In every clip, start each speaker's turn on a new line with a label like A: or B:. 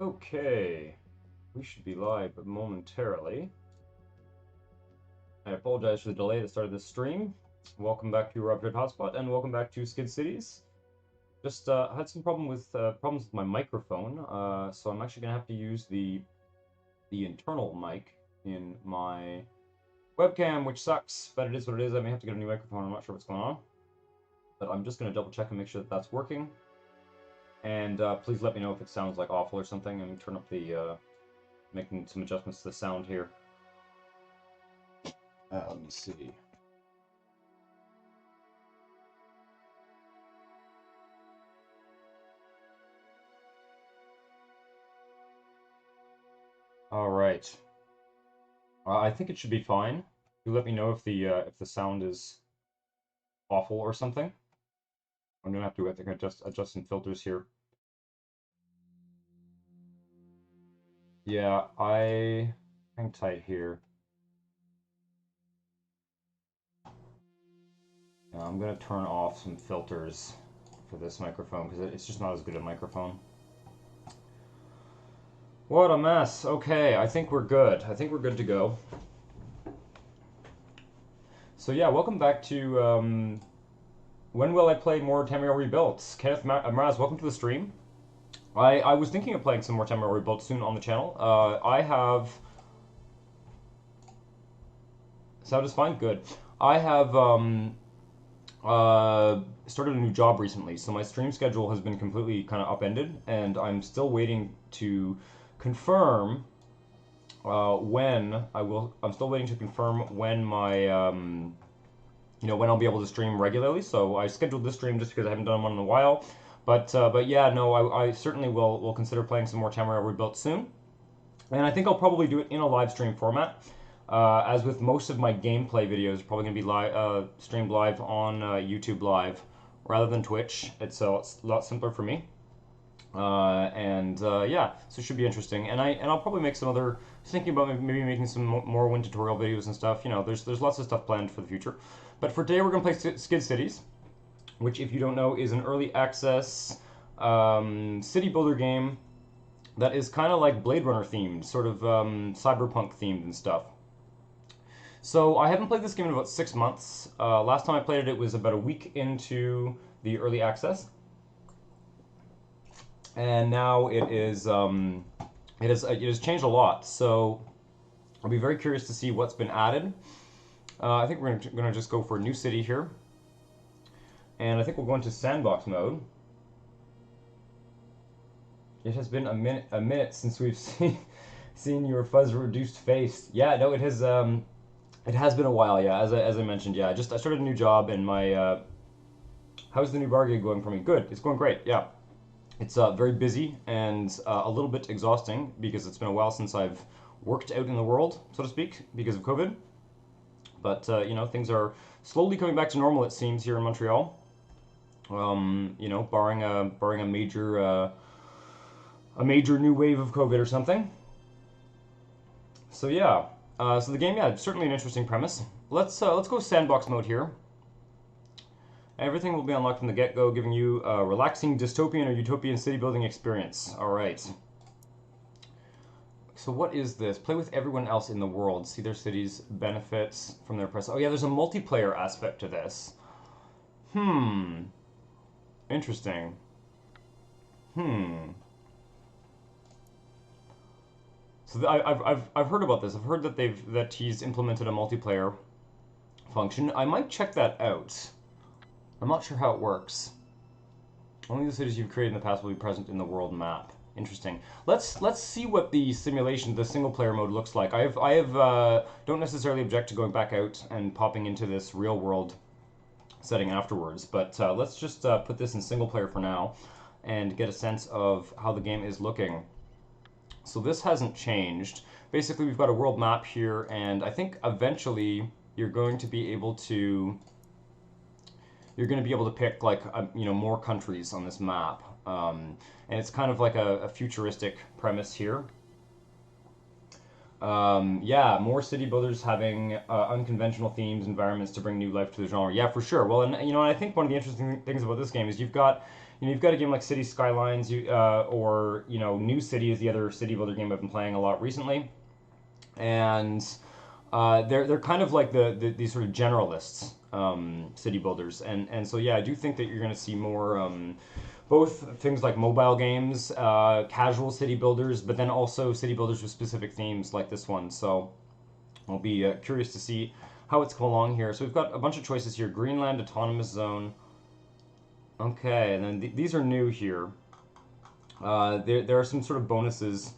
A: Okay, we should be live momentarily. I apologize for the delay at the start of this stream. Welcome back to Ruptured Hotspot, and welcome back to Skid Cities. Just had some problems with my microphone, so I'm actually gonna have to use the internal mic in my webcam, which sucks, but it is what it is. I may have to get a new microphone. I'm not sure what's going on, but I'm just gonna double check and make sure that that's working. And please let me know if it sounds like awful or something, and turn up the making some adjustments to the sound here. Let me see. All right. I think it should be fine. You let me know if the sound is awful or something. I'm gonna have to, I think, adjust some filters here. Yeah, hang tight here. I'm gonna turn off some filters for this microphone because it's just not as good a microphone. What a mess. Okay, I think we're good. I think we're good to go. So yeah, welcome back to When Will I Play More Tamriel Rebuilt? Kenneth Mraz, welcome to the stream. I was thinking of playing some more Tamriel Rebuilt soon on the channel. I have... Sound is fine? Good. I have started a new job recently, so my stream schedule has been completely kind of upended, and I'm still waiting to confirm when I will. I'm still waiting to confirm when my when I'll be able to stream regularly. So I scheduled this stream just because I haven't done one in a while. But yeah, no, I certainly will consider playing some more Tamriel Rebuilt soon, and I think I'll probably do it in a live stream format. As with most of my gameplay videos, probably going to be streamed live on YouTube Live rather than Twitch. It's a lot simpler for me. Yeah, so it should be interesting. And I'll probably make some other. Thinking about maybe making some more wind tutorial videos and stuff. You know, there's lots of stuff planned for the future. But for today, we're gonna play Skid Cities, which, if you don't know, is an early access city builder game that is kind of like Blade Runner themed, sort of cyberpunk themed and stuff. So I haven't played this game in about 6 months. Last time I played it, it was about a week into the early access, and now it has changed a lot. So I'll be very curious to see what's been added. I think we're gonna just go for a new city here, and I think we'll go into sandbox mode. It has been a minute since we've seen your fuzz reduced face. Yeah, no, it has. It has been a while, yeah. As I mentioned, yeah. I started a new job, and my how's the new bar gig going for me? Good, it's going great. Yeah, it's very busy and a little bit exhausting because it's been a while since I've worked out in the world, so to speak, because of COVID. But things are slowly coming back to normal. It seems here in Montreal. Barring a major new wave of COVID or something. So yeah. So the game, yeah, certainly an interesting premise. Let's go sandbox mode here. Everything will be unlocked from the get-go, giving you a relaxing dystopian or utopian city building experience. All right. So what is this? Play with everyone else in the world. See their cities benefits from their press. Oh yeah, there's a multiplayer aspect to this. Interesting. So I've heard about this. I've heard that he's implemented a multiplayer function. I might check that out. I'm not sure how it works. Only the cities you've created in the past will be present in the world map. Interesting. Let's see what the simulation, the single player mode looks like. I don't necessarily object to going back out and popping into this real world setting afterwards, but let's just put this in single player for now and get a sense of how the game is looking. So this hasn't changed. Basically, we've got a world map here, and I think eventually you're going to be able to pick like more countries on this map, and it's kind of like a futuristic premise here. Yeah, more city builders having unconventional themes, environments to bring new life to the genre. Yeah, for sure. Well, and I think one of the interesting things about this game is you know, you've got a game like City Skylines, or you know, New City is the other city builder game I've been playing a lot recently, and they're kind of like these sort of generalists, city builders, and so yeah, I do think that you're going to see more. Both things like mobile games, casual city builders, but then also city builders with specific themes like this one. So I'll be curious to see how it's come along here. So we've got a bunch of choices here. Greenland Autonomous Zone. Okay, and then these are new here. There are some sort of bonuses.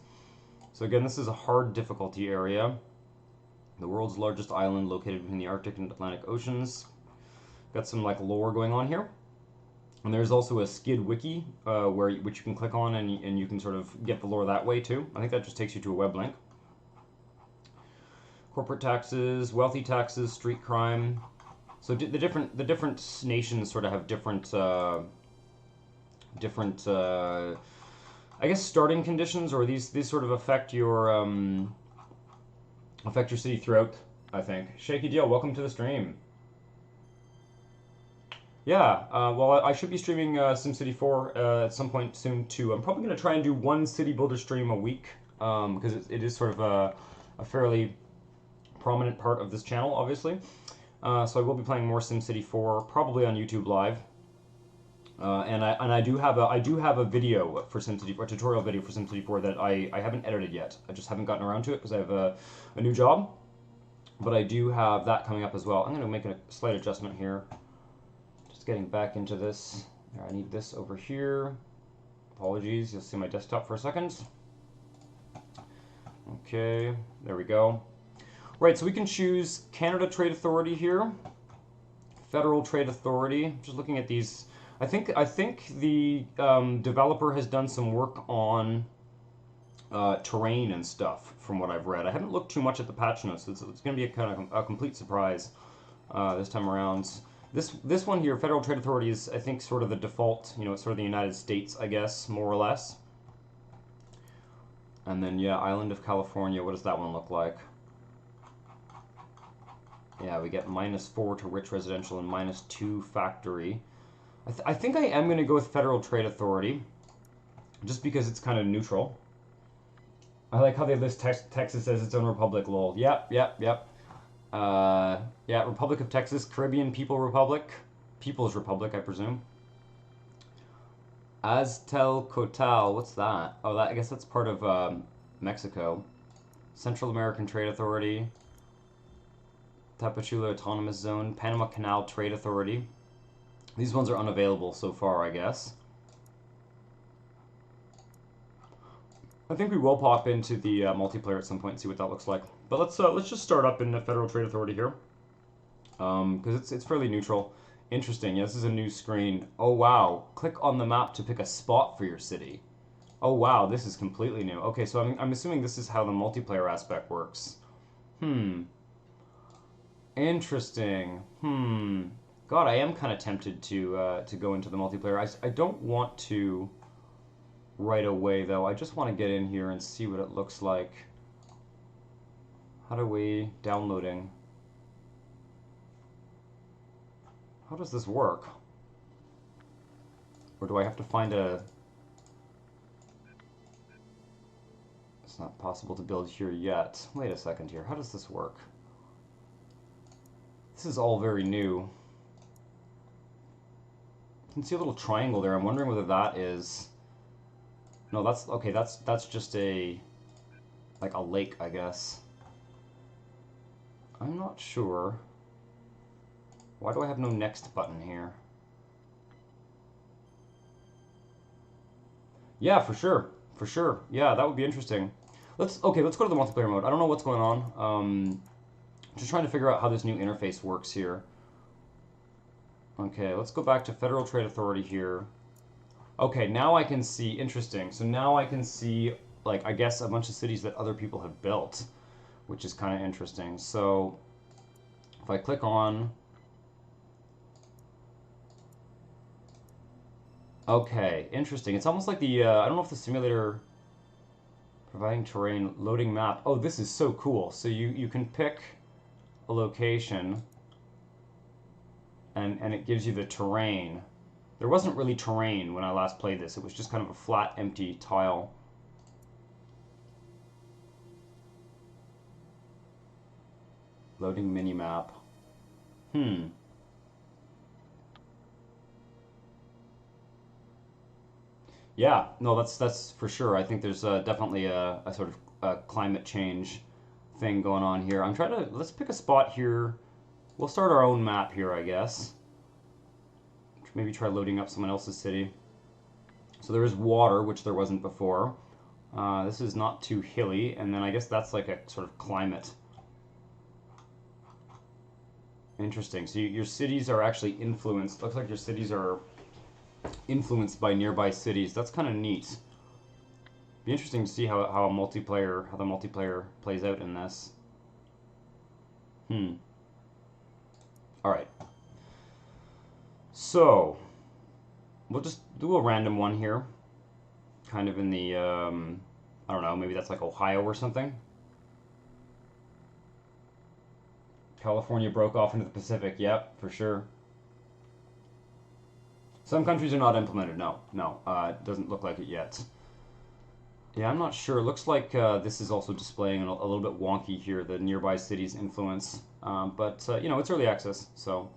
A: So again, this is a hard difficulty area. The world's largest island located between the Arctic and Atlantic Oceans. Got some like lore going on here. And there's also a skid wiki, which you can click on and you can sort of get the lore that way too. I think that just takes you to a web link. Corporate taxes, wealthy taxes, street crime. So the different nations sort of have different I guess starting conditions, or these sort of affect your city throughout. I think. Shaky Deal, welcome to the stream. Yeah, well, I should be streaming SimCity 4 at some point soon too. I'm probably going to try and do one city builder stream a week, because it is sort of a fairly prominent part of this channel, obviously. So I will be playing more SimCity 4, probably on YouTube Live. And I do have a video for SimCity 4, a tutorial video for SimCity 4 that I haven't edited yet. I just haven't gotten around to it because I have a new job. But I do have that coming up as well. I'm going to make a slight adjustment here. Just getting back into this. I need this over here. Apologies, you'll see my desktop for a second. Okay, there we go. Right, so we can choose Canada Trade Authority here, Federal Trade Authority. Just looking at these, I think the developer has done some work on terrain and stuff, from what I've read. I haven't looked too much at the patch notes. It's going to be a kind of a complete surprise this time around. This one here, Federal Trade Authority, is I think sort of the default. You know, it's sort of the United States, I guess, more or less. And then yeah, Island of California. What does that one look like? Yeah, we get -4 to rich residential and -2 factory. I think I am going to go with Federal Trade Authority, just because it's kind of neutral. I like how they list Texas as its own republic, lol. Yep. Yeah, Republic of Texas, Caribbean People's Republic, I presume. Aztelcotal, what's that? Oh, I guess that's part of Mexico. Central American Trade Authority. Tapachula Autonomous Zone, Panama Canal Trade Authority. These ones are unavailable so far, I guess. I think we will pop into the multiplayer at some point and see what that looks like. But let's just start up in the Federal Trade Authority here, because it's fairly neutral. Interesting. Yeah, this is a new screen. Oh wow! Click on the map to pick a spot for your city. Oh wow, this is completely new. Okay, so I'm assuming this is how the multiplayer aspect works. Interesting. God, I am kind of tempted to go into the multiplayer. I don't want to right away though. I just want to get in here and see what it looks like. How do we downloading? How does this work? Or do I have to find a... It's not possible to build here yet. Wait a second here. How does this work? This is all very new. You can see a little triangle there. I'm wondering whether that is... No, that's... Okay, that's just a... like a lake, I guess. I'm not sure. Why do I have no next button here? Yeah, for sure. For sure. Yeah, that would be interesting. Let's go to the multiplayer mode. I don't know what's going on. Just trying to figure out how this new interface works here. Okay, let's go back to Federal Trade Authority here. Okay, now I can see, interesting. So now I can see, like, I guess a bunch of cities that other people have built, which is kind of interesting. So if I click on... Okay, interesting. It's almost like the, I don't know if the simulator... Providing terrain, loading map. Oh, this is so cool. So you can pick a location, and it gives you the terrain There wasn't really terrain when I last played this. It was just kind of a flat, empty tile. Loading minimap. Yeah, no, that's for sure. I think there's definitely a sort of climate change thing going on here. I'm trying to, let's pick a spot here. We'll start our own map here, I guess. Maybe try loading up someone else's city. So there is water, which there wasn't before. This is not too hilly, and then I guess that's like a sort of climate. Interesting. So your cities are actually influenced. Looks like your cities are influenced by nearby cities. That's kind of neat. Be interesting to see how the multiplayer plays out in this. All right. So we'll just do a random one here, kind of in the I don't know, maybe that's like Ohio or something. California broke off into the Pacific. Yep, for sure. Some countries are not implemented. No, it doesn't look like it yet. Yeah, I'm not sure. It looks like this is also displaying a little bit wonky here, the nearby cities' influence. But you know, it's early access, so.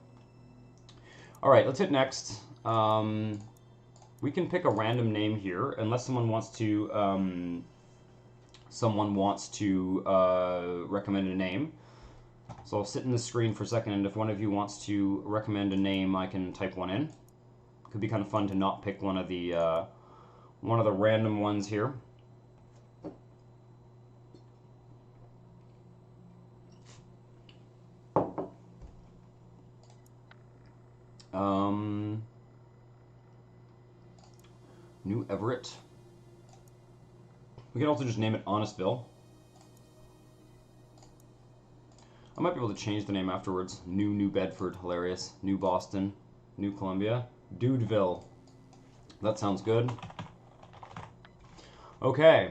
A: All right, let's hit next. We can pick a random name here, unless someone wants to recommend a name. So I'll sit in the screen for a second, and if one of you wants to recommend a name, I can type one in. Could be kind of fun to not pick one of the random ones here. New Everett. We can also just name it Honestville. I might be able to change the name afterwards. New Bedford, hilarious. New Boston, New Columbia, Dudeville. That sounds good. Okay.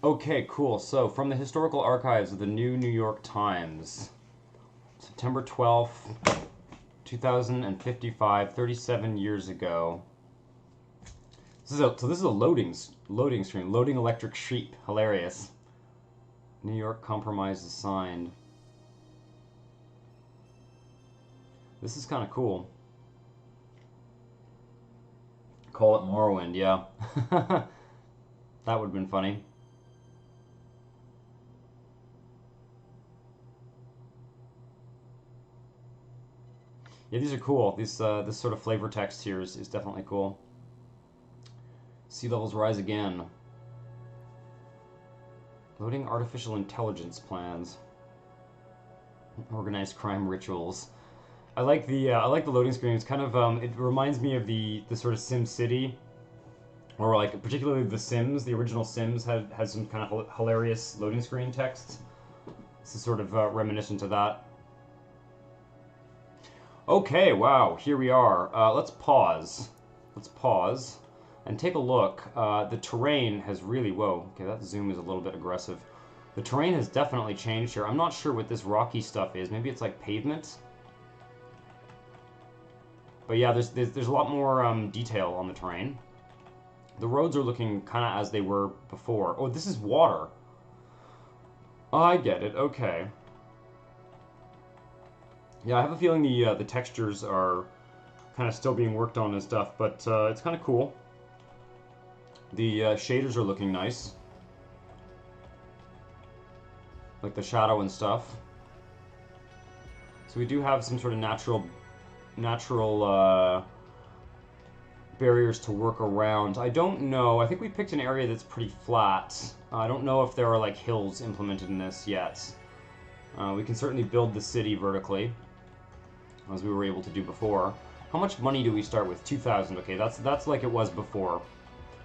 A: Okay, cool. So, from the historical archives of the New York Times, September 12th, 2055, 37 years ago. So this is a loading screen. Loading electric sheep. Hilarious. New York Compromise is signed. This is kind of cool. Call it Morrowind, yeah. That would have been funny. Yeah, these are cool. This sort of flavor text here is definitely cool. Sea levels rise again. Loading artificial intelligence plans. Organized crime rituals. I like the loading screen. It's kind of it reminds me of the sort of SimCity, or like particularly The Sims. The original Sims had some kind of hilarious loading screen text. This is sort of reminiscent of that. Okay, wow, here we are. Let's pause. Let's pause and take a look. The terrain has really, whoa, okay, that zoom is a little bit aggressive. The terrain has definitely changed here. I'm not sure what this rocky stuff is. Maybe it's like pavement. But yeah, there's a lot more detail on the terrain. The roads are looking kind of as they were before. Oh, this is water. Oh, I get it. Okay. Yeah, I have a feeling the textures are kind of still being worked on and stuff, but it's kind of cool. The shaders are looking nice, like the shadow and stuff. So we do have some sort of natural barriers to work around. I don't know. I think we picked an area that's pretty flat. I don't know if there are like hills implemented in this yet. We can certainly build the city vertically, as we were able to do before. How much money do we start with? 2,000. Okay, that's like it was before.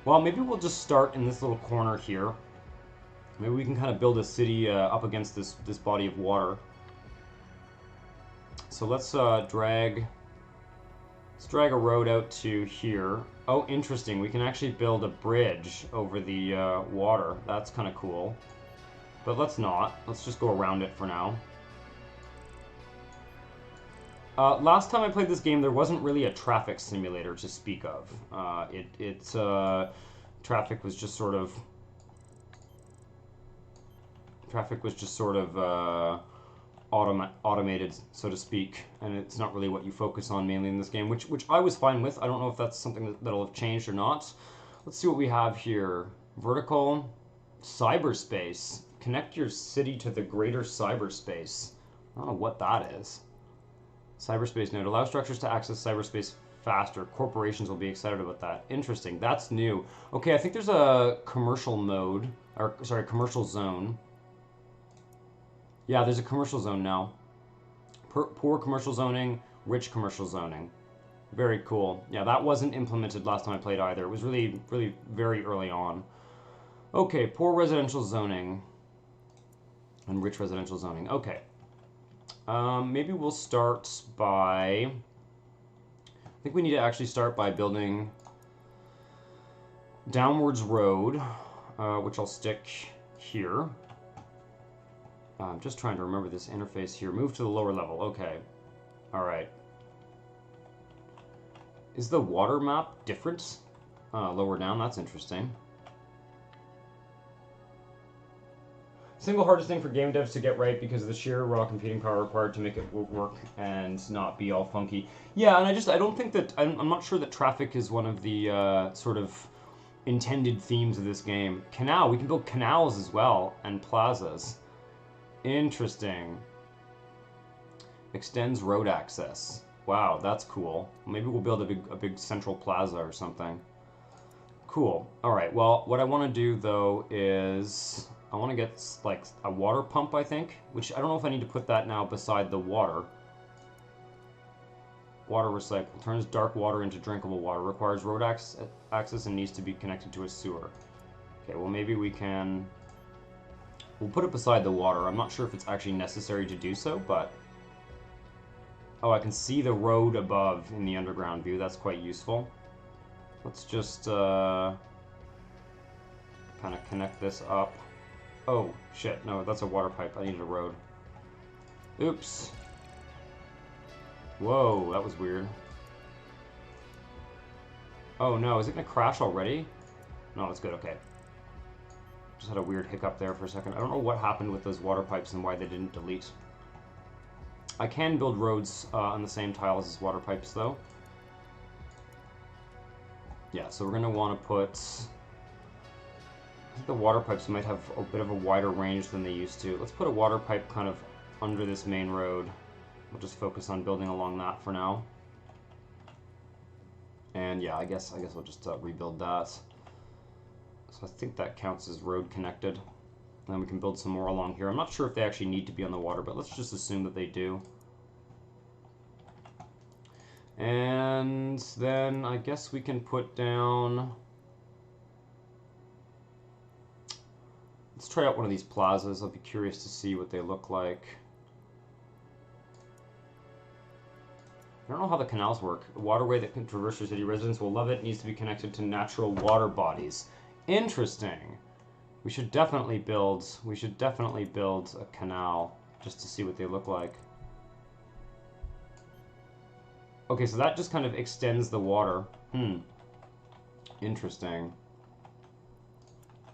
A: Well, maybe we'll just start in this little corner here. Maybe we can kind of build a city up against this body of water. So let's drag a road out to here. Oh, interesting. We can actually build a bridge over the water. That's kind of cool. But let's not. Let's just go around it for now. Last time I played this game, there wasn't really a traffic simulator to speak of. Traffic was just sort of automated, so to speak, and it's not really what you focus on mainly in this game, which I was fine with. I don't know if that's something that'll have changed or not. Let's see what we have here. Vertical, cyberspace. Connect your city to the greater cyberspace. I don't know what that is. Cyberspace node. Allow structures to access cyberspace faster. Corporations will be excited about that. Interesting. That's new. Okay, I think there's a commercial mode, or sorry, commercial zone. Yeah, there's a commercial zone now. Poor commercial zoning, rich commercial zoning. Very cool. Yeah, that wasn't implemented last time I played either. It was really, really very early on. Okay, poor residential zoning and rich residential zoning. Okay. Maybe we'll start by... I think we need to actually start by building downwards road, which I'll stick here. I'm just trying to remember this interface here. Move to the lower level. Okay. Alright. Is the water map different? Lower down? That's interesting. Single hardest thing for game devs to get right because of the sheer raw computing power required to make it work and not be all funky. Yeah, and I don't think that... I'm not sure that traffic is one of the sort of intended themes of this game. Canal. We can build canals as well, and plazas. Interesting. Extends road access. Wow, that's cool. Maybe we'll build a big central plaza or something. Cool. Alright, well, what I want to do, though, is... I want to get, like, a water pump, I think. Which, I don't know if I need to put that now beside the water. Water recycle. Turns dark water into drinkable water. Requires road access and needs to be connected to a sewer. Okay, well, maybe we can... We'll put it beside the water. I'm not sure if it's actually necessary to do so, but... Oh, I can see the road above in the underground view. That's quite useful. Let's just kind of connect this up. Oh, shit. No, that's a water pipe. I needed a road. Oops. Whoa, that was weird. Oh, no. Is it going to crash already? No, it's good. Okay. Just had a weird hiccup there for a second. I don't know what happened with those water pipes and why they didn't delete. I can build roads on the same tiles as water pipes, though. Yeah, so we're going to want to put... I think the water pipes might have a bit of a wider range than they used to. Let's put a water pipe kind of under this main road. We'll just focus on building along that for now. And yeah, I guess I'll just rebuild that. So I think that counts as road connected. And then we can build some more along here. I'm not sure if they actually need to be on the water, but let's just assume that they do. And then I guess we can put down... Let's try out one of these plazas. I'll be curious to see what they look like. I don't know how the canals work. A waterway that can traverse your city. Residents will love it. It needs to be connected to natural water bodies. Interesting. We should definitely build a canal just to see what they look like. Okay, so that just kind of extends the water. Interesting.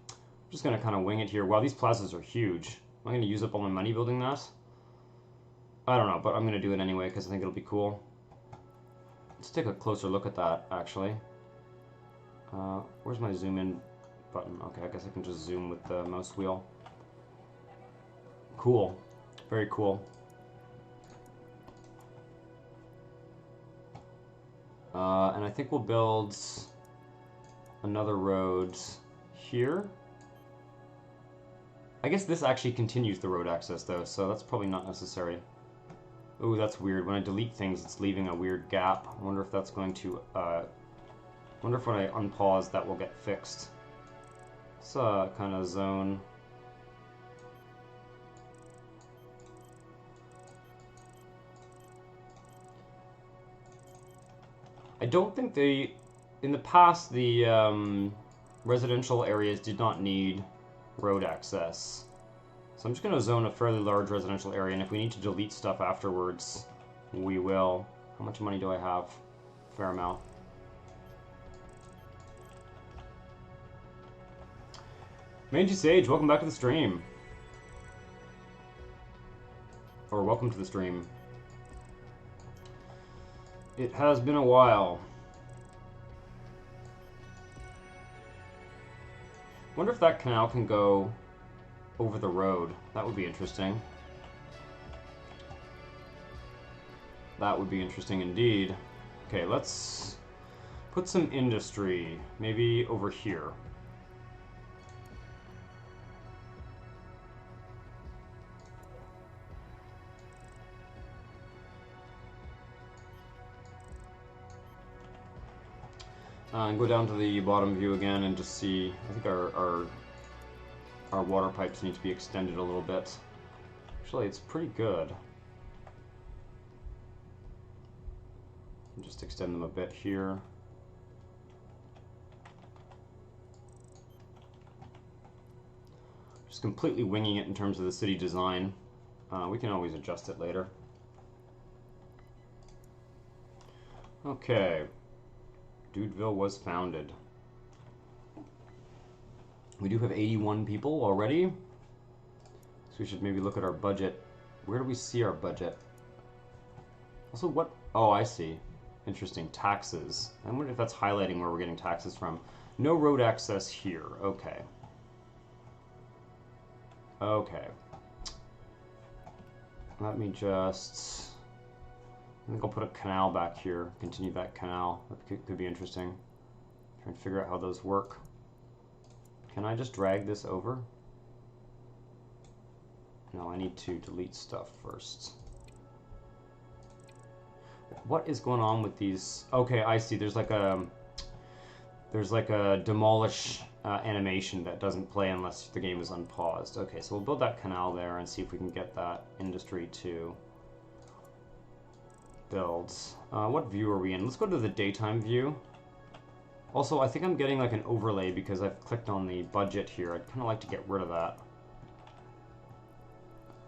A: I'm just going to kind of wing it here. Wow, these plazas are huge. Am I going to use up all my money building that? I don't know, but I'm going to do it anyway because I think it'll be cool. Let's take a closer look at that, actually. Where's my zoom in button? Okay, I guess I can just zoom with the mouse wheel. Cool. Very cool. And I think we'll build another road here. I guess this actually continues the road access, though, so that's probably not necessary. Ooh, that's weird. When I delete things, it's leaving a weird gap. I wonder if that's going to... wonder if when I unpause, that will get fixed. It's kind of zone... I don't think they... In the past, the residential areas did not need road access. So I'm just going to zone a fairly large residential area, and if we need to delete stuff afterwards, We will. How much money do I have? Fair amount. Mangy Sage, welcome back to the stream. Or welcome to the stream. It has been a while. Wonder if that canal can go over the road. That would be interesting. That would be interesting indeed. Okay, let's put some industry, maybe over here. And go down to the bottom view again and just see. I think our water pipes need to be extended a little bit. Actually, it's pretty good. Just extend them a bit here. Just completely winging it in terms of the city design. We can always adjust it later. Okay. Dudeville was founded. We do have 81 people already. So we should maybe look at our budget. Where do we see our budget? Also, what? Oh, I see. Interesting. Taxes. I wonder if that's highlighting where we're getting taxes from. No road access here. Okay. Okay. Let me just... I think I'll put a canal back here. Continue that canal. That could be interesting. Trying to figure out how those work. Can I just drag this over? No, I need to delete stuff first. What is going on with these? Okay, I see. There's like a demolish animation that doesn't play unless the game is unpaused. Okay, so we'll build that canal there and see if we can get that industry to build. What view are we in? Let's go to the daytime view. Also, I think I'm getting like an overlay because I've clicked on the budget here. I'd kind of like to get rid of that.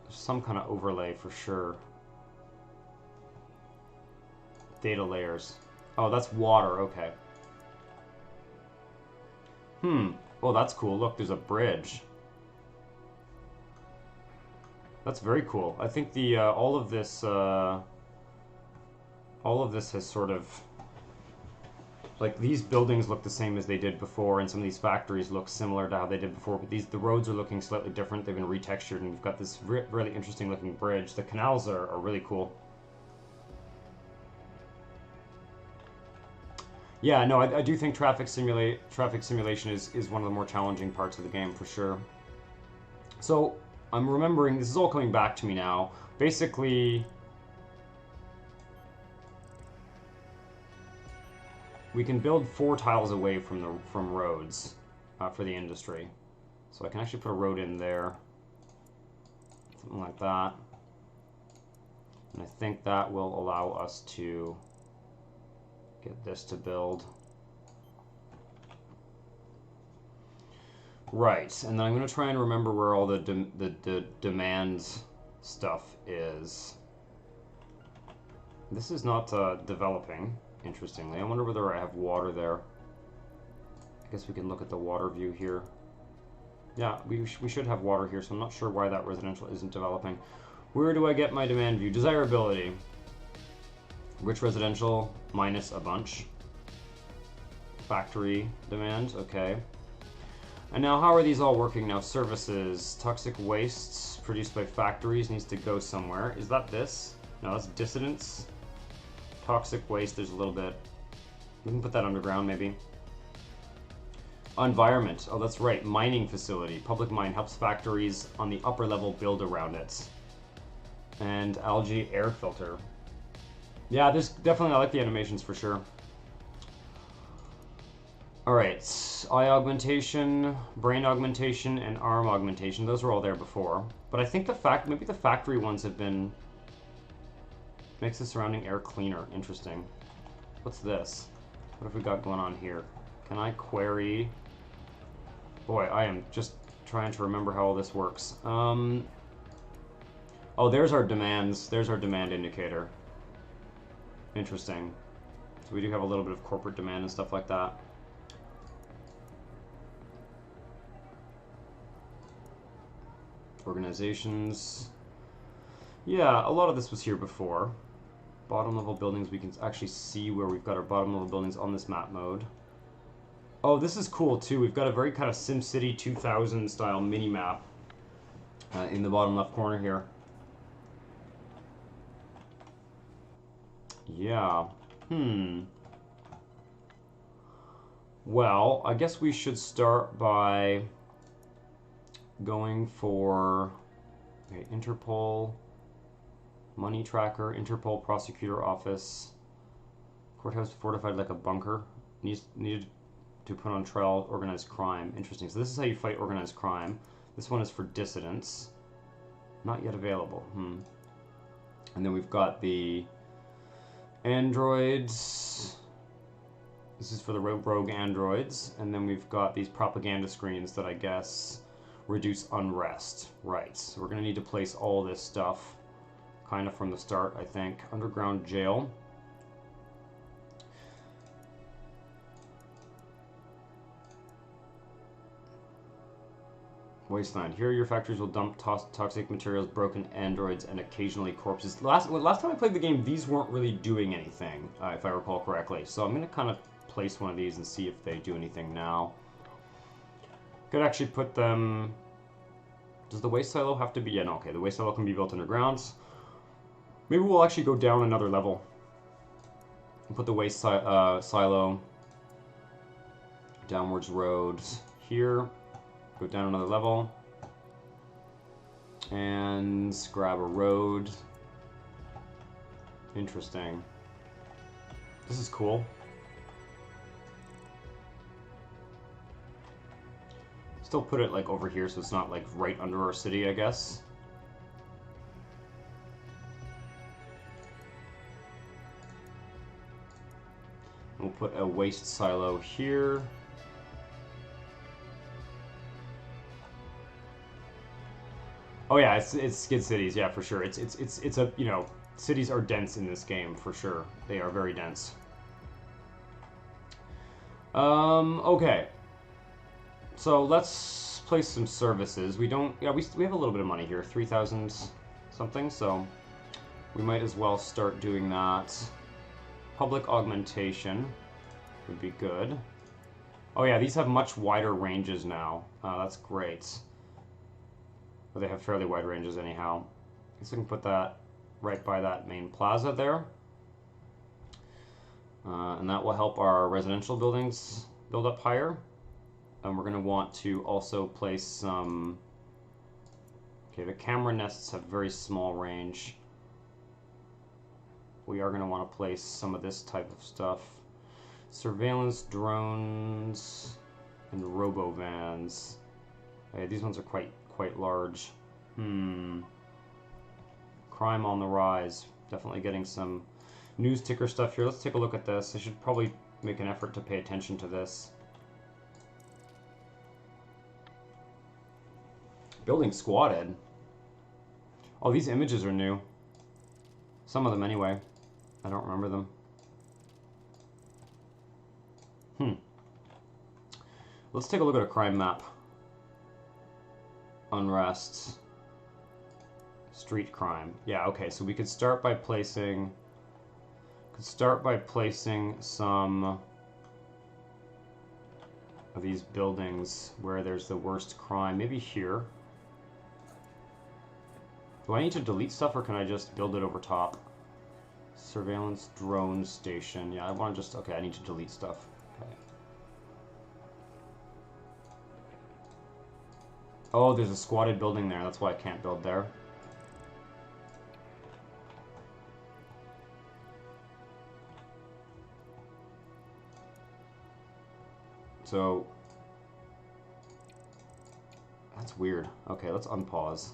A: There's some kind of overlay for sure. Data layers. Oh, that's water. Okay. Oh, that's cool. Look, there's a bridge. That's very cool. I think the all of this has sort of, like, these buildings look the same as they did before, and some of these factories look similar to how they did before, but the roads are looking slightly different. They've been retextured, and we've got this really interesting looking bridge. The canals are really cool. Yeah, no, I do think traffic simulation is one of the more challenging parts of the game, for sure. So, I'm remembering, this is all coming back to me now. Basically, we can build 4 tiles away from roads for the industry. So I can actually put a road in there. Something like that. And I think that will allow us to get this to build. Right, and then I'm going to try and remember where all the demand stuff is. This is not developing, interestingly. I wonder whether I have water there. I guess we can look at the water view here. Yeah, we should have water here, so I'm not sure why that residential isn't developing. Where do I get my demand view? Desirability. Rich residential minus a bunch. Factory demand, okay. And now how are these all working now? Services, toxic wastes produced by factories needs to go somewhere. Is that this? No, that's dissidents. Toxic waste, there's a little bit. We can put that underground maybe. Environment, oh that's right, mining facility. Public mine helps factories on the upper level build around it. And algae air filter. Yeah, there's definitely, I like the animations for sure. Alright, eye augmentation, brain augmentation, and arm augmentation. Those were all there before. But I think maybe the factory ones have been... Makes the surrounding air cleaner. Interesting. What's this? What have we got going on here? Can I query... Boy, I am just trying to remember how all this works. Oh, there's our demands. There's our demand indicator. Interesting. So we do have a little bit of corporate demand and stuff like that. Organizations. Yeah, a lot of this was here before. Bottom level buildings, we can actually see where we've got our bottom level buildings on this map mode. Oh, this is cool too. We've got a very kind of SimCity 2000 style mini map in the bottom left corner here. Yeah. Well, I guess we should start by going for Interpol, money tracker, Interpol prosecutor office, courthouse fortified like a bunker. Needed to put on trial organized crime. Interesting. So this is how you fight organized crime. This one is for dissidents. Not yet available. And then we've got the androids. This is for the rogue androids. And then we've got these propaganda screens that I guess reduce unrest. Right. So we're going to need to place all this stuff kind of from the start, I think. Underground jail. Wasteland. Here your factories will dump toxic materials, broken androids, and occasionally corpses. Last time I played the game, these weren't really doing anything, if I recall correctly. So I'm going to kind of place one of these and see if they do anything now. Could actually put them... Does the waste silo have to be... Yeah, no, okay. The waste silo can be built underground. Maybe we'll actually go down another level. And put the waste silo... Downwards roads here. Go down another level. And grab a road. Interesting. This is cool. Still put it like over here so it's not like right under our city, I guess. We'll put a waste silo here. Oh yeah, it's skid cities, yeah, for sure. It's a, you know, cities are dense in this game for sure. They are very dense. Okay. So let's place some services. We don't, yeah, we have a little bit of money here, 3,000 something, so we might as well start doing that. Public augmentation would be good. Oh yeah, these have much wider ranges now. That's great. But they have fairly wide ranges anyhow. I guess I can put that right by that main plaza there. And that will help our residential buildings build up higher. And we're going to want to also place some... Okay, the camera nests have very small range. We are going to want to place some of this type of stuff. Surveillance drones and robo-vans. Okay, these ones are quite large. Crime on the rise. Definitely getting some news ticker stuff here. Let's take a look at this. I should probably make an effort to pay attention to this. Building squatted. Oh, these images are new. Some of them anyway. I don't remember them. Let's take a look at a crime map. Unrest. Street crime. Yeah, okay, so we could start by placing... some of these buildings where there's the worst crime. Maybe here. Do I need to delete stuff or can I just build it over top? Surveillance drone station. Yeah, I want to just... Okay, I need to delete stuff. Okay. Oh, there's a squatted building there. That's why I can't build there. So... That's weird. Okay, let's unpause.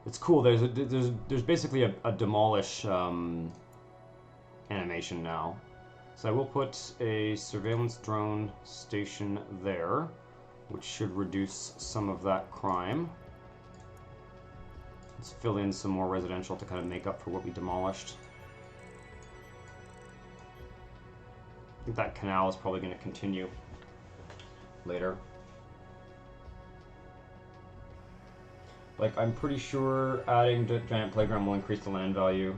A: It's cool. There's basically a demolish animation now. So I will put a surveillance drone station there, which should reduce some of that crime. Let's fill in some more residential to kind of make up for what we demolished. I think that canal is probably going to continue later. Like, I'm pretty sure adding the giant playground will increase the land value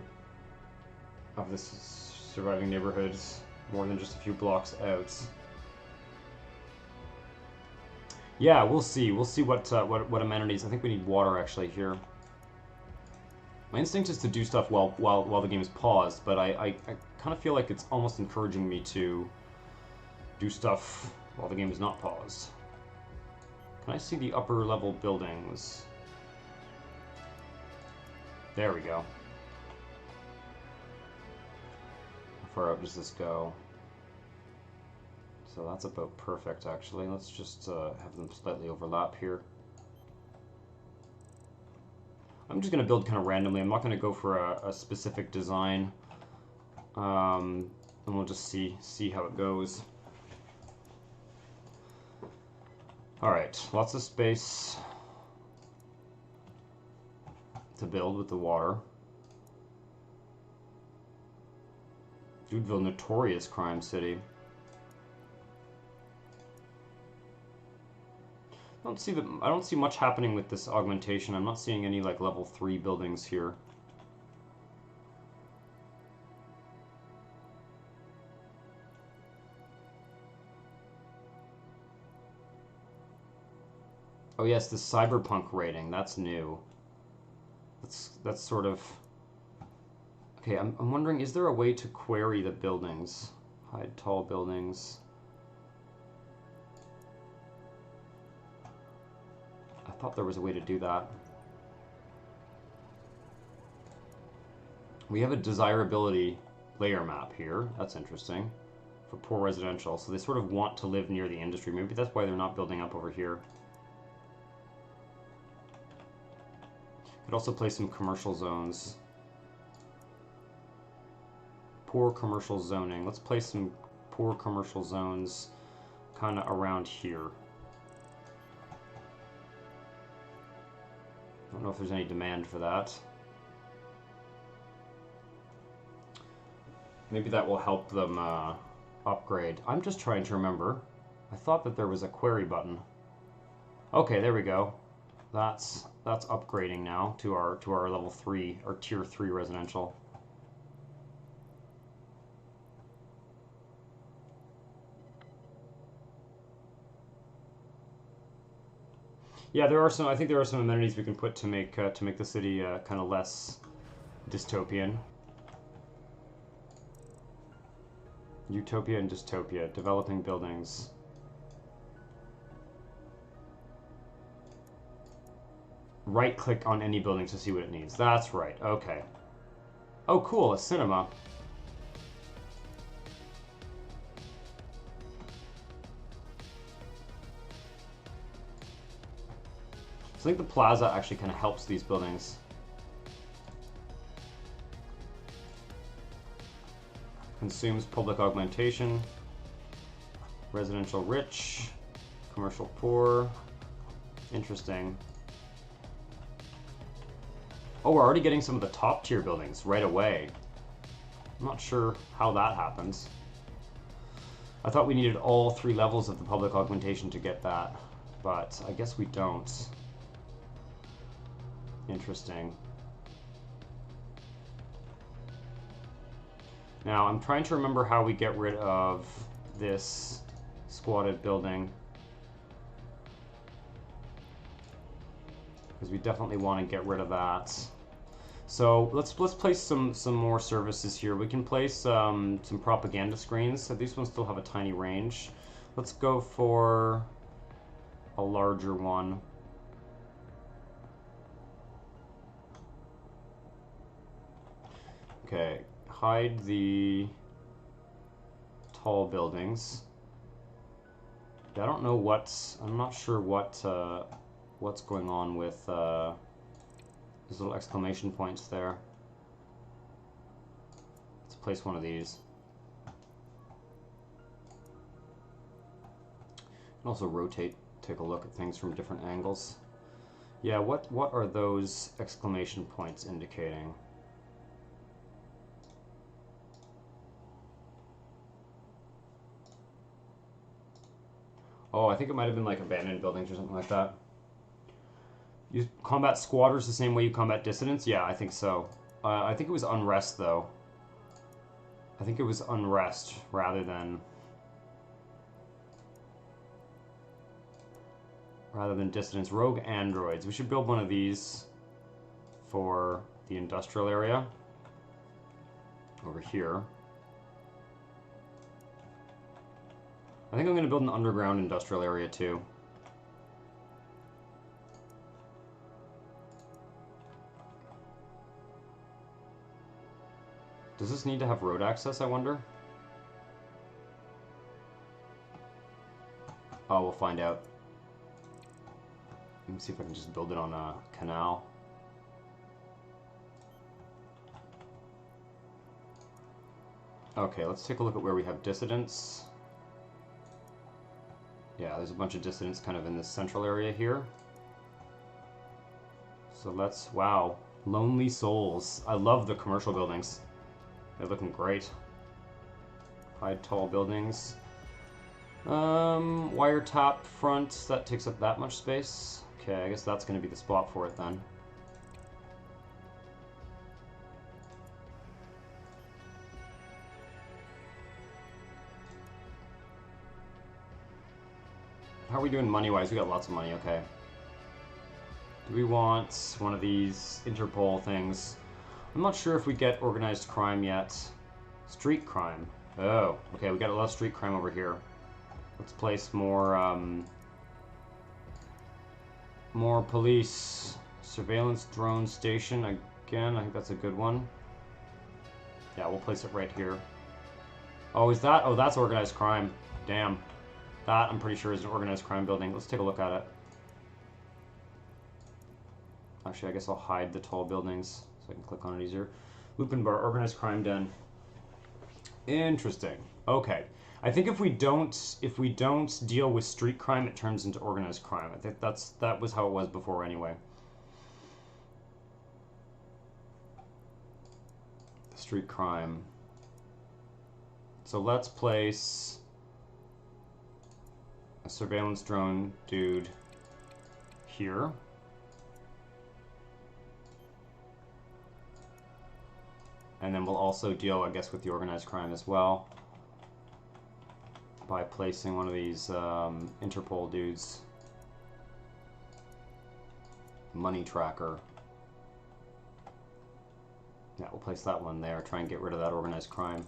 A: of this surviving neighborhoods more than just a few blocks out. Yeah, we'll see. We'll see what amenities. I think we need water actually here. My instinct is to do stuff while the game is paused, but I kind of feel like it's almost encouraging me to do stuff while the game is not paused. Can I see the upper level buildings? There we go. How far out does this go? So that's about perfect, actually. Let's just have them slightly overlap here. I'm just going to build kind of randomly. I'm not going to go for a specific design. And we'll just see how it goes. Alright, lots of space to build with the water. Dudeville, notorious crime city. I don't see much happening with this augmentation. I'm not seeing any like level 3 buildings here. Oh yes, the cyberpunk rating. That's new. That's sort of... Okay, I'm wondering, is there a way to query the buildings? Hide tall buildings. I thought there was a way to do that. We have a desirability layer map here. That's interesting. For poor residential. So they sort of want to live near the industry. Maybe that's why they're not building up over here. Could also place some commercial zones. Poor commercial zoning. Let's place some poor commercial zones kind of around here. I don't know if there's any demand for that. Maybe that will help them upgrade. I'm just trying to remember. I thought that there was a query button. Okay, there we go. That's upgrading now to our level 3 or tier 3 residential. Yeah, there are some. I think there are some amenities we can put to make the city kind of less dystopian. Utopia and dystopia, developing buildings. Right-click on any building to see what it needs. That's right. Okay. Oh, cool. A cinema. So I think the plaza actually kind of helps these buildings. Consumes public augmentation. Residential rich. Commercial poor. Interesting. Oh, we're already getting some of the top tier buildings right away. I'm not sure how that happens. I thought we needed all 3 levels of the public augmentation to get that, but I guess we don't. Interesting. Now, I'm trying to remember how we get rid of this squatted building. Because we definitely want to get rid of that. So let's place some more services here. We can place some propaganda screens. So these ones still have a tiny range. Let's go for a larger one. Okay, hide the tall buildings. Yeah, I don't know I'm not sure what's going on with these little exclamation points there. Let's place one of these. And also rotate, take a look at things from different angles. Yeah, what are those exclamation points indicating? Oh, I think it might have been like abandoned buildings or something like that. You combat squatters the same way you combat dissidents? Yeah, I think so. I think it was unrest, though. I think it was unrest rather than dissidents. Rogue androids. We should build one of these for the industrial area over here. I think I'm going to build an underground industrial area too. Does this need to have road access, I wonder? Oh, we'll find out. Let me see if I can just build it on a canal. Okay, let's take a look at where we have dissidents. Yeah, there's a bunch of dissidents kind of in this central area here. So let's, wow, Lonely Souls. I love the commercial buildings. They're looking great. High, tall buildings. Wire top front, that takes up that much space. Okay, I guess that's going to be the spot for it then. How are we doing money-wise? We got lots of money, okay. Do we want one of these Interpol things? I'm not sure if we get organized crime yet. Street crime. Oh, okay, we got a lot of street crime over here. Let's place more, more police. Surveillance drone station. Again, I think that's a good one. Yeah, we'll place it right here. Oh, is that? Oh, that's organized crime. Damn. That, I'm pretty sure, is an organized crime building. Let's take a look at it. Actually, I guess I'll hide the tall buildings so I can click on it easier. Lupin Bar, organized crime den. Interesting. Okay. I think if we don't deal with street crime, it turns into organized crime. I think that was how it was before anyway. Street crime. So let's place a surveillance drone dude here. And then we'll also deal, I guess, with the organized crime as well by placing one of these Interpol dudes. Money tracker. Yeah, we'll place that one there. Try and get rid of that organized crime.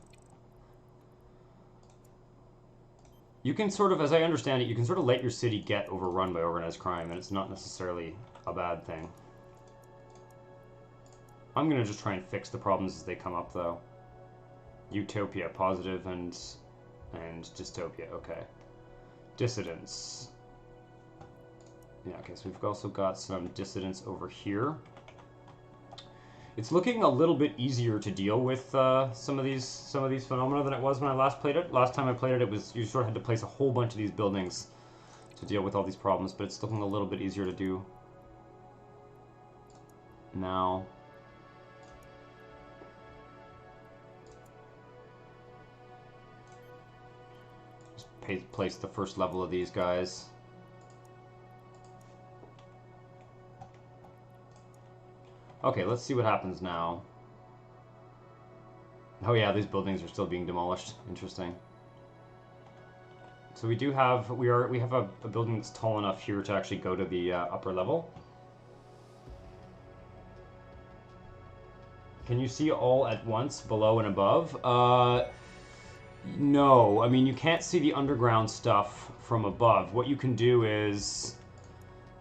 A: You can sort of, as I understand it, you can sort of let your city get overrun by organized crime, and it's not necessarily a bad thing. I'm going to just try and fix the problems as they come up, though. Utopia, positive, and dystopia, okay. Dissidents. Yeah, okay, so we've also got some dissidents over here. It's looking a little bit easier to deal with some of these phenomena than it was when I last played it. Last time I played it, it was you sort of had to place a whole bunch of these buildings to deal with all these problems, but it's looking a little bit easier to do now. Just place the first level of these guys. Okay, let's see what happens now. Oh yeah, these buildings are still being demolished. Interesting. So we do have, we have a building that's tall enough here to actually go to the upper level. Can you see all at once, below and above? No, I mean, you can't see the underground stuff from above. What you can do is,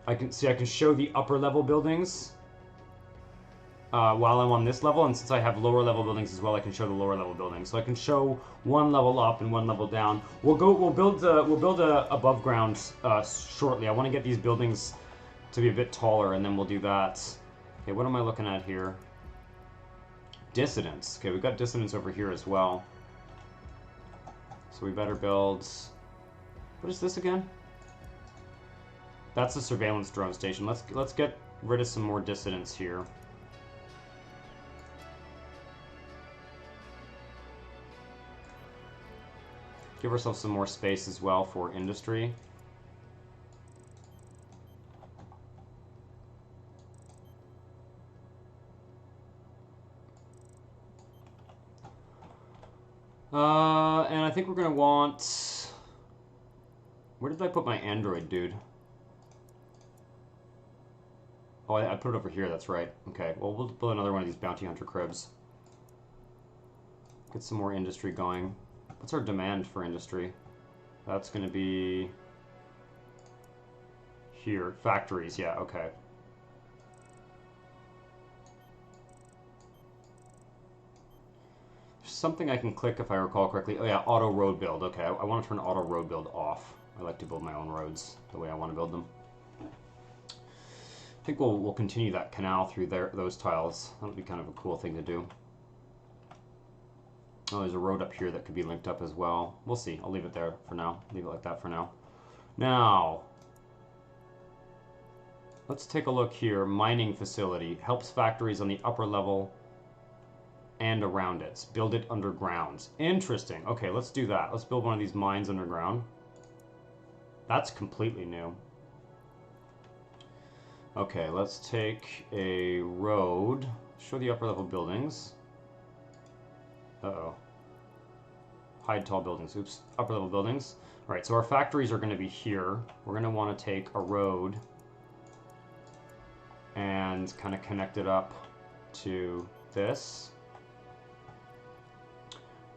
A: I can show the upper level buildings while I'm on this level, and since I have lower level buildings as well, I can show the lower level buildings. So I can show one level up and one level down. We'll build a above ground shortly. I want to get these buildings to be a bit taller, and then we'll do that. Okay, what am I looking at here? Dissidents. Okay, we've got dissidents over here as well. So we better build. What is this again? That's a surveillance drone station. Let's get rid of some more dissidents here. Give ourselves some more space as well for industry. And I think we're gonna want... Where did I put my android, dude? Oh, I put it over here, that's right. Okay, well, we'll build another one of these bounty hunter cribs. Get some more industry going. What's our demand for industry? That's gonna be... here. Factories, yeah, okay. Something I can click if I recall correctly. Oh yeah, auto road build. Okay, I want to turn auto road build off. I like to build my own roads the way I want to build them. I think we'll continue that canal through those tiles. That would be kind of a cool thing to do. Oh, there's a road up here that could be linked up as well. We'll see. I'll leave it there for now. Leave it like that for now. Now, let's take a look here. Mining facility. Helps factories on the upper level and around it. Build it underground. Interesting. Okay, let's do that. Let's build one of these mines underground. That's completely new. Okay, let's take a road. Show the upper level buildings. Uh-oh. Hide tall buildings. Oops. Upper level buildings. Alright, so our factories are going to be here. We're going to want to take a road and kind of connect it up to this.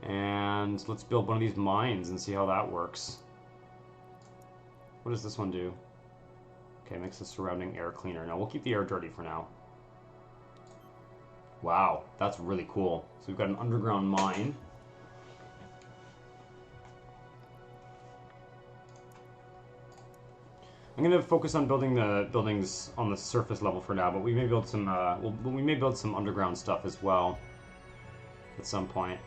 A: And let's build one of these mines and see how that works. What does this one do? Okay, makes the surrounding air cleaner. No, we'll keep the air dirty for now. Wow, that's really cool. So we've got an underground mine. I'm going to focus on building the buildings on the surface level for now, but we may build some we may build some underground stuff as well at some point.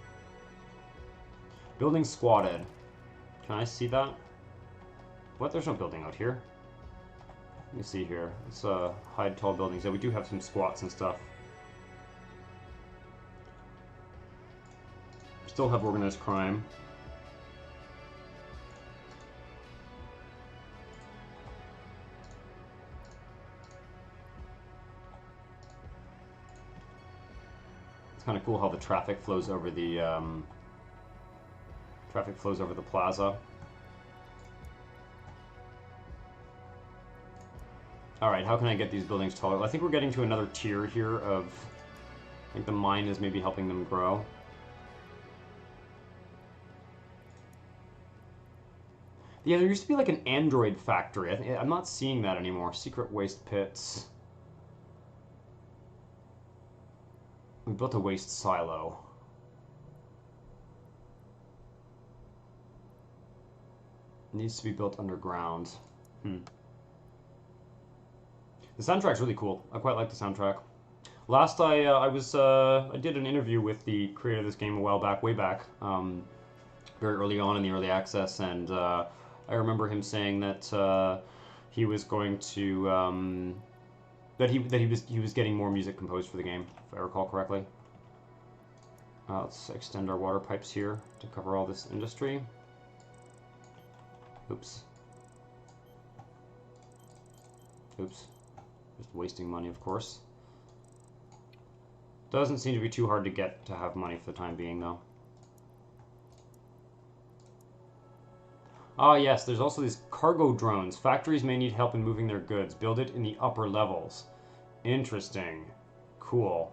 A: Building squatted. Can I see that? What? There's no building out here. Let me see here. Let's hide tall buildings. Yeah, we do have some squats and stuff. Still have organized crime. It's kind of cool how the traffic flows over the plaza. Alright, how can I get these buildings taller? Well, I think we're getting to another tier here of... I think the mine is maybe helping them grow. Yeah, there used to be like an android factory. I'm not seeing that anymore. Secret waste pits. We built a waste silo. It needs to be built underground. The soundtrack's really cool. I quite like the soundtrack. Last I did an interview with the creator of this game a while back, way back, very early on in the early access, and I remember him saying that he was going to that he was getting more music composed for the game, if I recall correctly. Let's extend our water pipes here to cover all this industry. Oops. Oops. Just wasting money, of course. Doesn't seem to be too hard to get to have money for the time being, though. Ah, yes, there's also these cargo drones. Factories may need help in moving their goods. Build it in the upper levels. Interesting. Cool.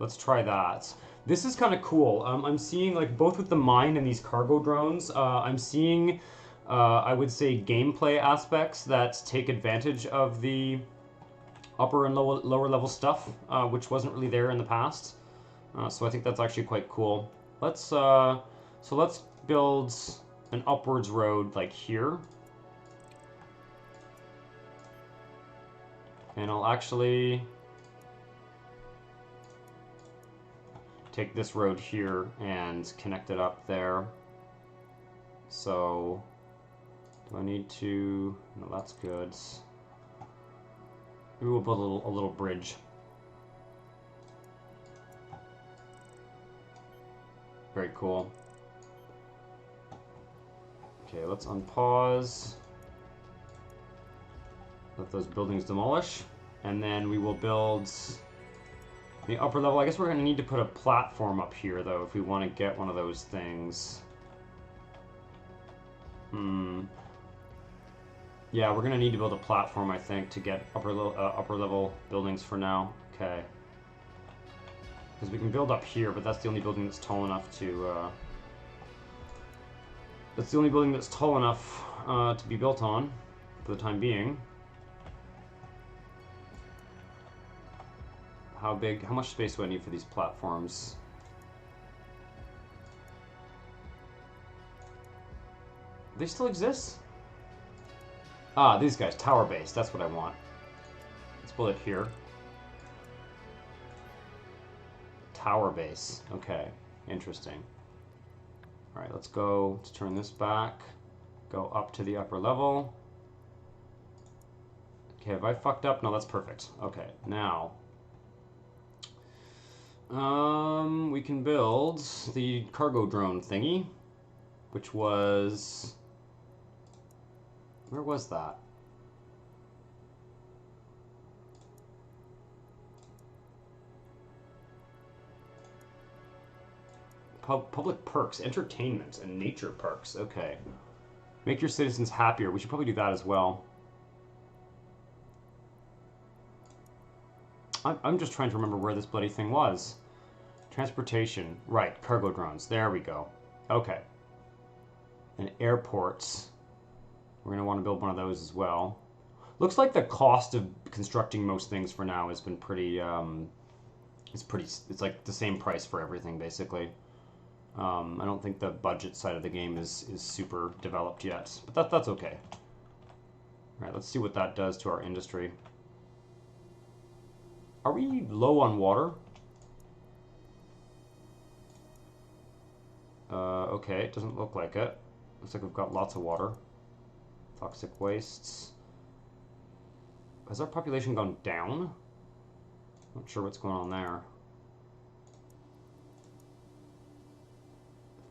A: Let's try that. This is kind of cool. I'm seeing, like, both with the mine and these cargo drones, I'm seeing, I would say, gameplay aspects that take advantage of the upper and lower level stuff, which wasn't really there in the past. So I think that's actually quite cool. Let's build an upwards road like here. And I'll actually take this road here and connect it up there. So, do I need to... No, that's good. Maybe we'll build a little bridge. Very cool. Okay, let's unpause. Let those buildings demolish. And then we will build The upper level, I guess we're going to need to put a platform up here, though, if we want to get one of those things. Yeah, we're going to need to build a platform, I think, to get upper level buildings for now. Okay. Because we can build up here, but that's the only building that's tall enough to... that's the only building that's tall enough to be built on for the time being. How much space do I need for these platforms? Do they still exist? Ah, these guys, tower base, that's what I want. Let's build it here. Tower base, okay, interesting. Alright, let's turn this back. Go up to the upper level. Okay, have I fucked up? No, that's perfect. Okay, now... we can build the cargo drone thingy, which was... Where was that? Public perks, entertainment, and nature perks. Okay. Make your citizens happier. We should probably do that as well. I'm just trying to remember where this bloody thing was. Transportation. Right, cargo drones. There we go. Okay. And airports. We're going to want to build one of those as well. Looks like the cost of constructing most things for now has been pretty... it's like the same price for everything, basically. I don't think the budget side of the game is super developed yet. But that's okay. Alright, let's see what that does to our industry. Are we low on water? Okay, it doesn't look like it. Looks like we've got lots of water. Toxic wastes. Has our population gone down? Not sure what's going on there.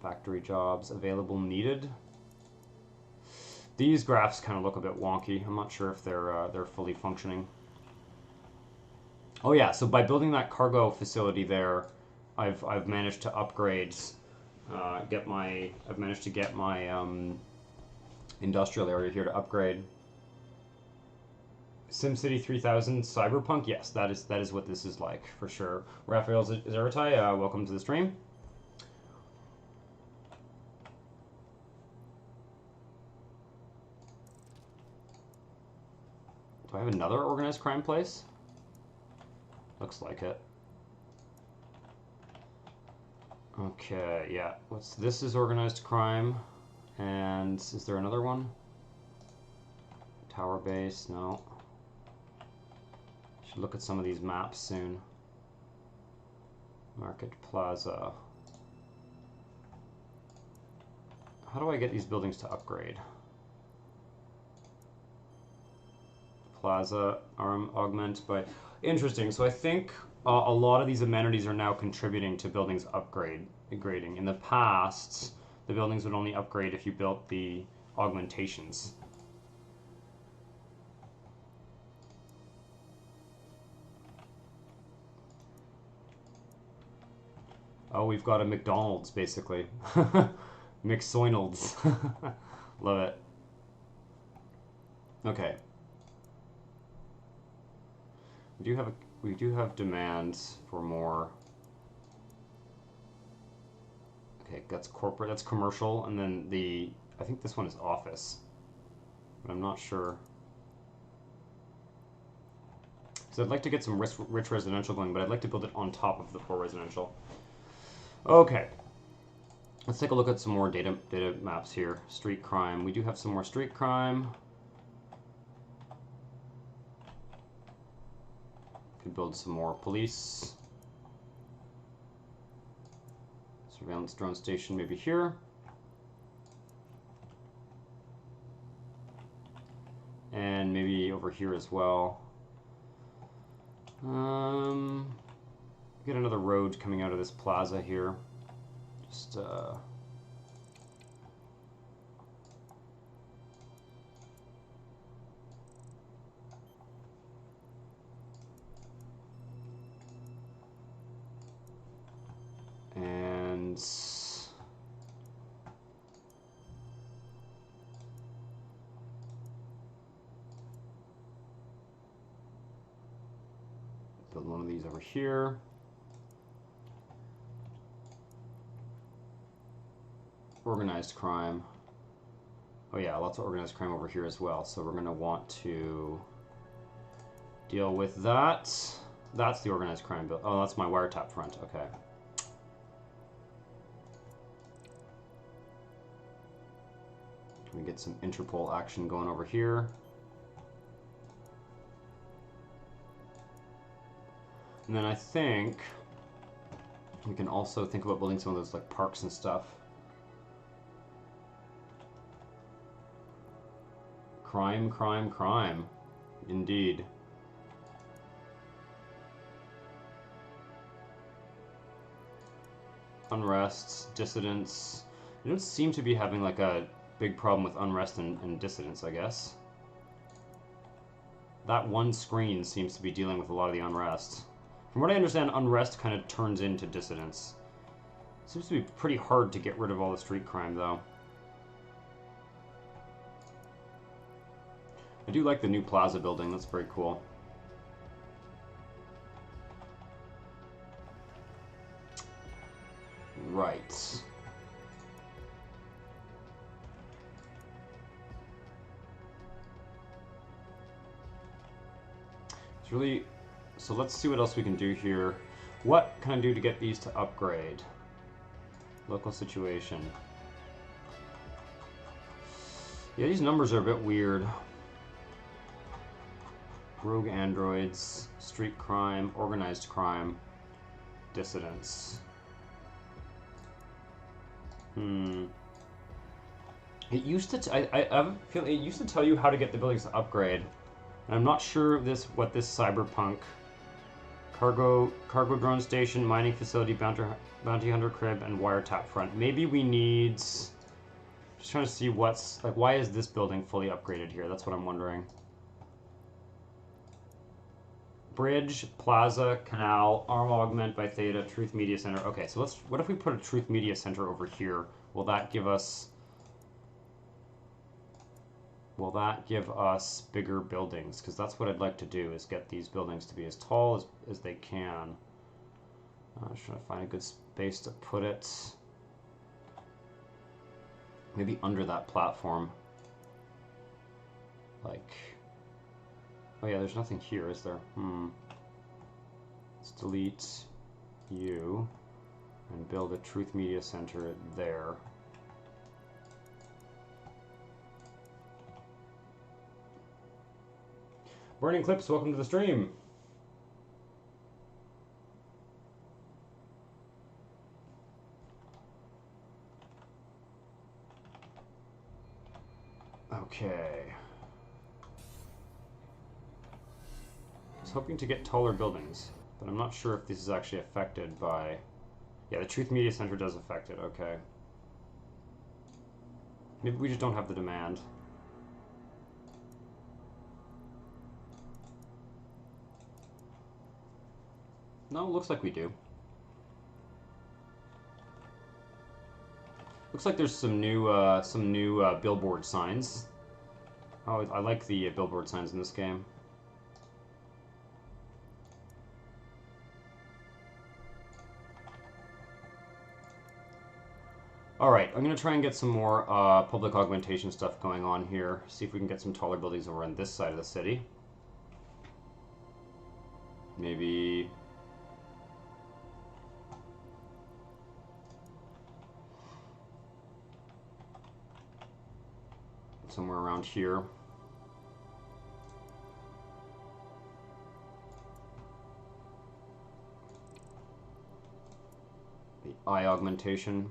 A: Factory jobs available needed. These graphs kind of look a bit wonky. I'm not sure if they're fully functioning. Oh yeah, so by building that cargo facility there, I've managed to upgrade, I've managed to get my industrial area here to upgrade. SimCity 3000 cyberpunk, yes, that is what this is like for sure. Raphael Zaratai, welcome to the stream. Do I have another organized crime place? Looks like it. Okay, yeah. This is organized crime. And is there another one? Tower base, no. Should look at some of these maps soon. Market Plaza. How do I get these buildings to upgrade? Plaza, augment by... Interesting. So I think a lot of these amenities are now contributing to buildings upgrading. In the past, the buildings would only upgrade if you built the augmentations. Oh, we've got a McDonald's, basically. McSoynolds. Love it. Okay. We do have demands for more. Okay, that's corporate, that's commercial, and then I think this one is office, but I'm not sure. So I'd like to get some rich residential going, but I'd like to build it on top of the poor residential. Okay. Let's take a look at some more data maps here. Street crime. We do have some more street crime. Could build some more police. Surveillance drone station maybe here. And maybe over here as well. Get another road coming out of this plaza here. Just Build one of these over here. Organized crime. Oh yeah, lots of organized crime over here as well. So we're going to want to deal with that. That's the organized crime bill. Oh, that's my wiretap front. Okay. We get some Interpol action going over here. And then I think we can also think about building some of those like parks and stuff. Crime, crime, crime. Indeed. Unrests, dissidents. You don't seem to be having like a big problem with unrest and dissidents, I guess. That one screen seems to be dealing with a lot of the unrest. From what I understand, unrest kind of turns into dissidents. Seems to be pretty hard to get rid of all the street crime, though. I do like the new plaza building. That's very cool. Right. It's really... So let's see what else we can do here. What can I do to get these to upgrade? Local situation. Yeah, these numbers are a bit weird. Rogue androids, street crime, organized crime, dissidents. It used to. I have a feeling it used to tell you how to get the buildings to upgrade, and I'm not sure what this cyberpunk cargo drone station, mining facility, bounty hunter crib, and wiretap front. Maybe we need. Just trying to see what's like. Why is this building fully upgraded here? That's what I'm wondering. Bridge, Plaza, Canal, Arm Augment by Theta, Truth Media Center. Okay, so let's. What if we put a Truth Media Center over here? Will that give us? Will that give us bigger buildings? Because that's what I'd like to do, is get these buildings to be as tall as they can. I'm trying to find a good space to put it. Maybe under that platform. Like... Oh yeah, there's nothing here, is there? Let's delete you and build a Truth Media Center there. Burning Clips, welcome to the stream. Okay. I was hoping to get taller buildings, but I'm not sure if this is actually affected by... Yeah, the Truth Media Center does affect it, okay. Maybe we just don't have the demand. No, it looks like we do. Looks like there's some new billboard signs. Oh, I like the billboard signs in this game. Alright, I'm going to try and get some more public augmentation stuff going on here. See if we can get some taller buildings over on this side of the city. Maybe... somewhere around here. The eye augmentation.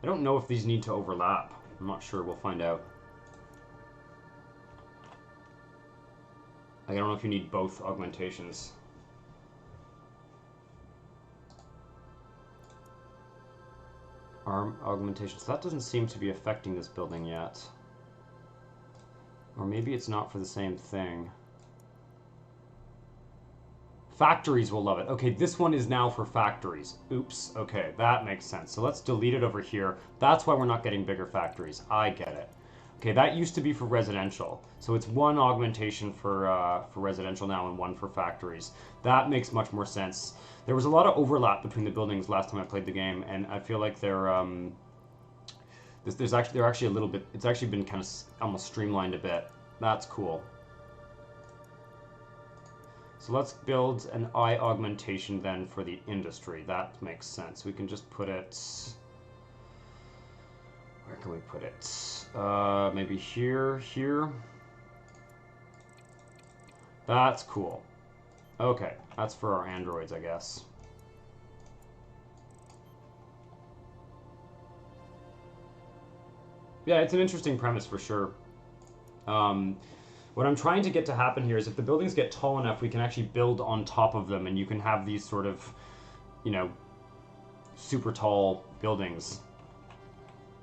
A: I don't know if these need to overlap. I'm not sure. We'll find out. I don't know if you need both augmentations. Arm augmentation. So that doesn't seem to be affecting this building yet. Or maybe it's not for the same thing. Factories will love it. Okay, this one is now for factories. Oops. Okay, that makes sense. So let's delete it over here. That's why we're not getting bigger factories. I get it. Okay, that used to be for residential. So it's one augmentation for residential now and one for factories. That makes much more sense. There was a lot of overlap between the buildings last time I played the game, and I feel like they're actually a little bit. It's actually been kind of almost streamlined a bit. That's cool. So let's build an eye augmentation then for the industry. That makes sense. We can just put it... Where can we put it? Maybe here, here. That's cool. Okay, that's for our androids, I guess. Yeah, it's an interesting premise for sure. What I'm trying to get to happen here is if the buildings get tall enough, we can actually build on top of them, and you can have these sort of, super tall buildings.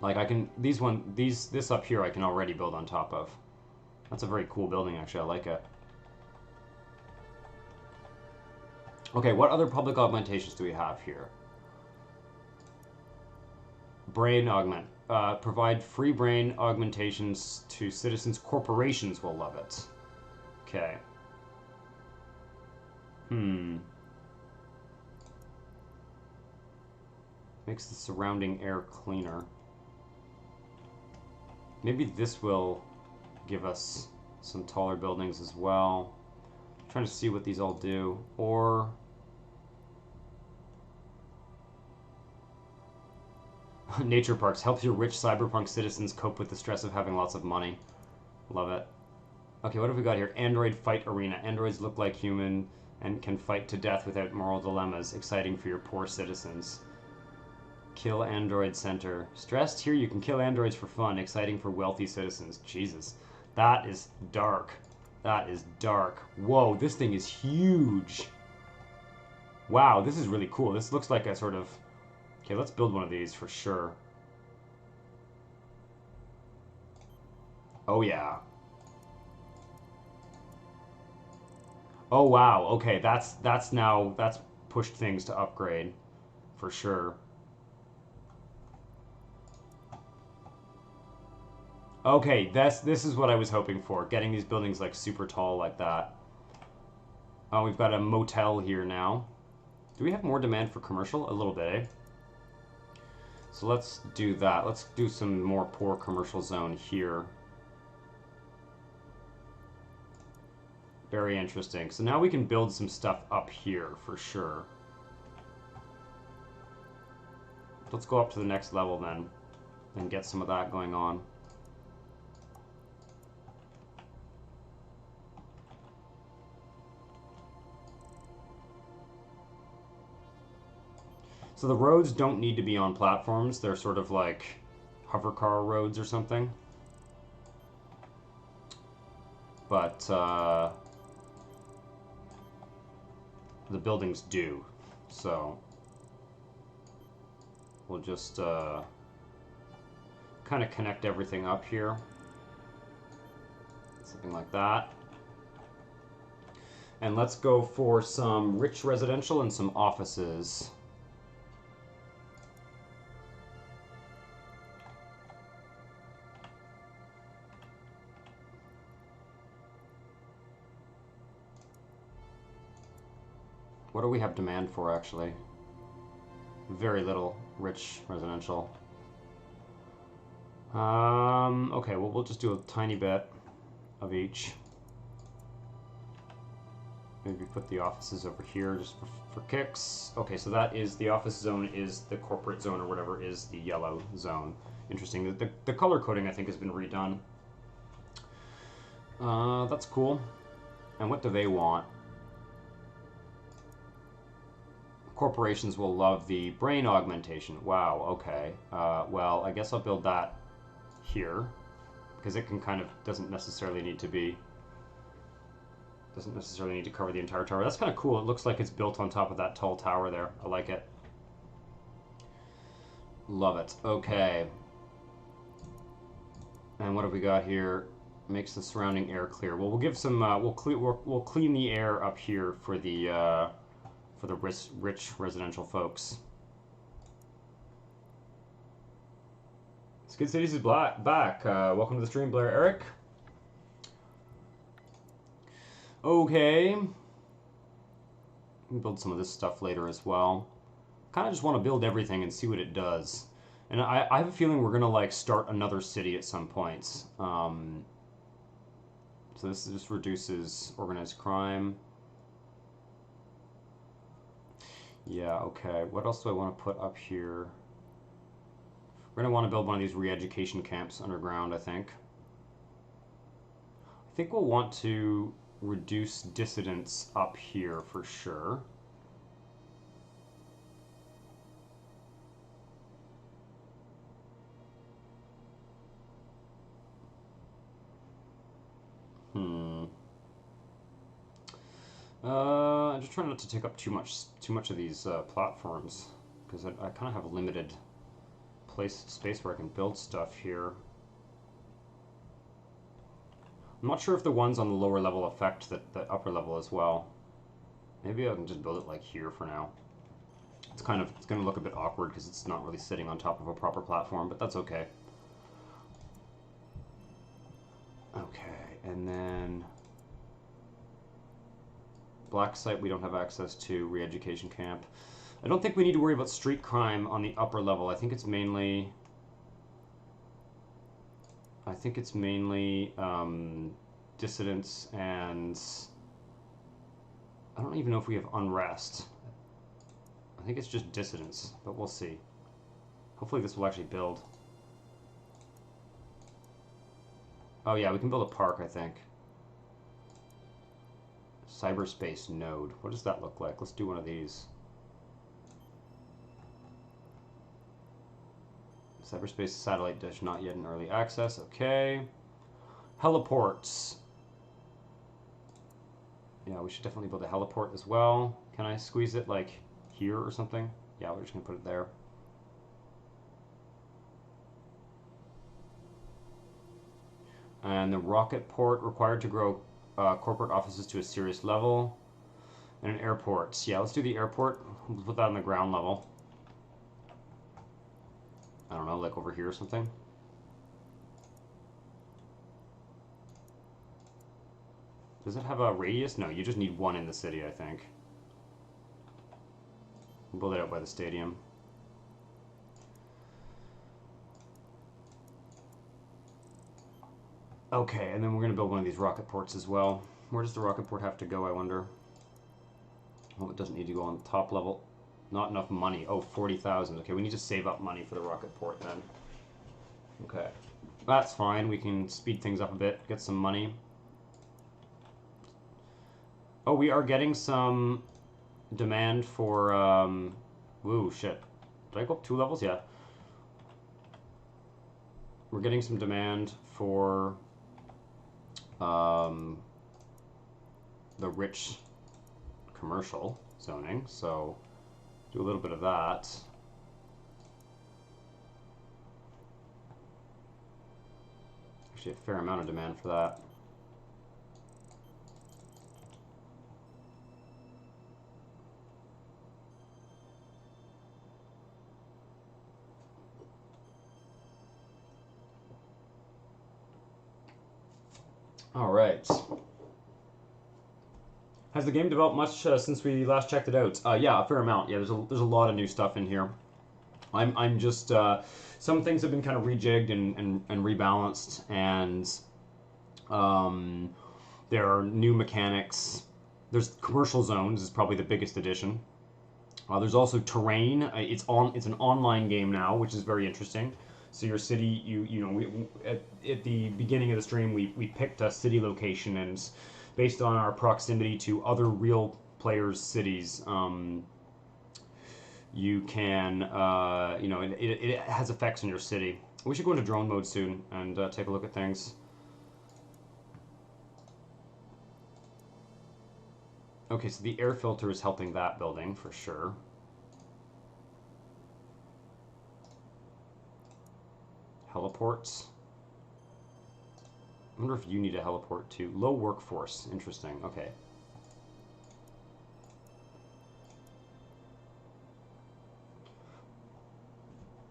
A: Like this up here I can already build on top of. That's a very cool building, actually. I like it. Okay, what other public augmentations do we have here? Brain augment. Provide free brain augmentations to citizens. Corporations will love it. Okay. Makes the surrounding air cleaner. Maybe this will give us some taller buildings as well. I'm trying to see what these all do. Or... Nature parks helps your rich cyberpunk citizens cope with the stress of having lots of money. Love it. Okay, what have we got here? Android fight arena. Androids look like human and can fight to death without moral dilemmas. Exciting for your poor citizens. Kill android center. Stressed? Here you can kill androids for fun. Exciting for wealthy citizens. Jesus. That is dark. That is dark. Whoa, this thing is huge. Wow, this is really cool. This looks like a sort of... Okay, let's build one of these for sure. Oh, yeah. Oh, wow. Okay, that's pushed things to upgrade for sure. Okay, this is what I was hoping for. Getting these buildings like super tall like that. Oh, we've got a motel here now. Do we have more demand for commercial? A little bit, eh? So let's do that. Let's do some more poor commercial zone here. Very interesting. So now we can build some stuff up here for sure. Let's go up to the next level then and get some of that going on. So the roads don't need to be on platforms. They're sort of like hover car roads or something. But the buildings do. So we'll just kind of connect everything up here. Something like that. And let's go for some rich residential and some offices. What do we have demand for, actually? Very little rich residential. Okay, well, we'll just do a tiny bit of each. Maybe put the offices over here just for kicks. Okay, so that is the office zone is the corporate zone or whatever is the yellow zone. Interesting. The color coding, I think, has been redone. That's cool. And what do they want? Corporations will love the brain augmentation. Wow, okay. Well, I guess I'll build that here, because it can kind of doesn't necessarily need to cover the entire tower. That's kind of cool. It looks like it's built on top of that tall tower there. I like it. Love it. Okay. And what have we got here? Makes the surrounding air clear. Well, we'll give some. We'll clean the air up here for the rich residential folks. Skid Cities is back. Welcome to the stream, Blair Eric. Okay. We'll build some of this stuff later as well. Kind of just want to build everything and see what it does. And I have a feeling we're going to like start another city at some points. So this just reduces organized crime. Yeah, okay. What else do I want to put up here? We're going to want to build one of these re-education camps underground, I think. I think we'll want to reduce dissidents up here for sure. I'm just trying not to take up too much of these platforms, because I kind of have a limited space where I can build stuff here. I'm not sure if the ones on the lower level affect the upper level as well. Maybe I can just build it like here for now. It's going to look a bit awkward because it's not really sitting on top of a proper platform, but that's okay. Okay, and then black site we don't have access to, re-education camp. I don't think we need to worry about street crime on the upper level. I think it's mainly dissidents, and I don't even know if we have unrest. I think it's just dissidents, but we'll see. Hopefully this will actually build. Oh yeah, we can build a park, I think. Cyberspace node. What does that look like? Let's do one of these. Cyberspace satellite dish not yet in early access. Okay. Heliports. Yeah, we should definitely build a heliport as well. Can I squeeze it like here or something? Yeah, we're just gonna put it there. And the rocket port required to grow corporate offices to a serious level. And an airport. Yeah, let's do the airport. We'll put that on the ground level. I don't know, like over here or something. Does it have a radius? No, you just need one in the city, I think. We'll build it out by the stadium. Okay, and then we're going to build one of these rocket ports as well. Where does the rocket port have to go, I wonder? Oh, it doesn't need to go on the top level. Not enough money. Oh, 40,000. Okay, we need to save up money for the rocket port then. Okay. That's fine. We can speed things up a bit, get some money. Oh, we are getting some demand for, woo, shit. Did I go up 2 levels? Yeah. We're getting some demand for, the rich commercial zoning, so do a little bit of that. Actually, a fair amount of demand for that. All right. Has the game developed much since we last checked it out? Yeah, a fair amount. Yeah, there's a lot of new stuff in here. I'm just some things have been kind of rejigged and rebalanced, and there are new mechanics. There's commercial zones is probably the biggest addition. There's also terrain. It's an online game now, which is very interesting. So your city, at the beginning of the stream, we picked a city location, and based on our proximity to other real players' cities, you can, it has effects on your city. We should go into drone mode soon and take a look at things. Okay, so the air filter is helping that building for sure. Heliports. I wonder if you need a heliport too. Low workforce. Interesting. Okay.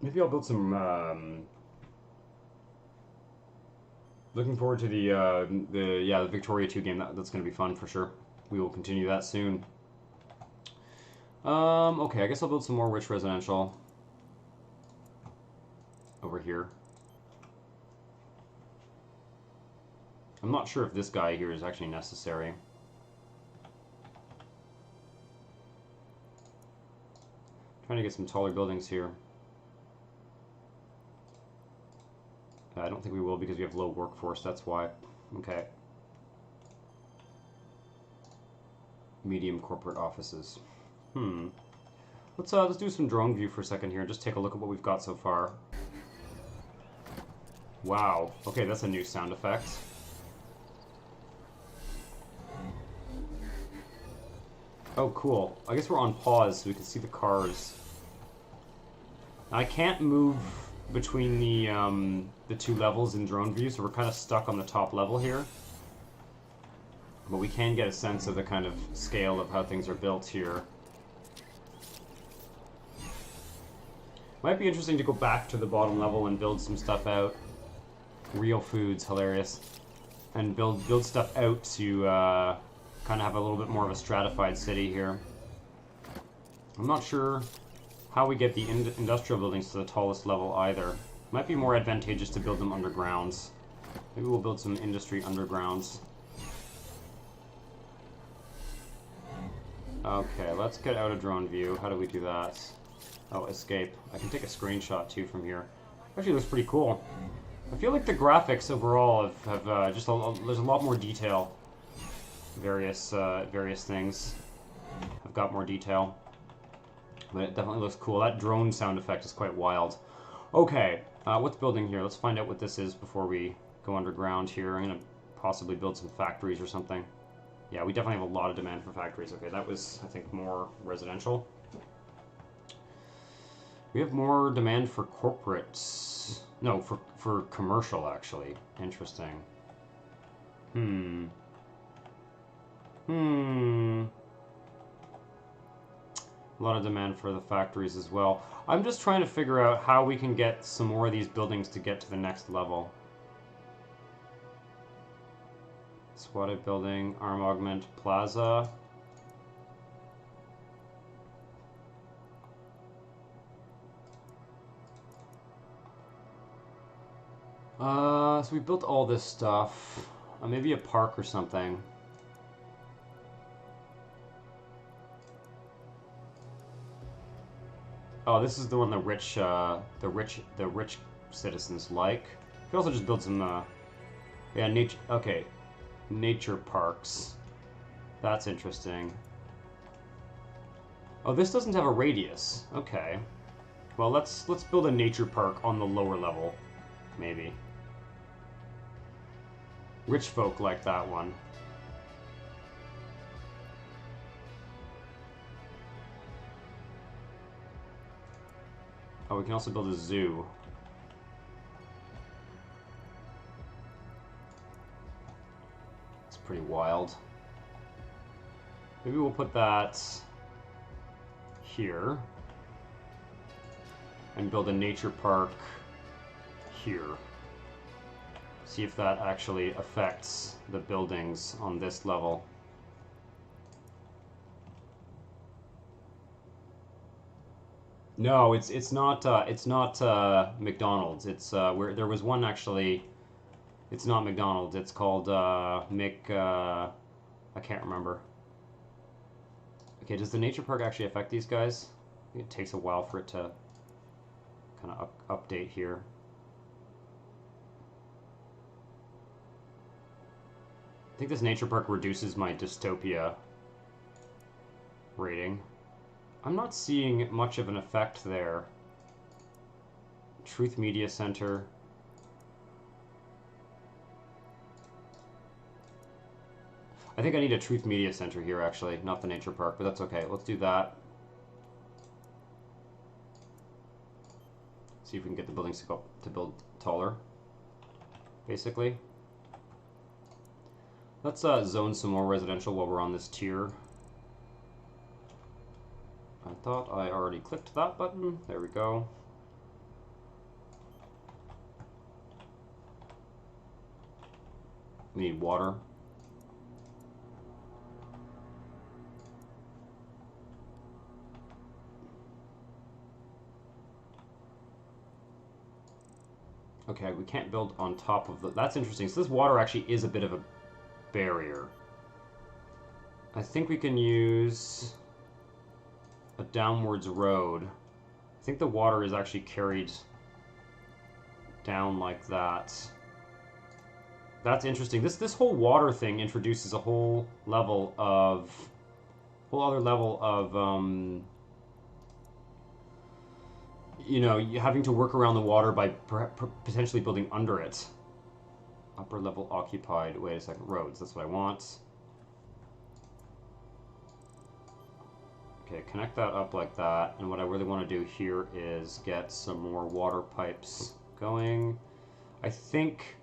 A: Maybe I'll build some Looking forward to the Victoria 2 game. That's going to be fun for sure. We will continue that soon. Okay, I guess I'll build some more rich residential over here. I'm not sure if this guy here is actually necessary. Trying to get some taller buildings here. I don't think we will because we have low workforce, that's why. Okay. Medium corporate offices. Let's do some drone view for a second here and just take a look at what we've got so far. Wow. Okay, that's a new sound effect. Oh, cool. I guess we're on pause so we can see the cars. I can't move between the two levels in drone view, so we're kind of stuck on the top level here. But we can get a sense of the kind of scale of how things are built here. Might be interesting to go back to the bottom level and build some stuff out. Real foods, hilarious. And build stuff out to kind of have a little bit more of a stratified city here. I'm not sure how we get the industrial buildings to the tallest level either. Might be more advantageous to build them undergrounds. Maybe we'll build some industry undergrounds. Okay, let's get out of drone view. How do we do that? Oh, escape. I can take a screenshot too from here. Actually, looks pretty cool. I feel like the graphics overall have there's a lot more detail. Various things have got more detail. But it definitely looks cool. That drone sound effect is quite wild. Okay, what's building here? Let's find out what this is before we go underground here. I'm going to possibly build some factories or something. Yeah, we definitely have a lot of demand for factories. Okay, that was, I think, more residential. We have more demand for corporates. No, for commercial, actually. Interesting. A lot of demand for the factories as well. I'm just trying to figure out how we can get some more of these buildings to get to the next level. Squatted building, arm augment, plaza. So we built all this stuff. Maybe a park or something. Oh, this is the one the rich citizens like. We can also just build some, yeah, nature. Okay, nature parks. That's interesting. Oh, this doesn't have a radius. Okay. Well, let's build a nature park on the lower level, maybe. Rich folk like that one. Oh, we can also build a zoo. It's pretty wild. Maybe we'll put that here. And build a nature park here. See if that actually affects the buildings on this level. No, it's not McDonald's. It's where there was one actually. It's not McDonald's. It's called I can't remember. Okay, does the nature park actually affect these guys? I think it takes a while for it to kind of update here. I think this nature park reduces my Dystopia rating. I'm not seeing much of an effect there. Truth Media Center. I think I need a Truth Media Center here, actually, not the nature park, but that's okay. Let's do that. See if we can get the buildings to build taller, basically. Let's zone some more residential while we're on this tier. I thought I already clicked that button. There we go. need water. Okay, we can't build on top of the... That's interesting. So this water actually is a bit of a barrier. I think we can use a downwards road. I think the water is actually carried down like that. That's interesting. This whole water thing introduces a whole level of... whole other level of... you know, having to work around the water by potentially building under it. Upper level occupied. Wait a second. Roads. That's what I want. Okay, connect that up like that. And what I really want to do here is get some more water pipes going. I think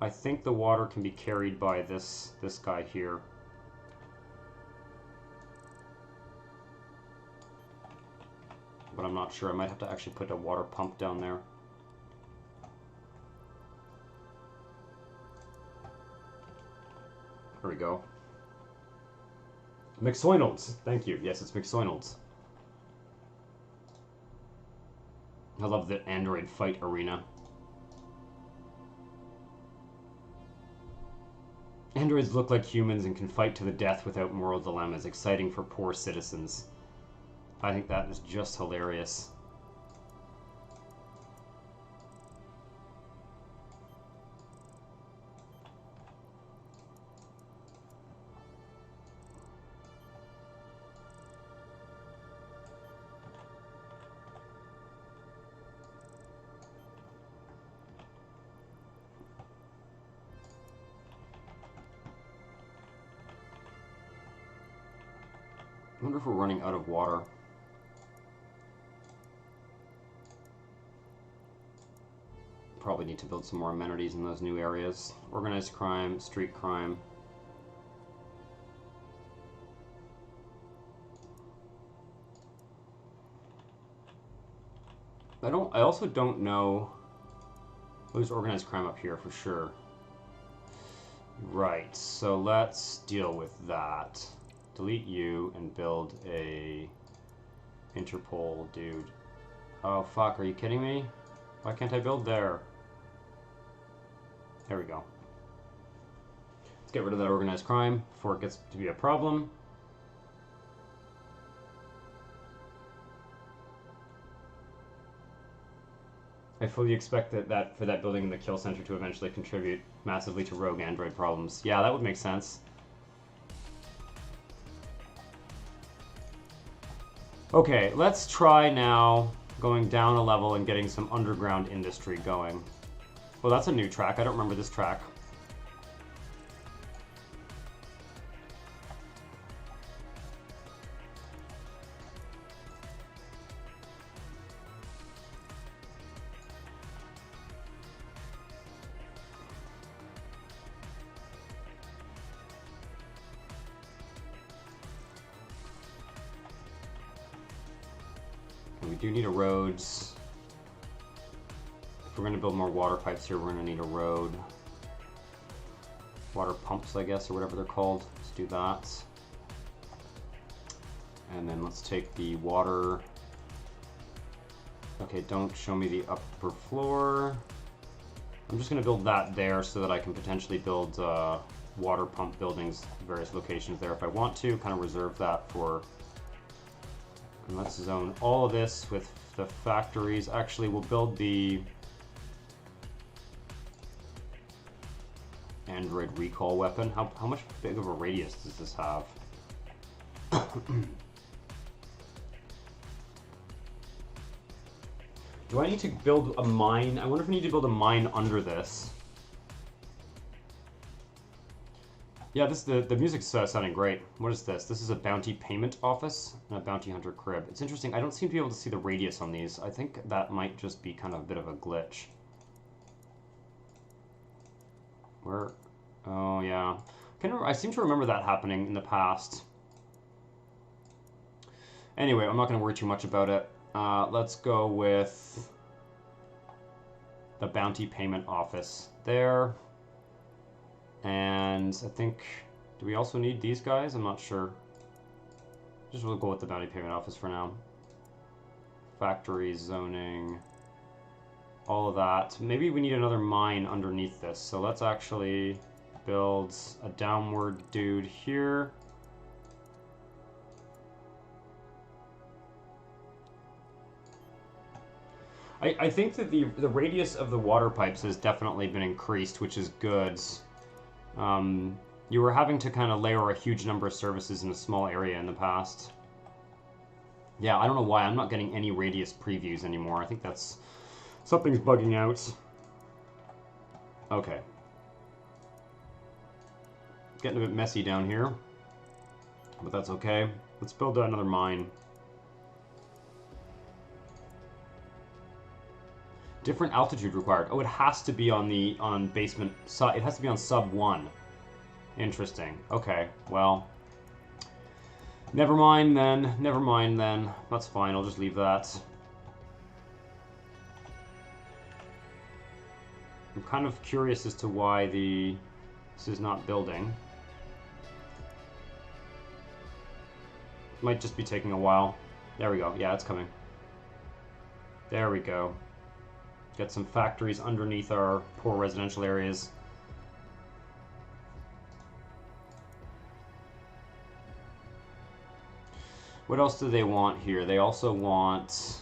A: the water can be carried by this guy here. But I'm not sure. I might have to actually put a water pump down there. There we go. McSoynolds. Thank you. Yes, it's McSoynolds. I love the android fight arena. Androids look like humans and can fight to the death without moral dilemmas. Exciting for poor citizens. I think that is just hilarious. I wonder if we're running out of water. Probably need to build some more amenities in those new areas. Organized crime, street crime. I also don't know. There's organized crime up here for sure. Right, so let's deal with that. Delete you and build a Interpol dude. Oh fuck, are you kidding me? Why can't I build there? There we go. Let's get rid of that organized crime before it gets to be a problem. I fully expect that for that building in the kill center to eventually contribute massively to rogue android problems. Yeah, that would make sense. Okay, let's try now going down a level and getting some underground industry going. Well, that's a new track. I don't remember this track. We do need a roads. If we're going to build more water pipes here, we're going to need a road. Water pumps, I guess, or whatever they're called. Let's do that. And then let's take the water. Okay, don't show me the upper floor. I'm just going to build that there so that I can potentially build water pump buildings at various locations there if I want to. Kind of reserve that for... And let's zone all of this with the factories. Actually, we'll build the android recall weapon. How much big of a radius does this have? Do I need to build a mine? I wonder if I need to build a mine under this. Yeah, the music's sounding great. What is this? This is a bounty payment office and a bounty hunter crib. It's interesting. I don't seem to be able to see the radius on these. I think that might just be kind of a bit of a glitch. Where? Oh, yeah. I seem to remember that happening in the past. Anyway, I'm not going to worry too much about it. Let's go with the bounty payment office there. And I think, do we also need these guys? I'm not sure. Just we'll go with the bounty payment office for now. Factory, zoning, all of that. Maybe we need another mine underneath this. So let's actually build a downward dude here. I think that the radius of the water pipes has definitely been increased, which is good. You were having to kind of layer a huge number of services in a small area in the past. Yeah, I don't know why I'm not getting any radius previews anymore. I think that's... something's bugging out. Okay. It's getting a bit messy down here. But that's okay. Let's build another mine. Different altitude required. Oh, it has to be on basement... it has to be on sub 1. Interesting. Okay, well... Never mind then. Never mind then. That's fine, I'll just leave that. I'm kind of curious as to why this is not building. Might just be taking a while. There we go. Yeah, it's coming. There we go. Get some factories underneath our poor residential areas. What else do they want here? They also want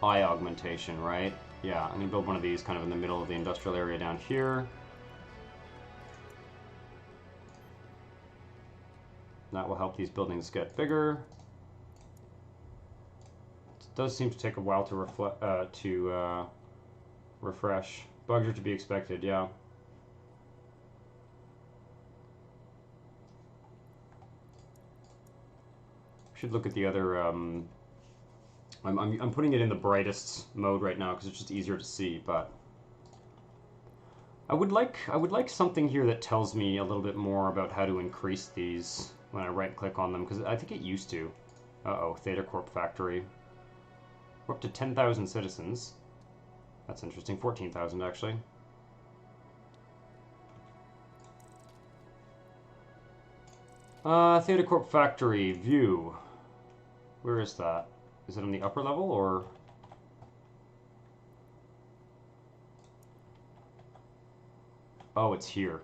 A: eye augmentation, right? Yeah, I'm going to build one of these kind of in the middle of the industrial area down here. That will help these buildings get bigger. It does seem to take a while to refresh. Bugs are to be expected, yeah. Should look at the other. I'm putting it in the brightest mode right now because it's just easier to see. But I would like something here that tells me a little bit more about how to increase these when I right click on them, because I think it used to. Uh-oh, Theta Corp factory. We're up to 10,000 citizens. That's interesting. 14,000 actually. Theta Corp factory view. Where is that? Is it on the upper level or? Oh, it's here.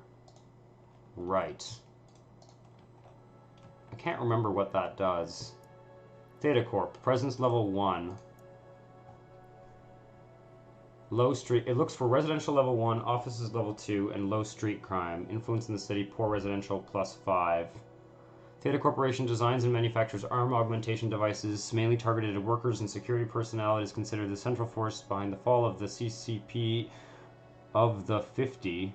A: Right. I can't remember what that does. Theta Corp, presence level 1. Low street, it looks for residential level 1, offices level 2, and low street crime. Influence in the city, poor residential, +5. Theta Corporation designs and manufactures arm augmentation devices, mainly targeted at workers and security personnel. It is considered the central force behind the fall of the CCP of the 50.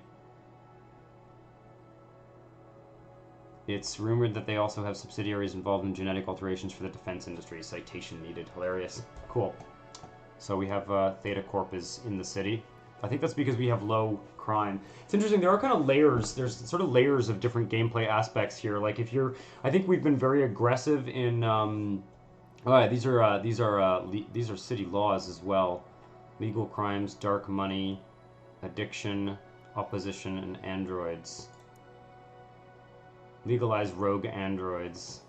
A: It's rumored that they also have subsidiaries involved in genetic alterations for the defense industry. Citation needed. Hilarious. Cool. So we have Theta Corp is in the city. I think that's because we have low crime. It's interesting. There are kind of layers. There's sort of layers of different gameplay aspects here. Like if you're, I think we've been very aggressive in. These are city laws as well. Legal crimes, dark money, addiction, opposition, and androids. Legalize rogue androids.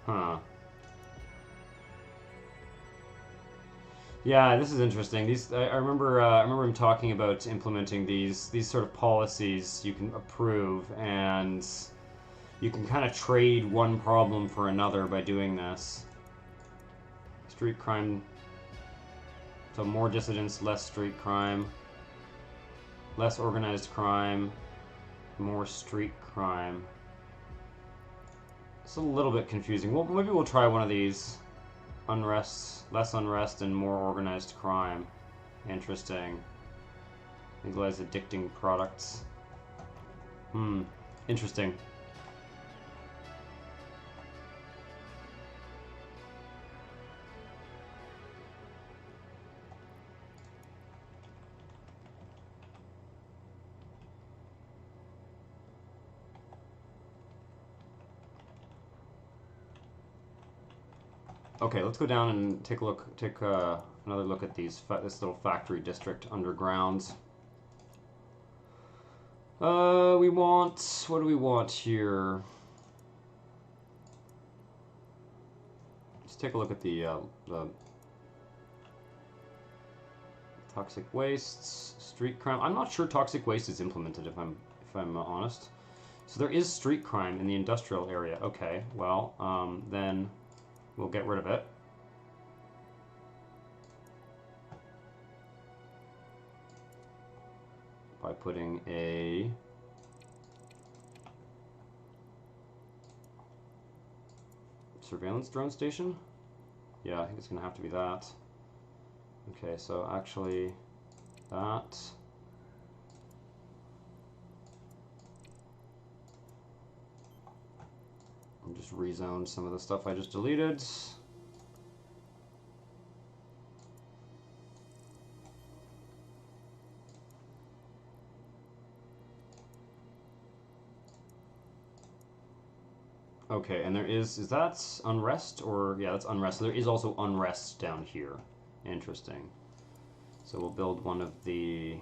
A: Huh. Yeah, this is interesting. I remember him talking about implementing these sort of policies you can approve, and you can kind of trade one problem for another by doing this. Street crime. So more dissidents, less street crime. Less organized crime, more street crime. It's a little bit confusing. Well, maybe we'll try one of these. Unrest, less unrest, and more organized crime. Interesting. Legalize addicting products. Interesting. Okay, let's go down and take a look. another look at this little factory district underground. We want, what do we want here? Let's take a look at the toxic wastes, street crime. I'm not sure toxic waste is implemented, if I'm honest. So there is street crime in the industrial area. Okay, well, then we'll get rid of it. By putting a surveillance drone station. Yeah, I think it's going to have to be that. Okay, so actually that. I'll just rezone some of the stuff I just deleted. Okay, and there is that unrest, or, yeah, that's unrest. So there is also unrest down here. Interesting. So we'll build one of the,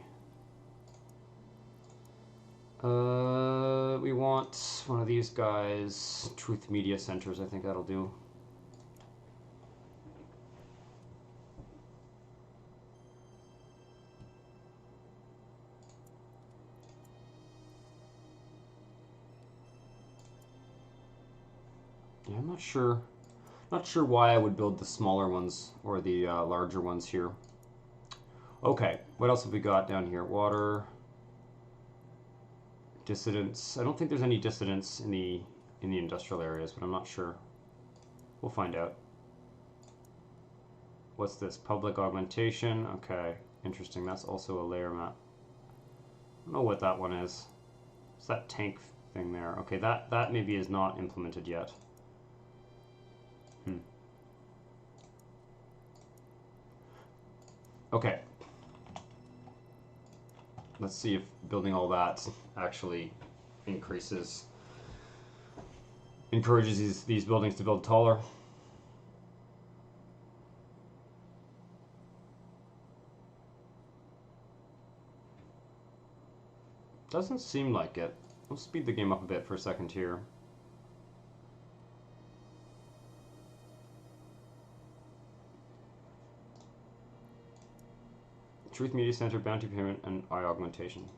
A: we want one of these guys, Truth Media Centers, I think that'll do. Yeah, I'm not sure why I would build the smaller ones or the larger ones here. Okay, what else have we got down here? Water, dissidents. I don't think there's any dissidents in the industrial areas, but I'm not sure. We'll find out. What's this? Public augmentation. Okay, interesting. That's also a layer map. I don't know what that one is. It's that tank thing there. Okay, that maybe is not implemented yet. Okay. Let's see if building all that actually encourages these buildings to build taller. Doesn't seem like it. We'll speed the game up a bit for a second here. Truth Media Center, bounty payment, and eye augmentation.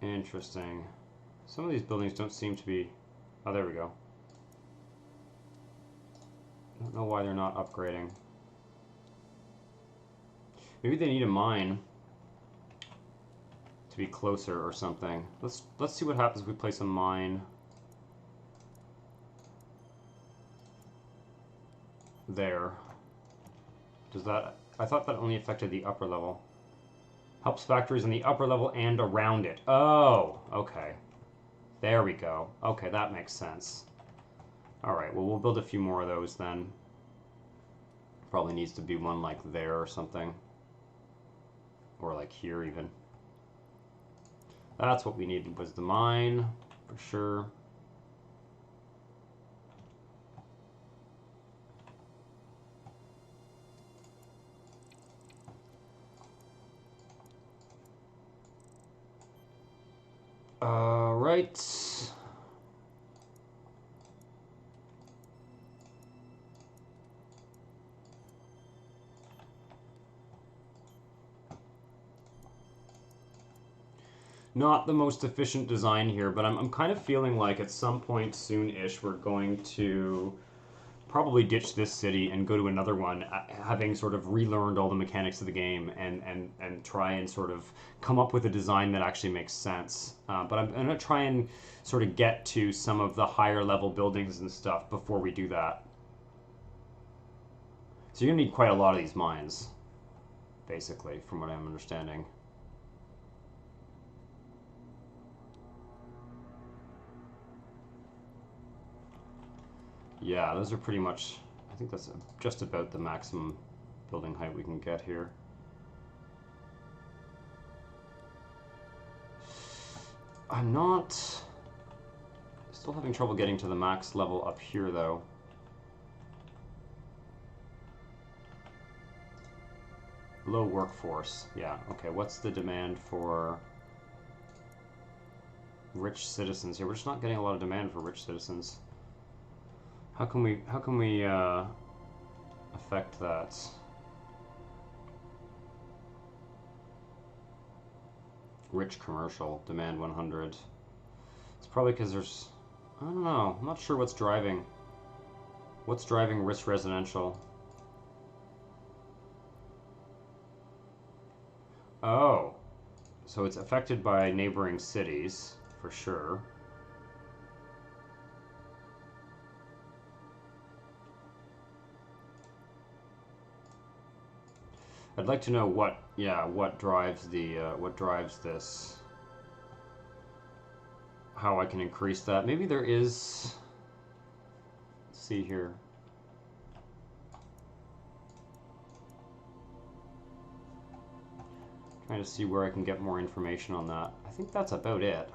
A: Interesting. Some of these buildings don't seem to be... Oh, there we go. I don't know why they're not upgrading. Maybe they need a mine to be closer or something. Let's see what happens if we place a mine there. Does that... I thought that only affected the upper level. Helps factories in the upper level and around it. Oh, okay. There we go. Okay, that makes sense. Alright, well, we'll build a few more of those then. Probably needs to be one like there or something. Or like here even. That's what we needed, was the mine, for sure. Right. Not the most efficient design here, but I'm kind of feeling like at some point soon-ish we're going to probably ditch this city and go to another one, having sort of relearned all the mechanics of the game and try and sort of come up with a design that actually makes sense. But I'm going to try and sort of get to some of the higher level buildings and stuff before we do that. So you're going to need quite a lot of these mines, basically, from what I'm understanding. Yeah, those are pretty much, I think that's just about the maximum building height we can get here. I'm still having trouble getting to the max level up here though. Low workforce. Yeah, okay. What's the demand for rich citizens here? We're just not getting a lot of demand for rich citizens. How can we affect that? Rich commercial, demand 100. It's probably because there's, I don't know, I'm not sure what's driving rich residential. Oh, so it's affected by neighboring cities, for sure. I'd like to know what drives this. How I can increase that. Maybe there is, let's see here. Trying to see where I can get more information on that. I think that's about it.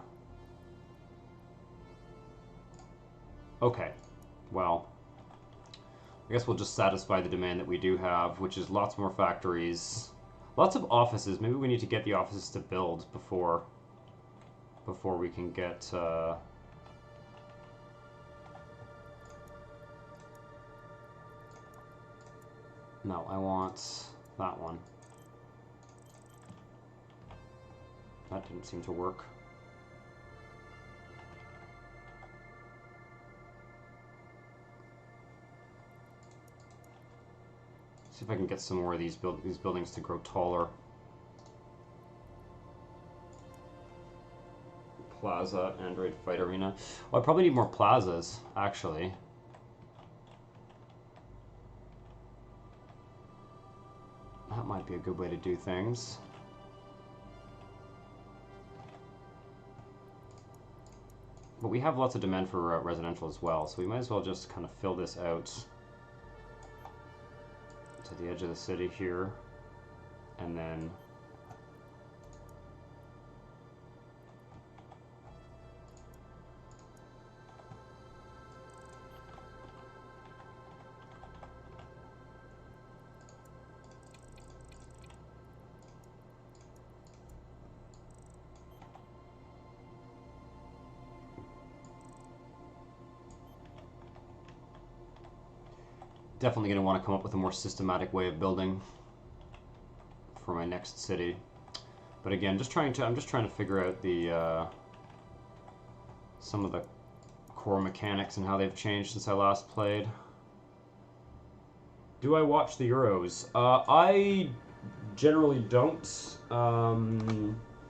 A: Okay, well, I guess we'll just satisfy the demand that we do have, which is lots more factories, lots of offices. Maybe we need to get the offices to build before we can get no, I want that one. That didn't seem to work. See if I can get some more of these buildings to grow taller. Plaza, Android Fight Arena. Well, I probably need more plazas, actually. That might be a good way to do things. But we have lots of demand for residential as well, so we might as well just kind of fill this out to the edge of the city here, and then definitely going to want to come up with a more systematic way of building for my next city. But again, I'm just trying to figure out the some of the core mechanics and how they've changed since I last played. Do I watch the Euros? I generally don't,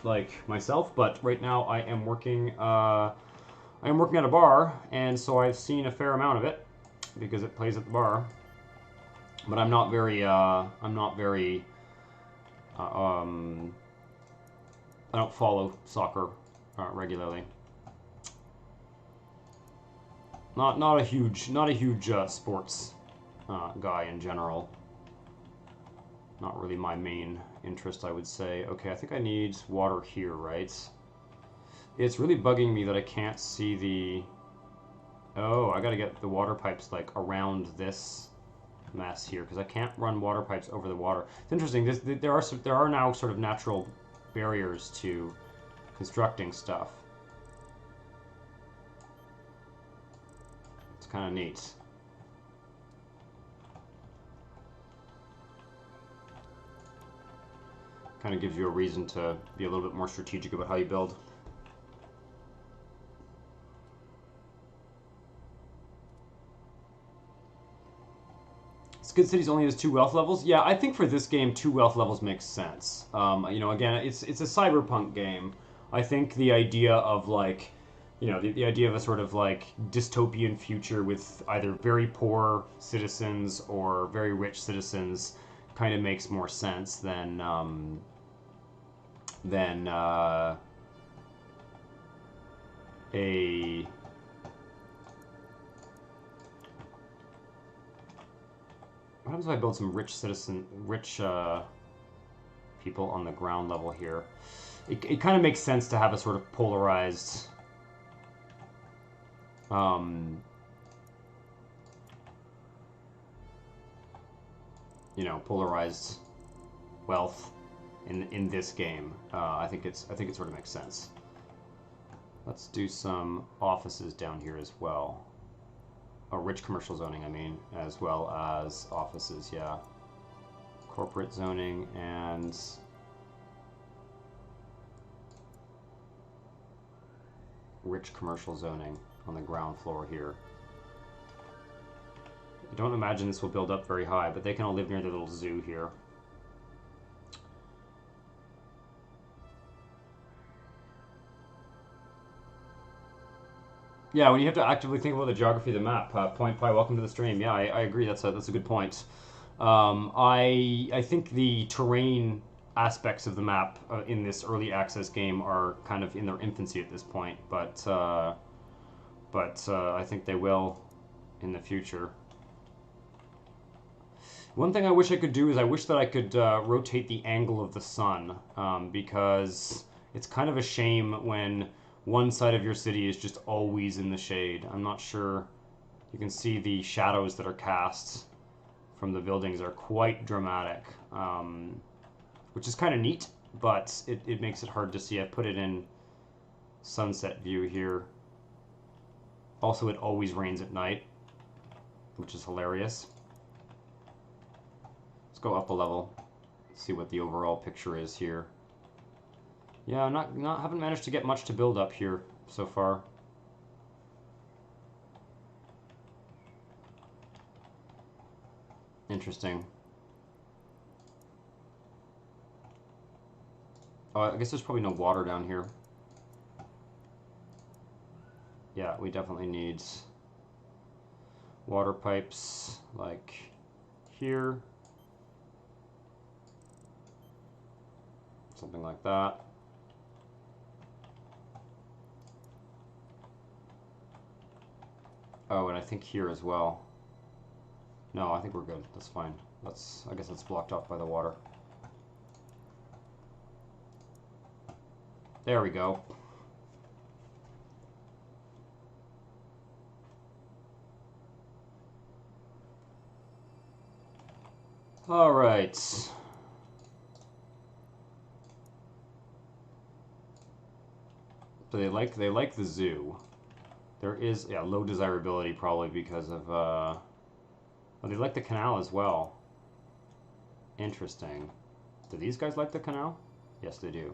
A: like myself, but right now I am working at a bar, and so I've seen a fair amount of it because it plays at the bar. But I'm not very I don't follow soccer regularly. Not a huge sports guy in general. Not really my main interest, I would say. Okay, I think I need water here, right? It's really bugging me that I can't see the... Oh, I gotta get the water pipes like around this mess here because I can't run water pipes over the water. It's interesting. There are now sort of natural barriers to constructing stuff. It's kind of neat. Kind of gives you a reason to be a little bit more strategic about how you build. Good Cities only has 2 wealth levels. Yeah, I think for this game, 2 wealth levels makes sense. You know, again, it's a cyberpunk game. I think the idea of like, you know, the idea of a sort of like dystopian future with either very poor citizens or very rich citizens kind of makes more sense than a... What happens if I build some rich people on the ground level here? It kind of makes sense to have a sort of polarized, you know, polarized wealth in this game. I think it sort of makes sense. Let's do some offices down here as well. Oh, rich commercial zoning, I mean, as well as offices, yeah. Corporate zoning and rich commercial zoning on the ground floor here. I don't imagine this will build up very high, but they can all live near their little zoo here. Yeah, when you have to actively think about the geography of the map, Point Pie, welcome to the stream. Yeah, I agree. That's a good point. I think the terrain aspects of the map in this early access game are kind of in their infancy at this point, but I think they will in the future. One thing I wish I could do is I wish that I could rotate the angle of the sun, because it's kind of a shame when one side of your city is just always in the shade. I'm not sure. You can see the shadows that are cast from the buildings are quite dramatic, which is kind of neat, but it makes it hard to see. I've put it in sunset view here. Also, it always rains at night, which is hilarious. Let's go up a level, see what the overall picture is here. Yeah, haven't managed to get much to build up here so far. Interesting. Oh, I guess there's probably no water down here. Yeah, we definitely need water pipes like here. Something like that. Oh, and I think here as well. No, I think we're good. That's fine. I guess that's blocked off by the water. There we go. All right. So they like the zoo. There is, yeah, low desirability probably because of, oh, they like the canal as well. Interesting. Do these guys like the canal? Yes, they do.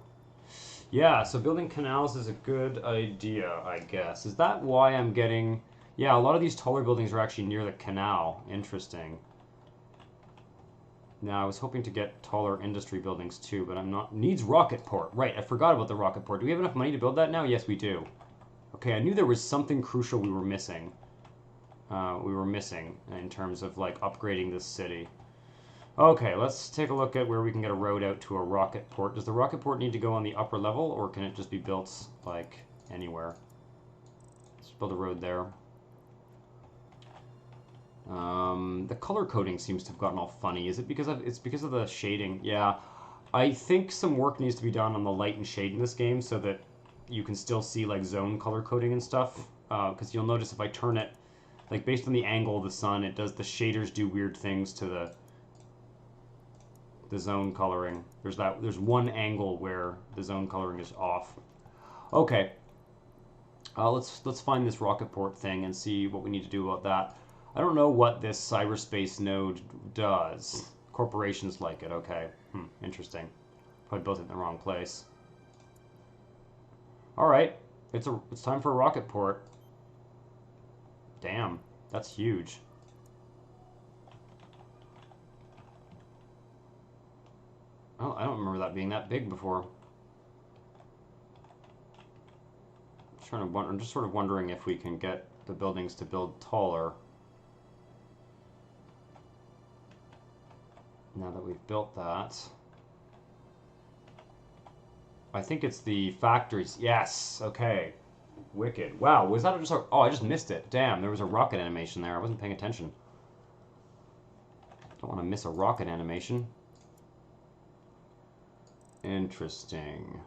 A: Yeah, so building canals is a good idea, I guess. Is that why I'm getting... Yeah, a lot of these taller buildings are actually near the canal. Interesting. Now, I was hoping to get taller industry buildings too, but I'm not... Needs rocket port. Right, I forgot about the rocket port. Do we have enough money to build that now? Yes, we do. Okay, I knew there was something crucial we were missing. In terms of, like, upgrading this city. Okay, let's take a look at where we can get a road out to a rocket port. Does the rocket port need to go on the upper level, or can it just be built, like, anywhere? Let's build a road there. The color coding seems to have gotten all funny. Is it because of... It's because of the shading. Yeah. I think some work needs to be done on the light and shade in this game so that you can still see, like, zone color coding and stuff. Because you'll notice if I turn it, like, based on the angle of the sun, it does... The shaders do weird things to the zone coloring. There's one angle where the zone coloring is off. Okay. Let's find this rocket port thing and see what we need to do about that. I don't know what this cyberspace node does. Corporations like it, okay. Interesting. Probably built it in the wrong place. Alright. It's time for a rocket port. Damn. That's huge. Oh, I don't remember that being that big before. I'm just sort of wondering if we can get the buildings to build taller. Now that we've built that. I think it's the factories. Yes, okay. Wicked. Wow, was that just a... Oh, I just missed it. Damn, there was a rocket animation there. I wasn't paying attention. Don't want to miss a rocket animation. Interesting.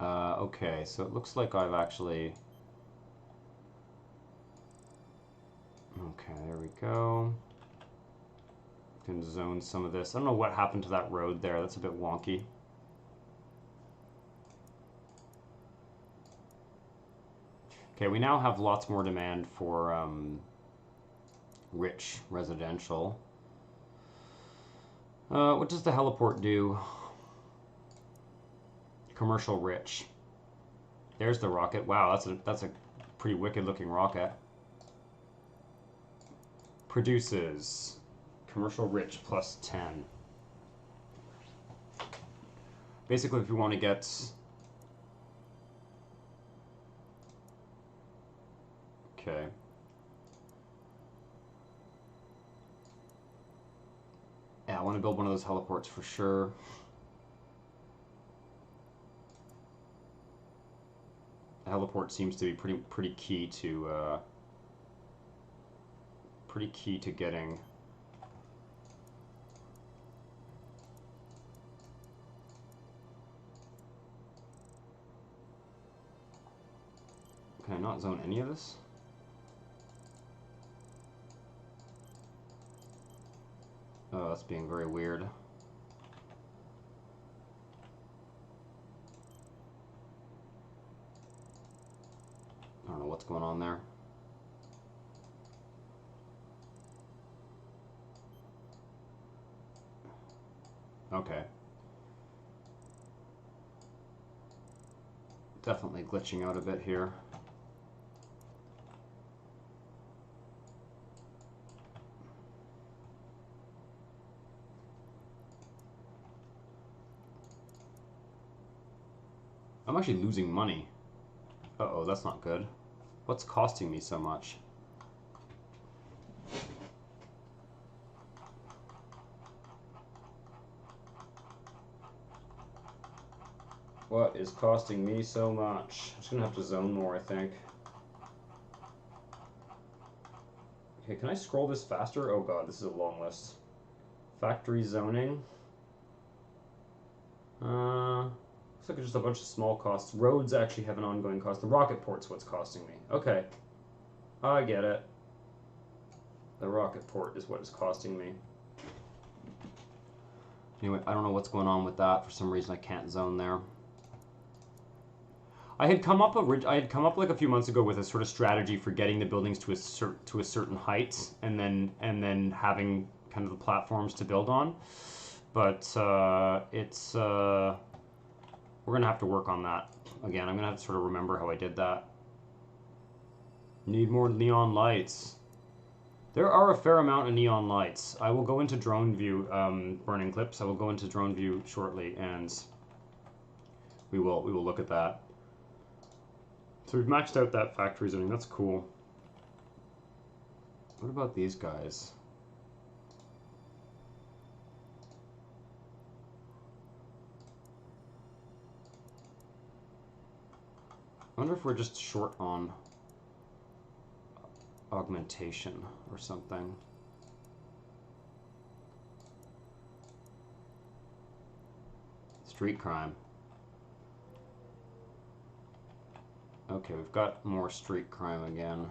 A: Okay, so it looks like I've actually... Okay, there we go. Can zone some of this. I don't know what happened to that road there. That's a bit wonky. Okay, we now have lots more demand for rich residential. What does the heliport do? Commercial rich. There's the rocket. Wow, that's a pretty wicked looking rocket. Produces commercial rich plus 10. Basically, if you want to get okay. Yeah, I want to build one of those heliports for sure. The heliport seems to be pretty key to getting Can I not zone any of this? Oh, that's being very weird. I don't know what's going on there. Okay. Definitely glitching out a bit here. I'm actually losing money. Uh-oh, that's not good. What's costing me so much? What is costing me so much? I'm just gonna have to zone more, I think. Okay, can I scroll this faster? Oh god, this is a long list. Factory zoning. Looks like it's just a bunch of small costs. Roads actually have an ongoing cost. The rocket port's what's costing me. Okay. I get it. The rocket port is what is costing me. Anyway, I don't know what's going on with that. For some reason I can't zone there. I had come up like a few months ago with a sort of strategy for getting the buildings to a certain height and then having kind of the platforms to build on. But we're gonna have to work on that. Again, I'm gonna have to sort of remember how I did that. Need more neon lights. There are a fair amount of neon lights. I will go into drone view burning clips. I will go into drone view shortly, and we will look at that. So we've maxed out that factory zoning. That's cool. What about these guys? I wonder if we're just short on augmentation or something. Street crime. Okay, we've got more street crime again.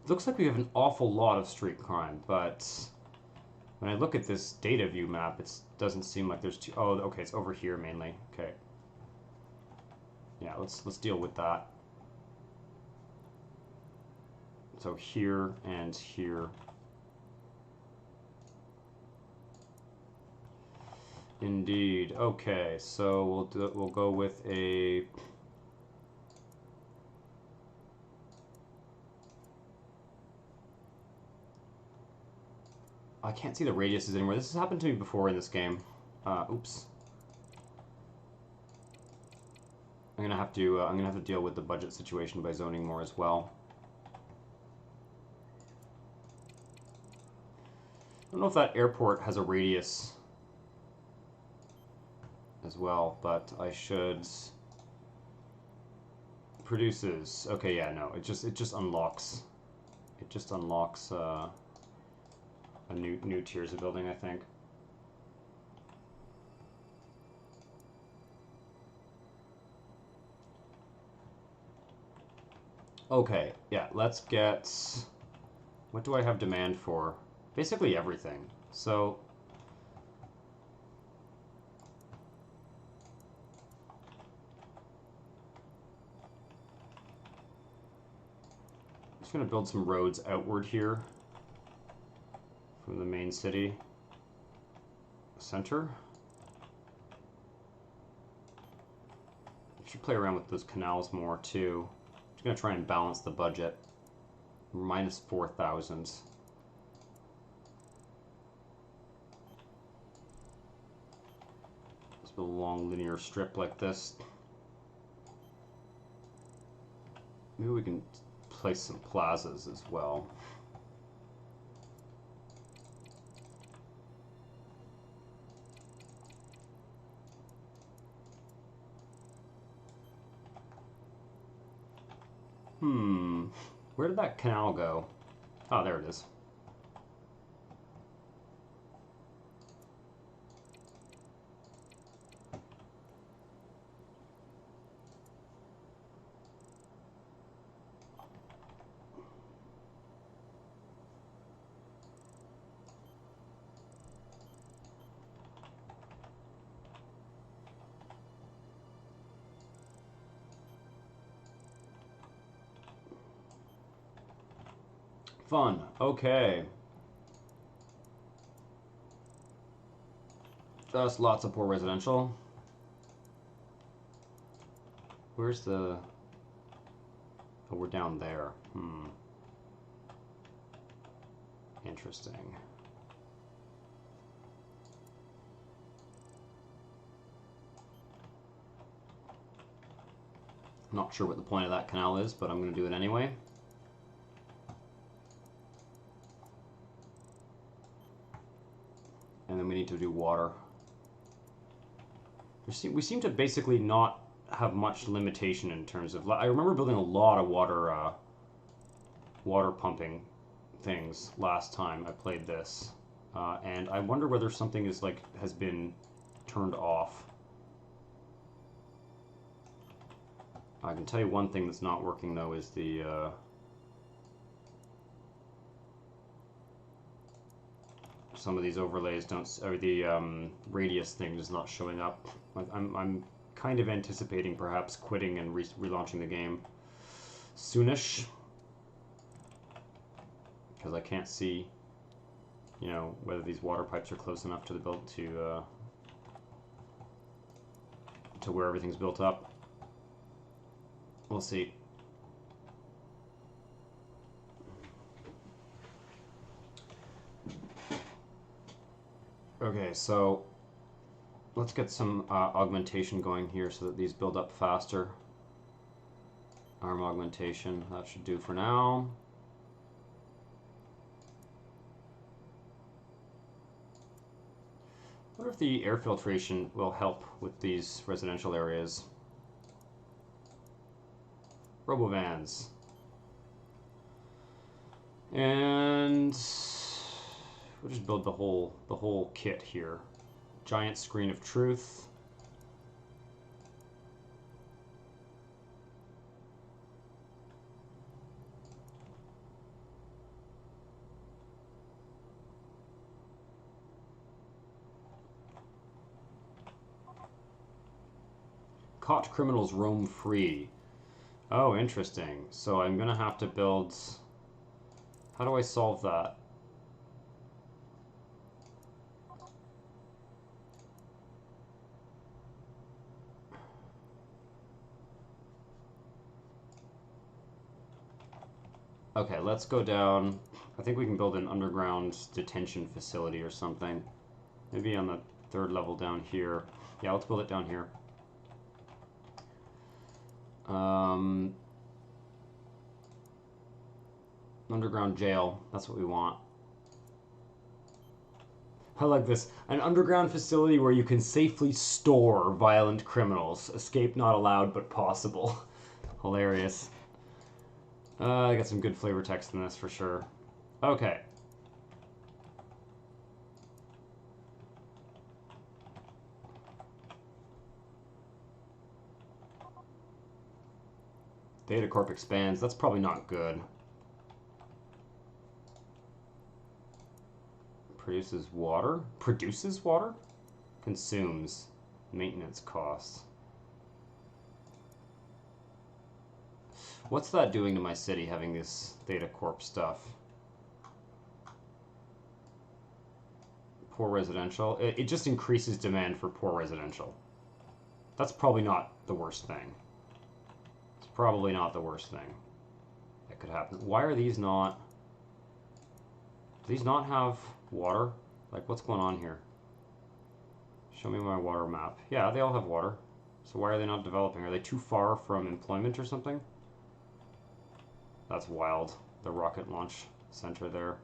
A: It looks like we have an awful lot of street crime, but when I look at this data view map, it doesn't seem like there's too... Oh, okay, it's over here mainly. Okay. Yeah, let's deal with that. So here and here. Indeed. Okay, so we'll go with a... I can't see the radiuses anymore. This has happened to me before in this game. Oops. I'm gonna have to deal with the budget situation by zoning more as well. I don't know if that airport has a radius as well, but I should. Produces. Okay, yeah, no, it just unlocks. It just unlocks a new tiers of building, I think. Okay, yeah, let's get What do I have demand for? Basically everything. So I'm just going to build some roads outward here from the main city center. I should play around with those canals more too. I'm just going to try and balance the budget. Minus 4,000. Let's build a long linear strip like this. Maybe we can place some plazas as well. Where did that canal go? Oh, there it is. Fun. Okay. Just lots of poor residential. Where's the... Oh, we're down there. Interesting. Not sure what the point of that canal is, but I'm going to do it anyway. And then we need to do water. We seem to basically not have much limitation in terms of... I remember building a lot of water pumping things last time I played this. And I wonder whether something is has been turned off. I can tell you one thing that's not working though is the... some of these overlays don't, or the radius thing is not showing up. I'm kind of anticipating perhaps quitting and relaunching the game soonish, because I can't see, you know, whether these water pipes are close enough to the build to where everything's built up. We'll see. Okay, so let's get some augmentation going here so that these build up faster. Arm augmentation, that should do for now. I wonder if the air filtration will help with these residential areas. Robovans. And we'll just build the whole kit here. Giant screen of truth. Caught criminals roam free. Oh, interesting. So I'm gonna have to build... How do I solve that? Okay, let's go down. I think we can build an underground detention facility or something. Maybe on the 3rd level down here. Yeah, let's build it down here. Underground jail. That's what we want. I like this. An underground facility where you can safely store violent criminals. Escape not allowed, but possible. Hilarious. I got some good flavor text in this for sure. Okay. Data Corp expands. That's probably not good. Produces water? Produces water? Consumes. Maintenance costs. What's that doing to my city, having this Theta Corp stuff? Poor residential. It just increases demand for poor residential. That's probably not the worst thing. It's probably not the worst thing that could happen. Why are these not... Do these not have water? Like, what's going on here? Show me my water map. Yeah, they all have water. So why are they not developing? Are they too far from employment or something? That's wild. The rocket launch center there.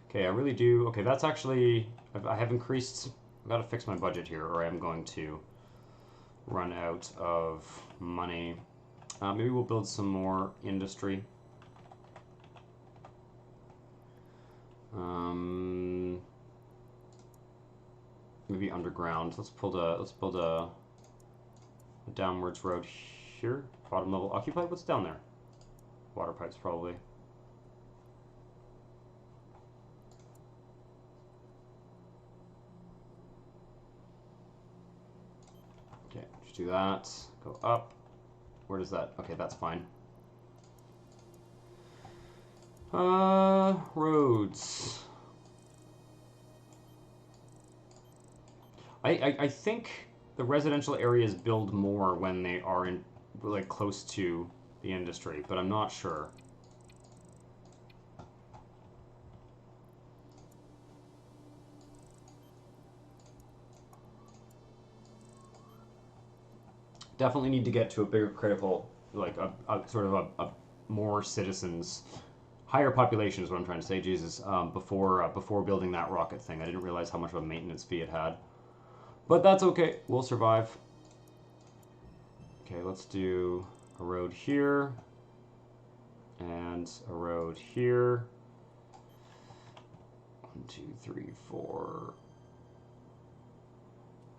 A: Okay, I really do... Okay, that's actually... I have increased... I've got to fix my budget here, or I'm going to run out of money. Maybe we'll build some more industry. Maybe underground. Let's build a downwards road here. Bottom level occupied. What's down there? Water pipes, probably. Okay, just do that. Go up. Where does that? Okay, that's fine. Roads. I think the residential areas build more when they are in like close to the industry, but I'm not sure. Definitely need to get to a bigger critical, like a sort of a more citizens, higher population is what I'm trying to say. Jesus, before building that rocket thing, I didn't realize how much of a maintenance fee it had. But that's okay. We'll survive. Okay, let's do a road here. And a road here. 1, 2, 3, 4.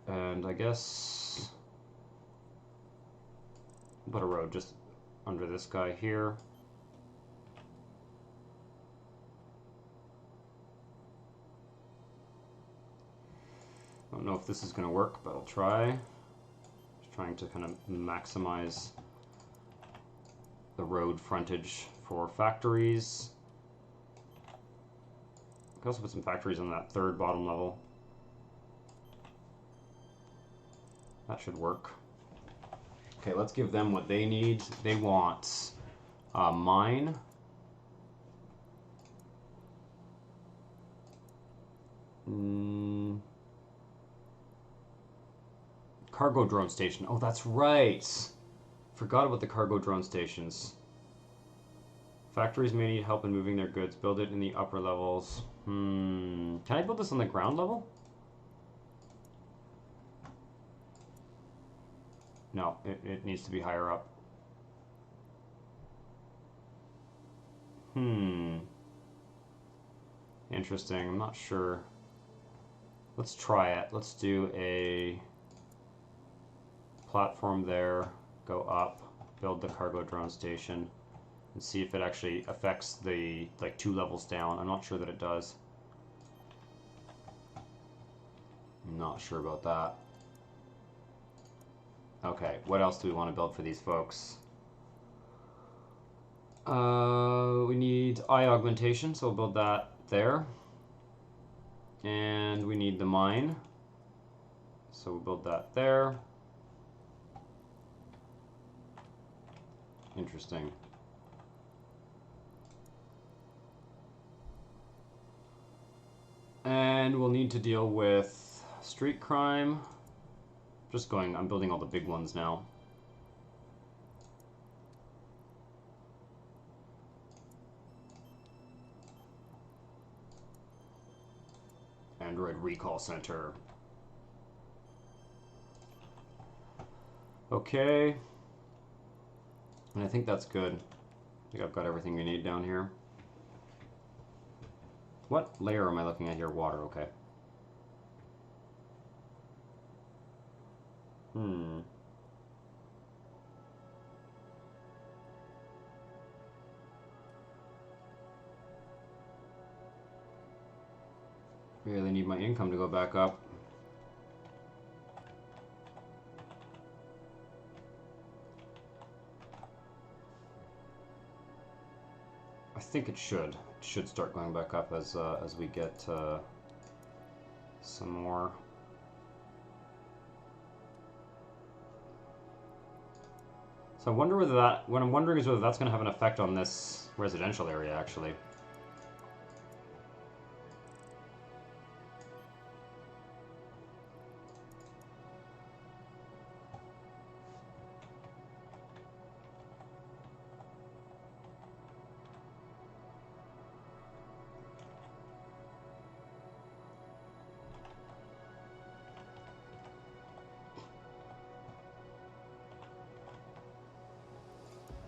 A: And I guess... Put a road just under this guy here. I don't know if this is going to work, but I'll try. Just trying to kind of maximize the road frontage for factories. I can also put some factories on that third bottom level. That should work. Okay, let's give them what they need. They want mine. Cargo drone station. Oh, that's right. Forgot about the cargo drone stations. Factories may need help in moving their goods. Build it in the upper levels. Can I build this on the ground level? No, it needs to be higher up. Interesting. I'm not sure. Let's try it. Let's do a platform there, go up, build the cargo drone station, and see if it actually affects the, like, 2 levels down. I'm not sure that it does. I'm not sure about that. Okay, what else do we want to build for these folks? We need eye augmentation, so we'll build that there. And we need the mine, so we'll build that there. Interesting. And we'll need to deal with street crime. Just going, I'm building all the big ones now. Android Recall Center. Okay. And I think that's good. I think I've got everything we need down here. What layer am I looking at here? Water, okay. Really need my income to go back up. I think it should. It should start going back up as we get some more. So I wonder whether that. What I'm wondering is whether that's going to have an effect on this residential area, actually.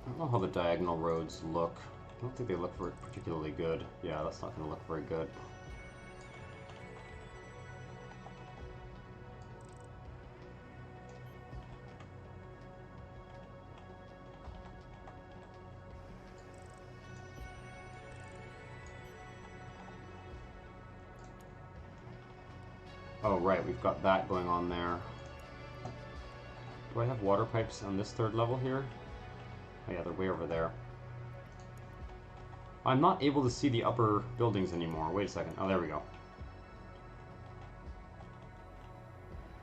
A: I don't know how the diagonal roads look. I don't think they look very particularly good. Yeah, that's not going to look very good. Oh, right, we've got that going on there. Do I have water pipes on this third level here? Oh yeah, they're way over there. I'm not able to see the upper buildings anymore. Wait a second. Oh, there we go.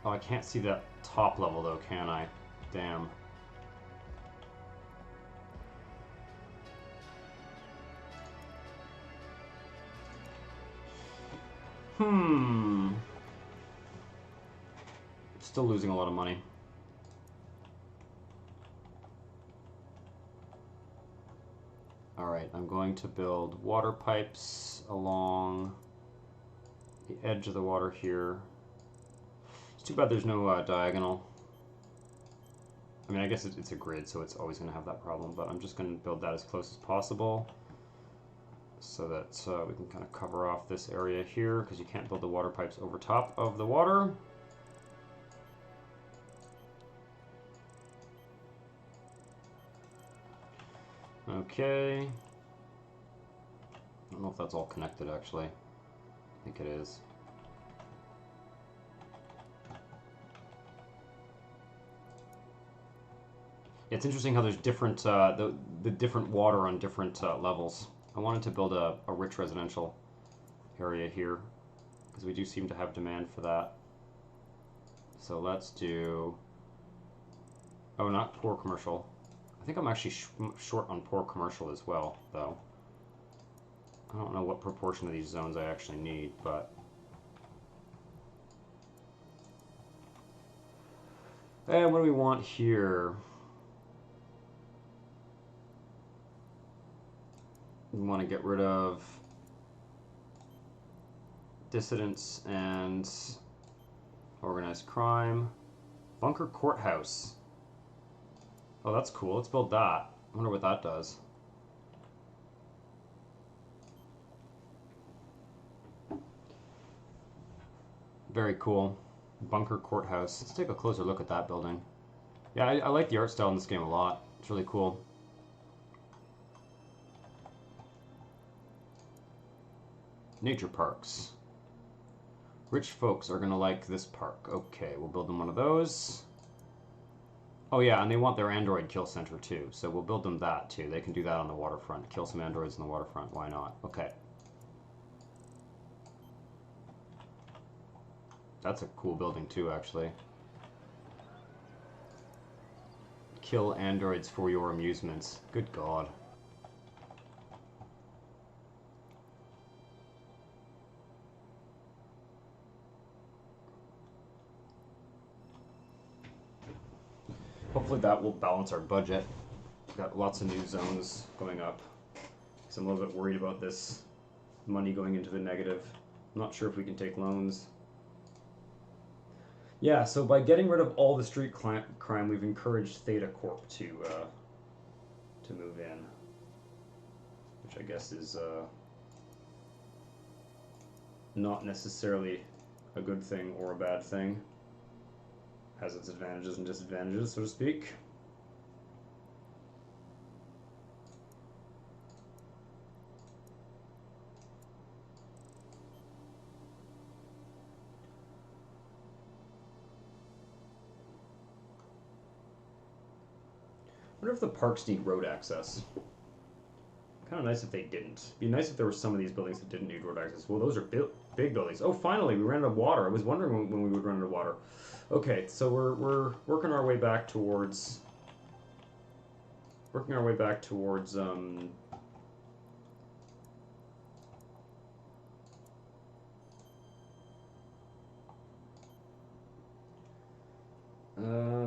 A: Oh, I can't see that top level though, can I? Damn. Still losing a lot of money. Alright, I'm going to build water pipes along the edge of the water here. It's too bad there's no diagonal. I mean, I guess it's a grid, so it's always going to have that problem, but I'm just going to build that as close as possible so that we can kind of cover off this area here, because you can't build the water pipes over top of the water. Okay. I don't know if that's all connected, actually. I think it is. It's interesting how there's different, the different water on different levels. I wanted to build a rich residential area here, because we do seem to have demand for that. So let's do... Oh, not poor commercial. I think I'm actually short on poor commercial as well, though. I don't know what proportion of these zones I actually need, but... And what do we want here? We want to get rid of dissidents and organized crime. Bunker Courthouse. Oh, that's cool. Let's build that. I wonder what that does. Very cool. Bunker Courthouse. Let's take a closer look at that building. Yeah, I like the art style in this game a lot. It's really cool. Nature parks. Rich folks are gonna like this park. Okay, we'll build them one of those. Oh yeah, and they want their android kill center too, so we'll build them that too. They can do that on the waterfront. Kill some androids on the waterfront. Why not? Okay. That's a cool building too, actually. Kill androids for your amusements. Good God. Hopefully that will balance our budget. We've got lots of new zones going up. So I'm a little bit worried about this money going into the negative. I'm not sure if we can take loans. Yeah, so by getting rid of all the street crime, we've encouraged Theta Corp to move in, which I guess is not necessarily a good thing or a bad thing. Has its advantages and disadvantages, so to speak. wonder if the parks need road access. Kind of nice if they didn't. Be nice if there were some of these buildings that didn't need road access. Well, those are big buildings. Oh, finally, we ran out of water. I was wondering when we would run out of water. Okay, so we're working our way back towards...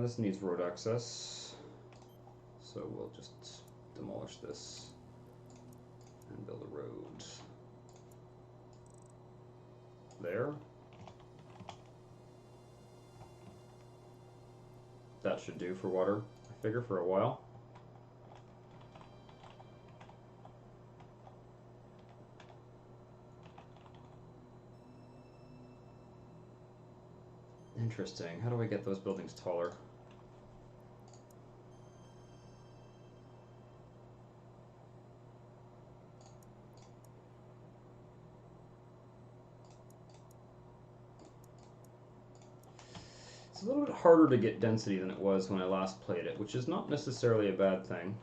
A: this needs road access. So we'll just demolish this and build a road there. That should do for water, I figure, for a while. Interesting. How do I get those buildings taller? It's a little bit harder to get density than it was when I last played it, which is not necessarily a bad thing.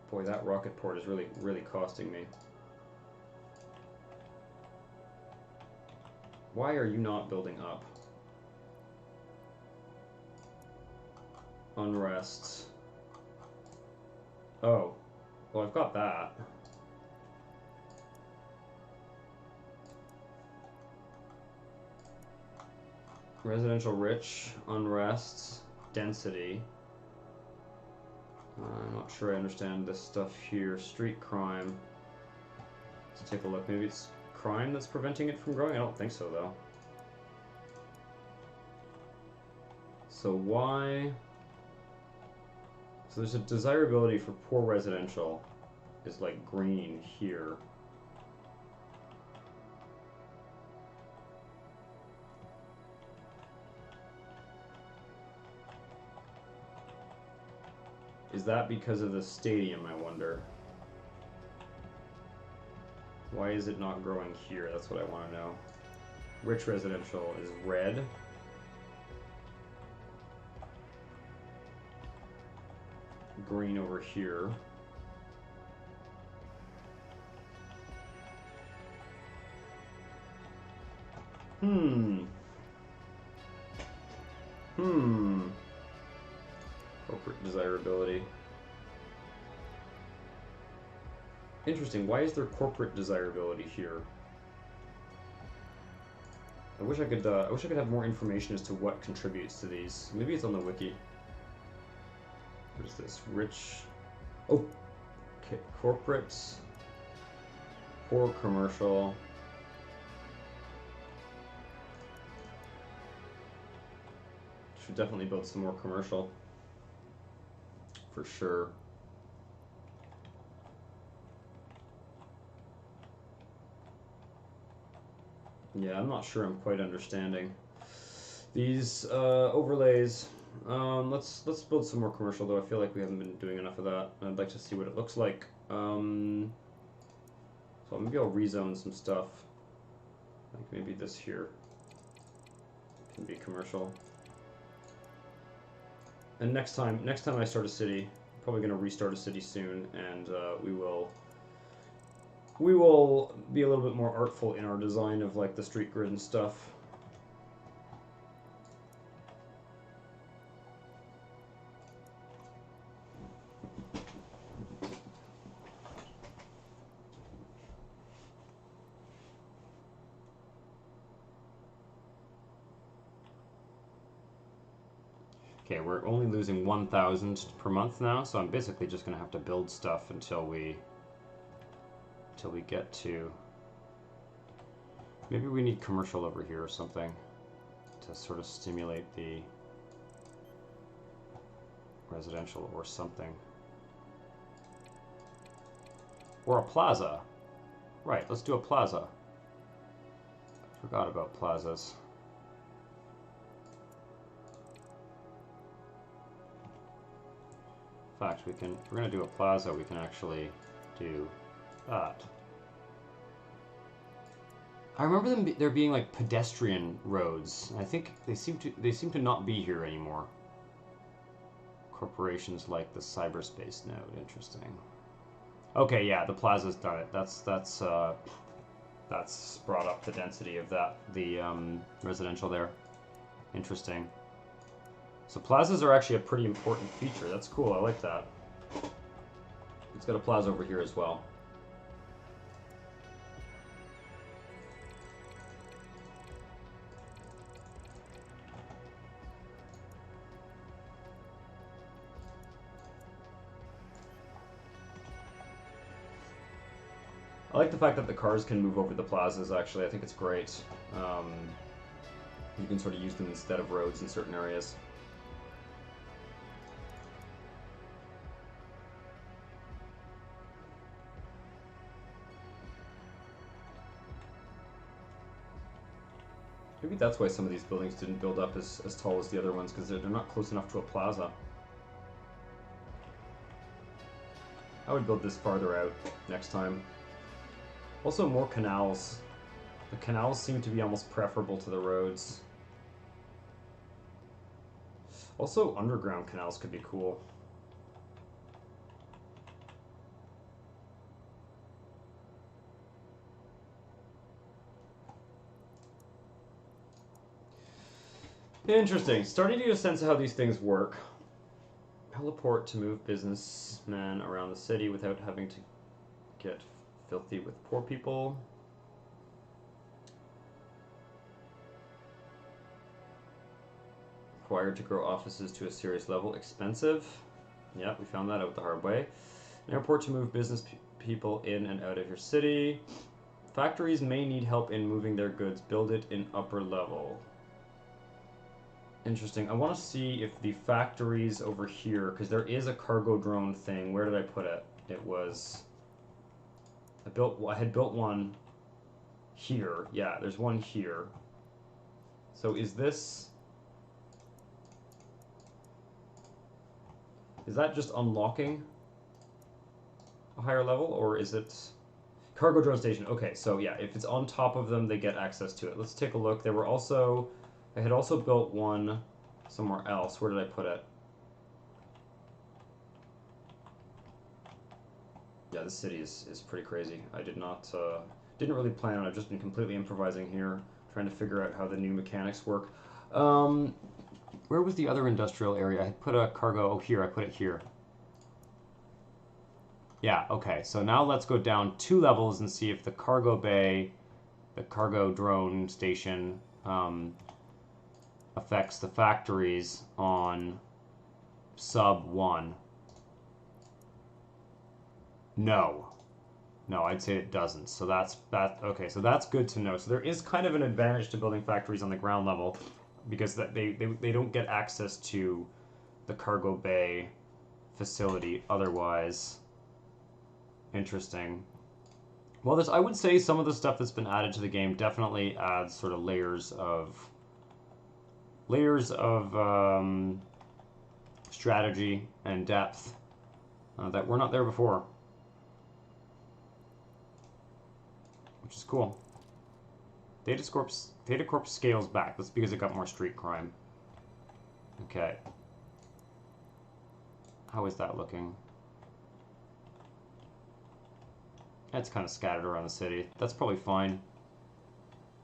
A: Boy, that rocket port is really costing me. Why are you not building up? Unrest. Oh. Well, I've got that. Residential rich, unrest, density. I'm not sure I understand this stuff here. Street crime. Let's take a look. Maybe it's crime that's preventing it from growing? I don't think so, though. So why... So there's a desirability for poor residential is like green here. Is that because of the stadium, I wonder? Why is it not growing here? That's what I want to know. Rich residential is red. Green over here. Corporate desirability. Interesting. Why is there corporate desirability here? I wish I could have more information as to what contributes to these. Maybe it's on the wiki. What is this? Rich. Oh, okay. Corporate. Poor commercial. Should definitely build some more commercial. For sure. Yeah, I'm not sure I'm quite understanding these overlays. Let's build some more commercial, though. I feel like we haven't been doing enough of that. I'd like to see what it looks like. So maybe I'll rezone some stuff. Like maybe this here can be commercial. And next time I start a city, I'm probably going to restart a city soon, and we will be a little bit more artful in our design of like the street grid and stuff. Okay, we're only losing 1,000 per month now, so I'm basically just going to have to build stuff until we get to... Maybe we need commercial over here or something to sort of stimulate the residential or something. Or a plaza. Right, let's do a plaza. Forgot about plazas. In fact, if we're going to do a plaza, we can actually do that. I remember there being like pedestrian roads. I think they seem to not be here anymore. Corporations like the cyberspace node. Interesting. Okay, yeah, the plaza's done it. That's brought up the density of the residential there. Interesting. So plazas are actually a pretty important feature. That's cool. I like that. It's got a plaza over here as well. I like the fact that the cars can move over the plazas, actually. I think it's great. You can sort of use them instead of roads in certain areas. Maybe that's why some of these buildings didn't build up as tall as the other ones, because they're not close enough to a plaza. I would build this farther out next time. Also, more canals. The canals seem to be almost preferable to the roads. Also, underground canals could be cool. Interesting. Starting to get a sense of how these things work. Heliport to move businessmen around the city without having to get filthy with poor people. Required to grow offices to a serious level. Expensive. Yeah, we found that out the hard way. An airport to move business people in and out of your city. Factories may need help in moving their goods. Build it in upper level. Interesting. I want to see if the factories over here, because there is a cargo drone thing. Where did I put it? It was... I had built one here. Yeah, there's one here. So is this... Is that just unlocking a higher level, or is it... Cargo drone station. Okay, so yeah, if it's on top of them, they get access to it. Let's take a look. There were also... I had also built one somewhere else. Where did I put it? Yeah, this city is pretty crazy. I didn't really plan on it. I've just been completely improvising here, trying to figure out how the new mechanics work. Where was the other industrial area? I had put a cargo... Oh, here. I put it here. Yeah, okay. So now let's go down 2 levels and see if the cargo bay, the cargo drone station, affects the factories on sub 1. No, I'd say it doesn't. So that's okay. So that's good to know. So there is kind of an advantage to building factories on the ground level, because that they don't get access to the cargo bay facility otherwise. Interesting. Well, I would say some of the stuff that's been added to the game definitely adds sort of layers of strategy and depth that were not there before, which is cool. Data Corp scales back. That's because it got more street crime. Okay. How is that looking? It's kind of scattered around the city. That's probably fine.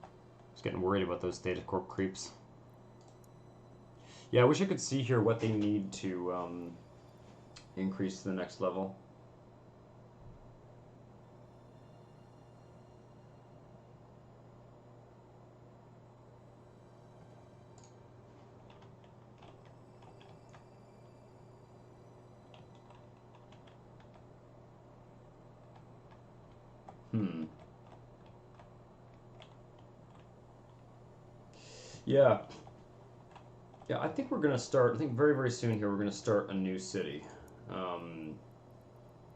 A: I was getting worried about those Data Corp creeps. Yeah, I wish I could see here what they need to increase to the next level. Yeah. Yeah, I think we're going to start, I think very, very soon here, we're going to start a new city.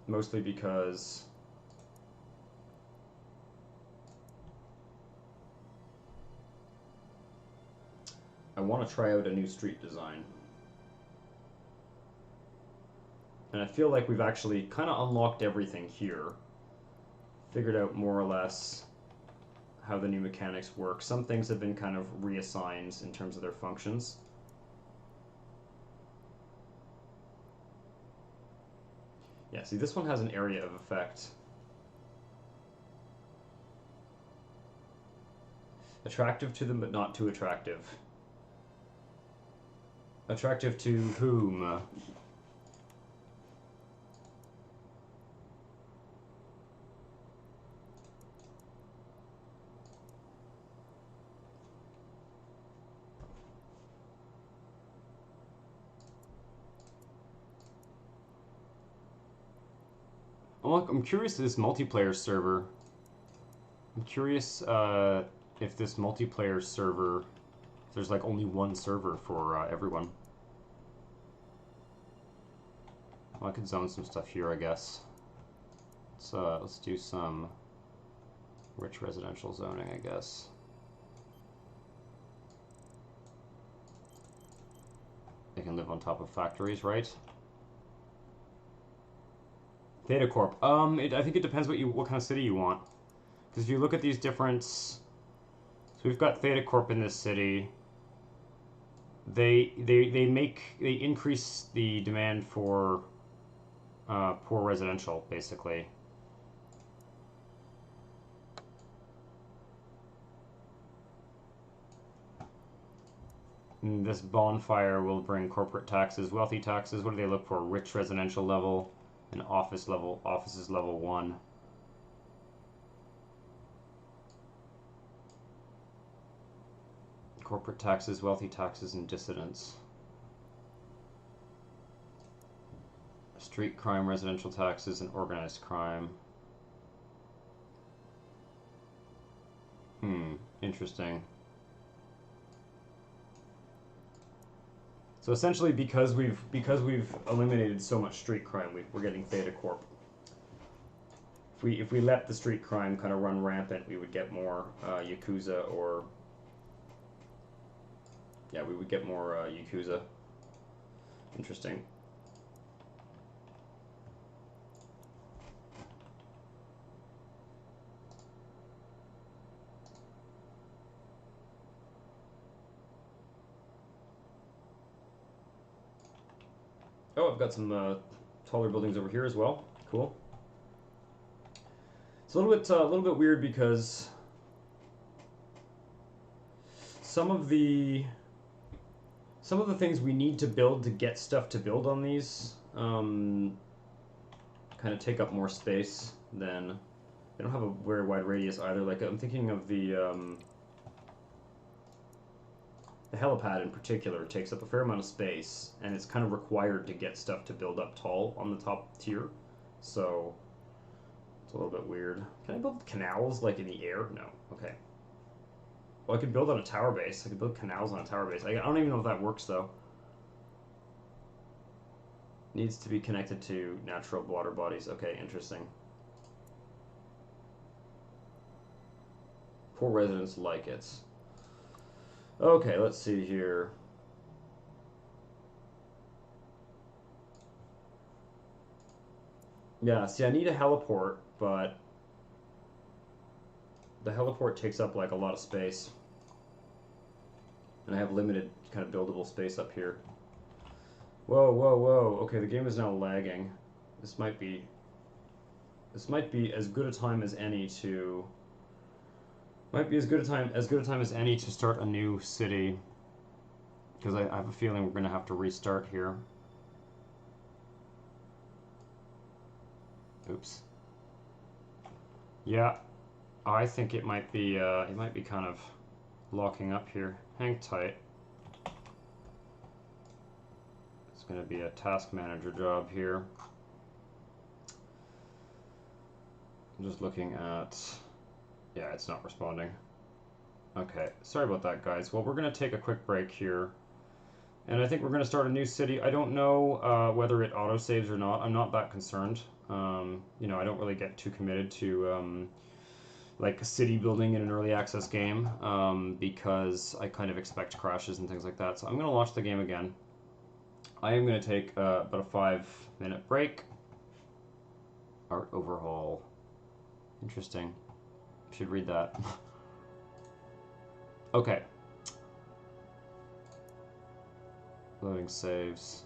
A: Mostly because I want to try out a new street design. And I feel like we've actually kind of unlocked everything here. Figured out more or less how the new mechanics work. Some things have been kind of reassigned in terms of their functions. Yeah, see, this one has an area of effect. Attractive to them, but not too attractive. Attractive to whom? I'm curious this multiplayer server. I'm curious if this multiplayer server, there's like only one server for everyone. Well, I could zone some stuff here, I guess. Let's do some rich residential zoning, I guess. They can live on top of factories, right? Theta Corp. I think it depends what kind of city you want. Because if you look at these different, so we've got Theta Corp in this city. They increase the demand for poor residential, basically. And this bonfire will bring corporate taxes, wealthy taxes. What do they look for? Rich residential level and office level. Office is level 1. Corporate taxes, wealthy taxes, and dissidents. Street crime, residential taxes, and organized crime. Interesting. So essentially, because we've eliminated so much street crime, we're getting Theta Corp. If we let the street crime kind of run rampant, we would get more Yakuza, or yeah, we would get more Yakuza. Interesting. Oh, I've got some taller buildings over here as well. Cool. It's a little bit weird because some of the things we need to build to get stuff to build on these kind of take up more space than they don't have a very wide radius either. Like I'm thinking of the helipad in particular takes up a fair amount of space, and it's kind of required to get stuff to build up tall on the top tier. So it's a little bit weird. Can I build canals like in the air? No. Okay. Well, I could build on a tower base. I could build canals on a tower base. I don't even know if that works though. Needs to be connected to natural water bodies. Okay, interesting. Poor residents like it. Okay, let's see here. Yeah, see, I need a heliport, but the heliport takes up like a lot of space. And I have limited kind of buildable space up here. Whoa, whoa, whoa. Okay, the game is now lagging. This might be as good a time as any to start a new city, because I have a feeling we're going to have to restart here. Oops. Yeah, I think it might be kind of locking up here. Hang tight. It's going to be a task manager job here. I'm just looking at... Yeah, it's not responding. Okay, sorry about that, guys. Well, we're going to take a quick break here. And I think we're going to start a new city. I don't know whether it autosaves or not. I'm not that concerned. You know, I don't really get too committed to like a city building in an early access game because I kind of expect crashes and things like that. So I'm going to launch the game again. I am going to take about a 5-minute break. Art overhaul. Interesting. Should read that. Okay. Loading saves.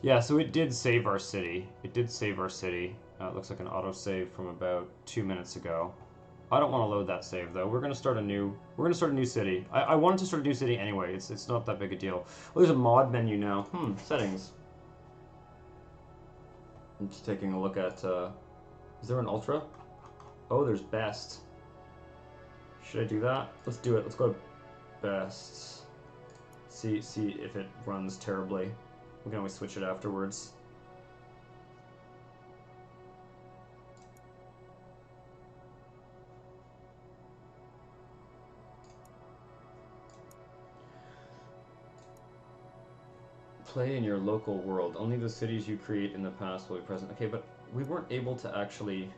A: Yeah, so it did save our city. It did save our city. It looks like an autosave from about 2 minutes ago. I don't want to load that save though. We're gonna start a new. We're gonna start a new city. I wanted to start a new city anyway. It's not that big a deal. Well, there's a mod menu now. Settings. I'm just taking a look at. Is there an ultra? Oh, there's best. Should I do that? Let's do it. Let's go to best. See if it runs terribly. We can always switch it afterwards. Play in your local world. Only the cities you create in the past will be present. Okay, but we weren't able to actually...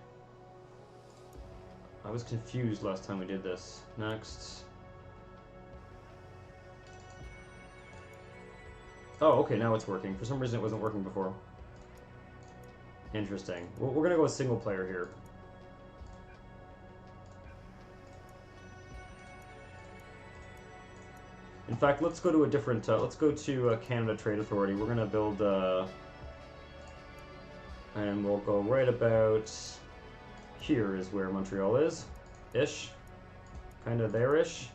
A: I was confused last time we did this. Next. Oh, okay, now it's working. For some reason it wasn't working before. Interesting. We're going to go with single player here. In fact, let's go to a different, let's go to Canada Trade Authority. We're going to build, and we'll go right about here is where Montreal is. Ish. Kind of there-ish.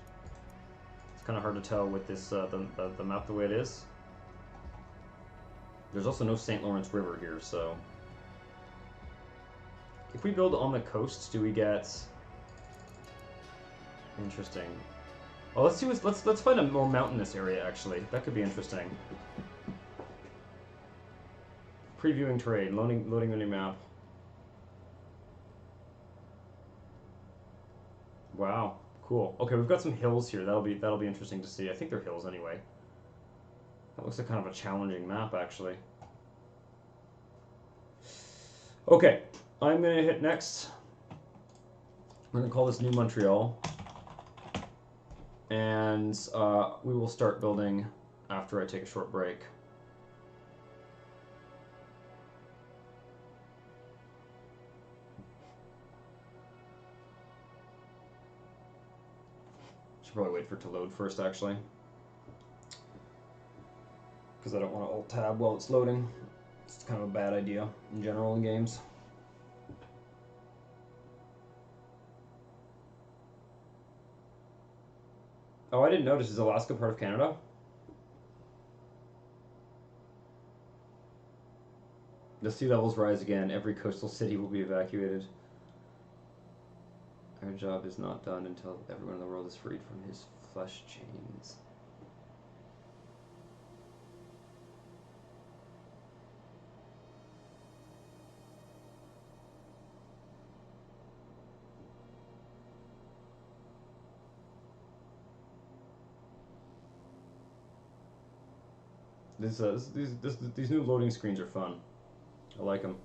A: It's kind of hard to tell with this, the map the way it is. There's also no St. Lawrence River here, so... If we build on the coast, do we get... Interesting. Oh, let's see. Let's find a more mountainous area. Actually, that could be interesting. Previewing terrain, loading the new map. Wow, cool. Okay, we've got some hills here. That'll be interesting to see. I think they're hills anyway. That looks like kind of a challenging map, actually. Okay, I'm gonna hit next. We're gonna call this New Montreal. And we will start building after I take a short break. Should probably wait for it to load first, actually. Because I don't want to alt-tab while it's loading. It's kind of a bad idea in general in games. Oh, I didn't notice. Is Alaska part of Canada? The sea levels rise again. Every coastal city will be evacuated. Our job is not done until everyone in the world is freed from his flesh chains. These new loading screens are fun. I like them.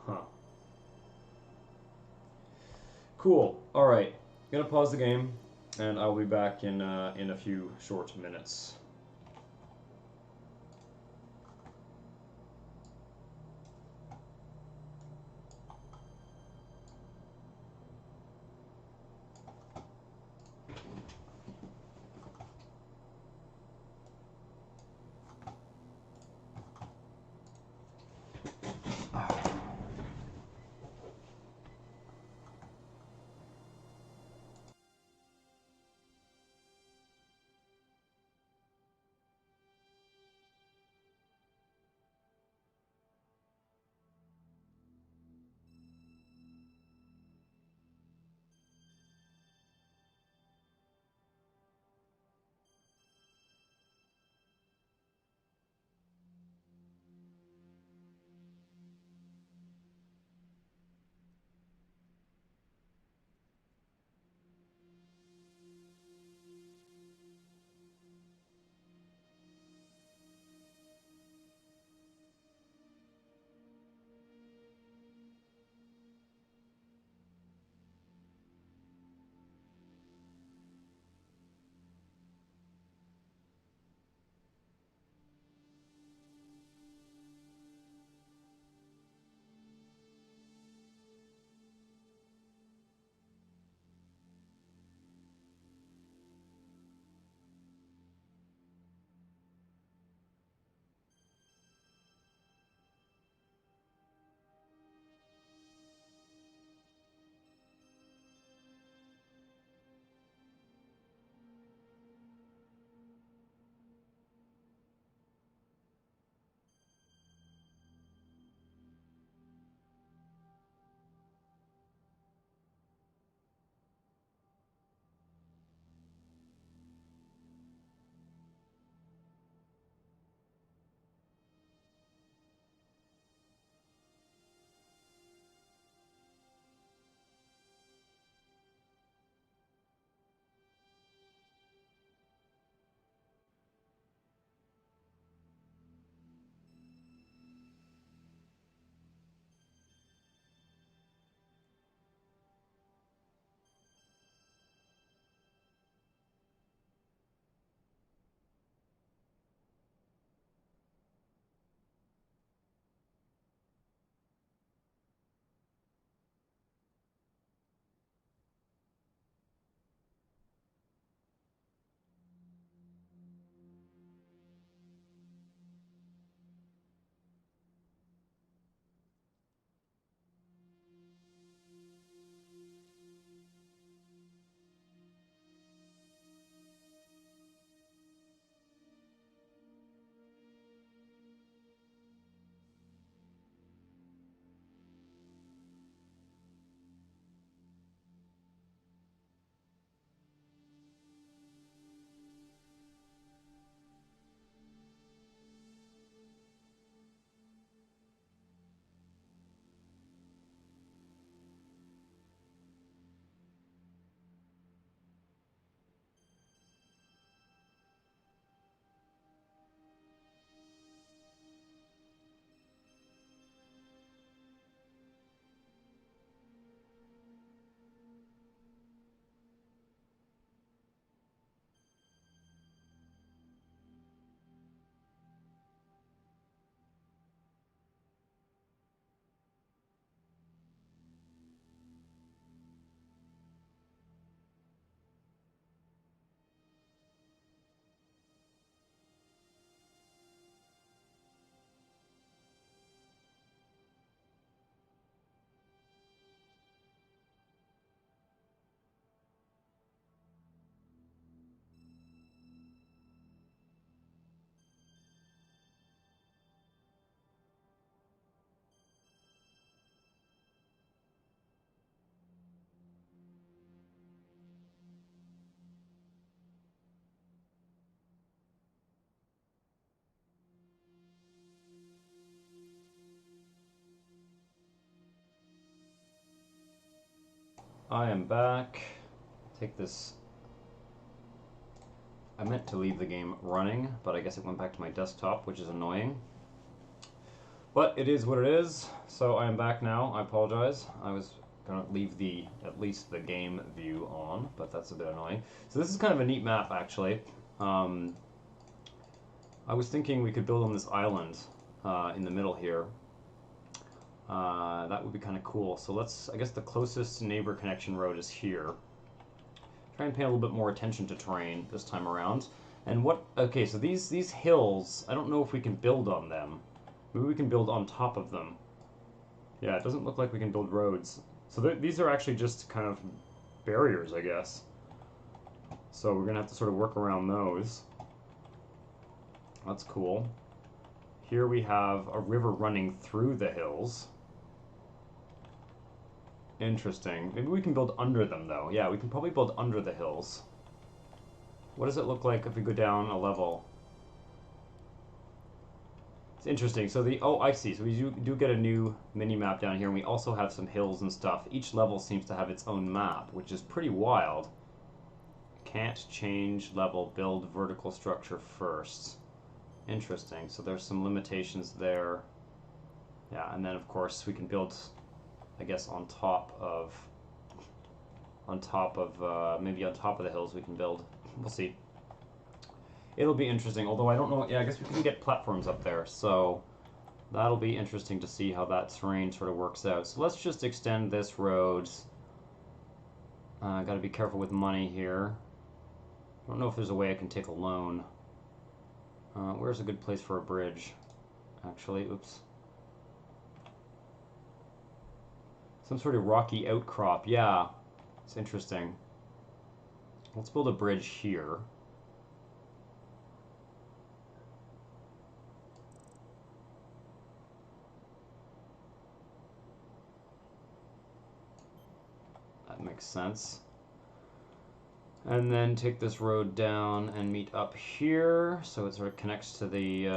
A: Huh. Cool. All right. Gonna pause the game, and I'll be back in a few short minutes. I am back. Take this. I meant to leave the game running, but I guess it went back to my desktop, which is annoying. But it is what it is, so I am back now. I apologize. I was gonna leave at least the game view on, but that's a bit annoying. So this is kind of a neat map, actually. I was thinking we could build on this island in the middle here. That would be kind of cool. So I guess the closest neighbor connection road is here. Try and pay a little bit more attention to terrain this time around. And okay, so these hills, I don't know if we can build on them. Maybe we can build on top of them. Yeah, it doesn't look like we can build roads. So these are actually just kind of barriers, I guess. So we're going to have to sort of work around those. That's cool. Here we have a river running through the hills. Interesting. Maybe we can build under them, though. Yeah, we can probably build under the hills. What does it look like if we go down a level? It's interesting. So oh, I see. So we do get a new mini-map down here, and we also have some hills and stuff. Each level seems to have its own map, which is pretty wild. Can't change level, build vertical structure first. Interesting. So there's some limitations there. Yeah, and then of course we can build, I guess, maybe on top of the hills we can build. We'll see. It'll be interesting, although I don't know. Yeah, I guess we can get platforms up there, so that'll be interesting to see how that terrain sort of works out. So let's just extend this road. Got to be careful with money here. I don't know if there's a way I can take a loan. Where's a good place for a bridge? Actually, oops. Some sort of rocky outcrop. Yeah, it's interesting. Let's build a bridge here. That makes sense. And then take this road down and meet up here, so it sort of connects to the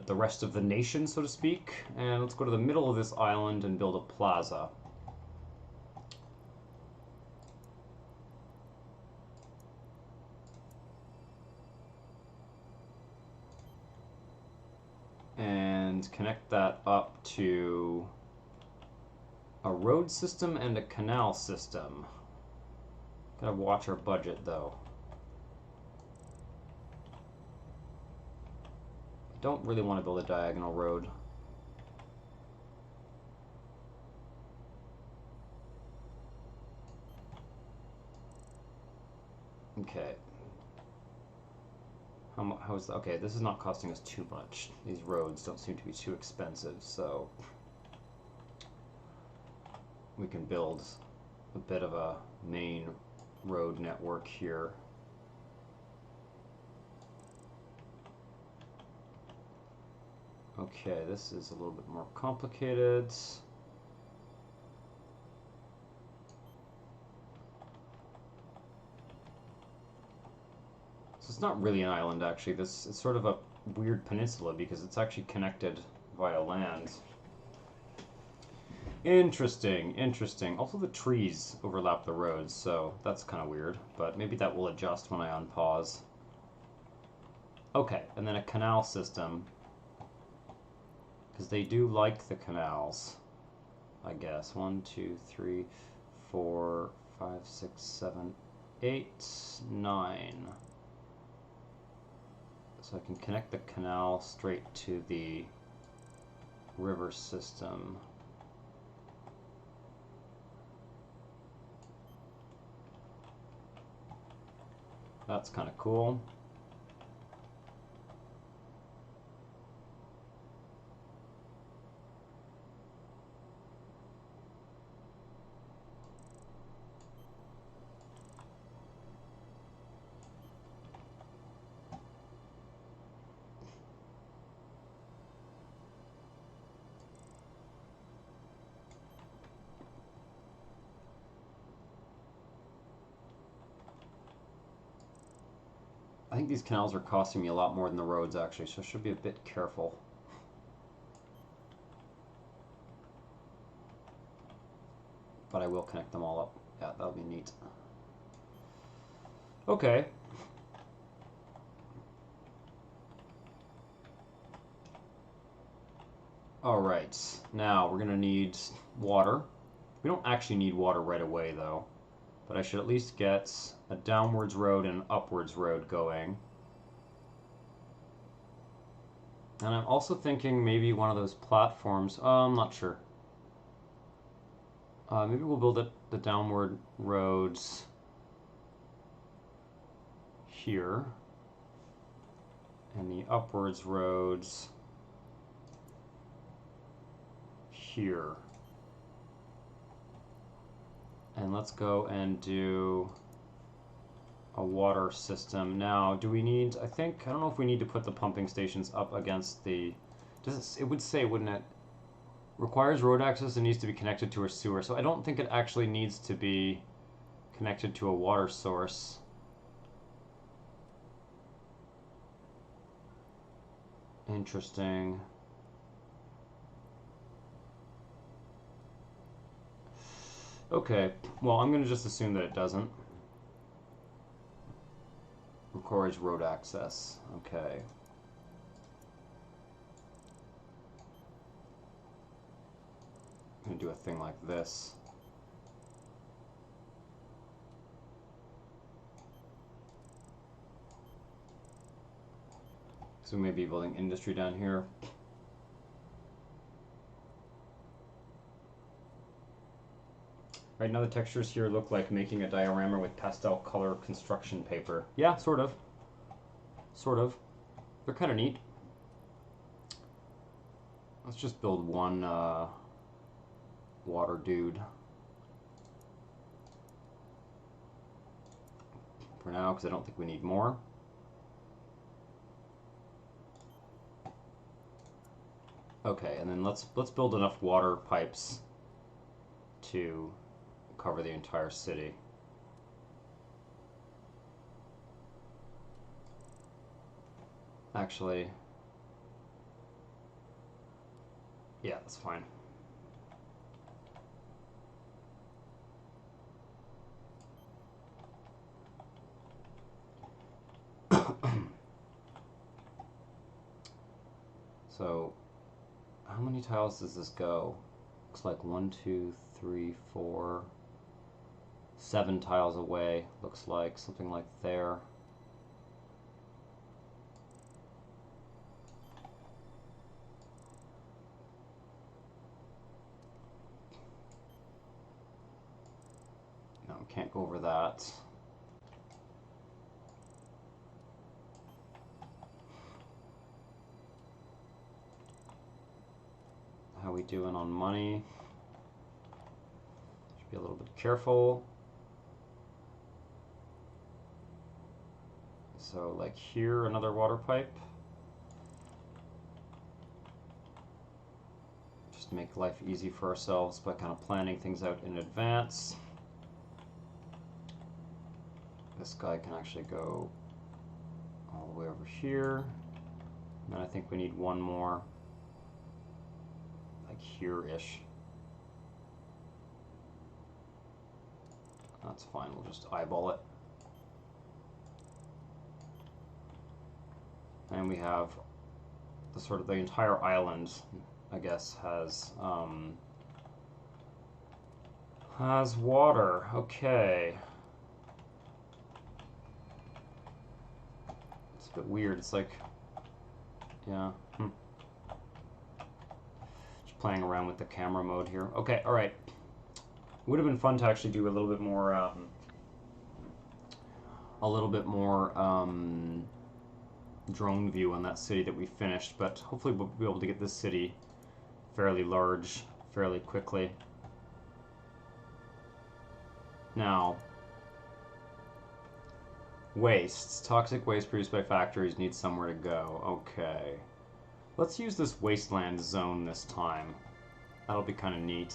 A: rest of the nation, so to speak. And let's go to the middle of this island and build a plaza. And connect that up to a road system and a canal system. Gotta watch our budget, though. I don't really want to build a diagonal road. Okay. How's okay, this is not costing us too much. These roads don't seem to be too expensive, so we can build a bit of a main road network here. Okay, this is a little bit more complicated. So it's not really an island, actually. This is sort of a weird peninsula because it's actually connected via land. Interesting, interesting. Also, the trees overlap the roads, so that's kind of weird. But maybe that will adjust when I unpause. Okay, and then a canal system. Because they do like the canals, I guess. 1, 2, 3, 4, 5, 6, 7, 8, 9. So I can connect the canal straight to the river system. That's kind of cool. I think these canals are costing me a lot more than the roads, actually, so I should be a bit careful. but I will connect them all up. Yeah, that'll be neat. Okay. Alright, now we're gonna need water. We don't actually need water right away though, but I should at least get a downwards road and an upwards road going. And I'm also thinking maybe one of those platforms, I'm not sure. Maybe we'll build the downward roads here, and the upwards roads here. And let's go and do a water system. Now, do we need, I don't know if we need to put the pumping stations up against the, it would say, wouldn't it? Requires road access and needs to be connected to a sewer. So I don't think it actually needs to be connected to a water source. Interesting. Okay, well, I'm going to just assume that it doesn't. Requires road access. Okay. I'm going to do a thing like this. So we may be building industry down here. Right now the textures here look like making a diorama with pastel color construction paper. Yeah, sort of. Sort of. They're kind of neat. Let's just build one water dude for now, because I don't think we need more. Okay, and then let's build enough water pipes to cover the entire city. Actually, yeah, that's fine. So, how many tiles does this go? Looks like 1, 2, 3, 4, 7 tiles away. Looks like something like there. No, can't go over that. How we doing on money? Should be a little bit careful. So like here, another water pipe. Just to make life easy for ourselves by kind of planning things out in advance. This guy can actually go all the way over here. And then I think we need one more, like here-ish. That's fine, we'll just eyeball it. And we have the sort of the entire island, I guess, has water. Okay. It's a bit weird. It's like, yeah. Just playing around with the camera mode here. Okay, all right. Would have been fun to actually do a little bit more drone view on that city that we finished, but hopefully we'll be able to get this city fairly large fairly quickly. Now, wastes. Toxic waste produced by factories need somewhere to go. Okay. Let's use this wasteland zone this time. That'll be kind of neat.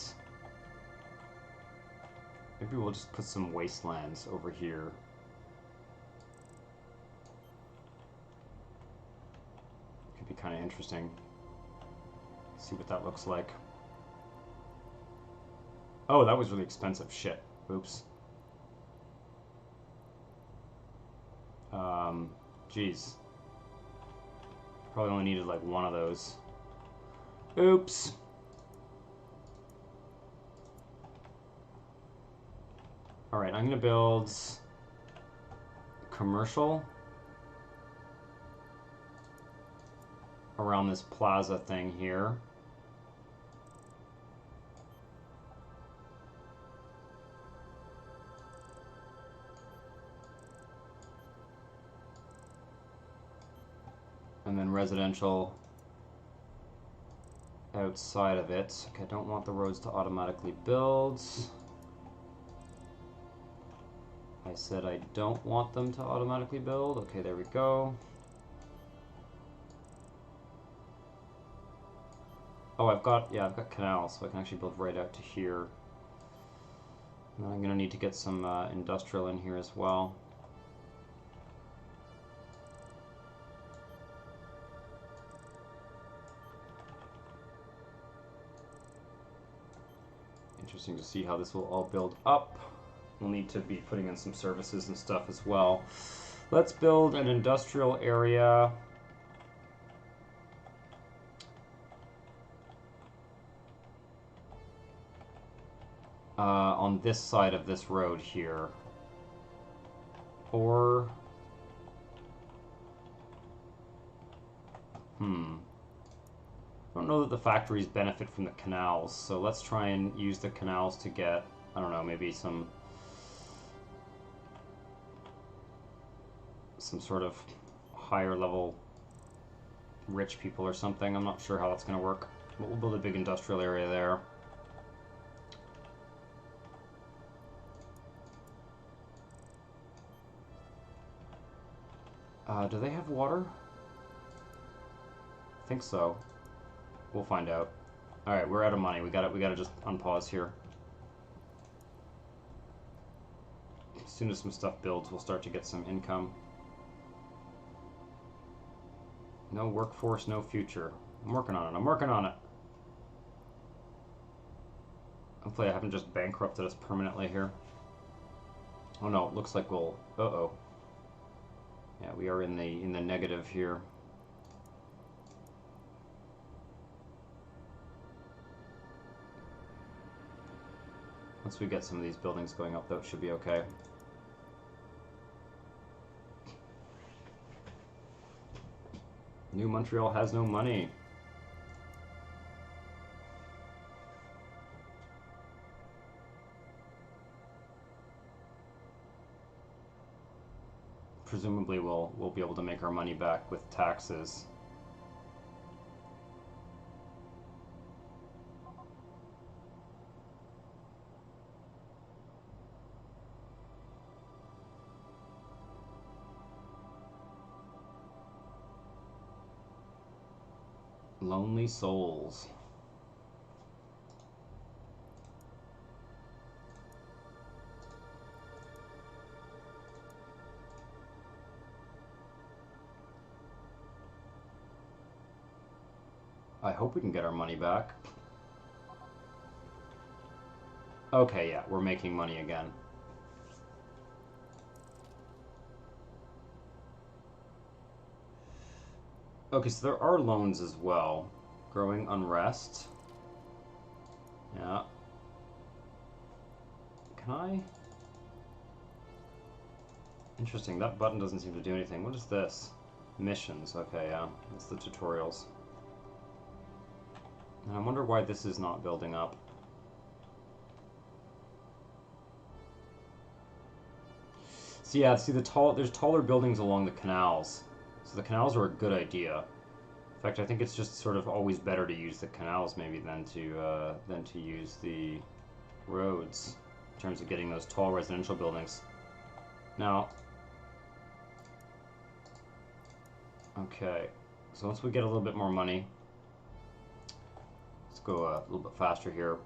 A: Maybe we'll just put some wastelands over here. Could be kind of interesting. See what that looks like. Oh, that was really expensive. Shit. Oops. Jeez. Probably only needed like one of those. Oops. Alright, I'm gonna build commercial around this plaza thing here. And then residential outside of it. Okay, I don't want the roads to automatically build. I said I don't want them to automatically build. Okay, there we go. Oh, I've got canals, so I can actually build right out to here. And then I'm gonna need to get some industrial in here as well. Interesting to see how this will all build up. We'll need to be putting in some services and stuff as well. Let's build an industrial area. On this side of this road here. Or... I don't know that the factories benefit from the canals, so let's try and use the canals to get, I don't know, maybe some sort of higher level rich people or something. I'm not sure how that's going to work, but we'll build a big industrial area there. Do they have water? I think so. We'll find out. Alright, we're out of money. We gotta just unpause here. As soon as some stuff builds, we'll start to get some income. No workforce, no future. I'm working on it. I'm working on it. Hopefully I haven't just bankrupted us permanently here. Oh no, it looks like we'll... Uh-oh. Yeah, we are in the negative here. Once we get some of these buildings going up, that should be okay. New Montreal has no money. Presumably we'll be able to make our money back with taxes. Lonely souls. I hope we can get our money back. Okay, yeah, we're making money again. Okay, so there are loans as well. Growing unrest. Yeah. Can I? Interesting, that button doesn't seem to do anything. What is this? Missions, okay, yeah. It's the tutorials. And I wonder why this is not building up. So yeah, see there's taller buildings along the canals. So the canals are a good idea. In fact, I think it's just sort of always better to use the canals maybe than to use the roads in terms of getting those tall residential buildings. Now, okay, so once we get a little bit more money, let's go a little bit faster here.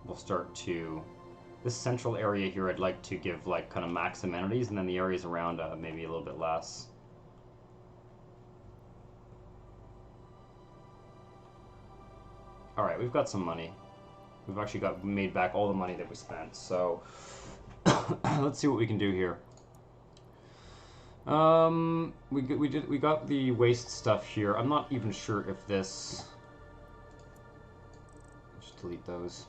A: We'll start to this central area here. I'd like to give like kind of max amenities, and then the areas around maybe a little bit less. Alright, we've got some money. We've actually made back all the money that we spent. So let's see what we can do here. We got the waste stuff here. I'm not even sure if this. Just delete those.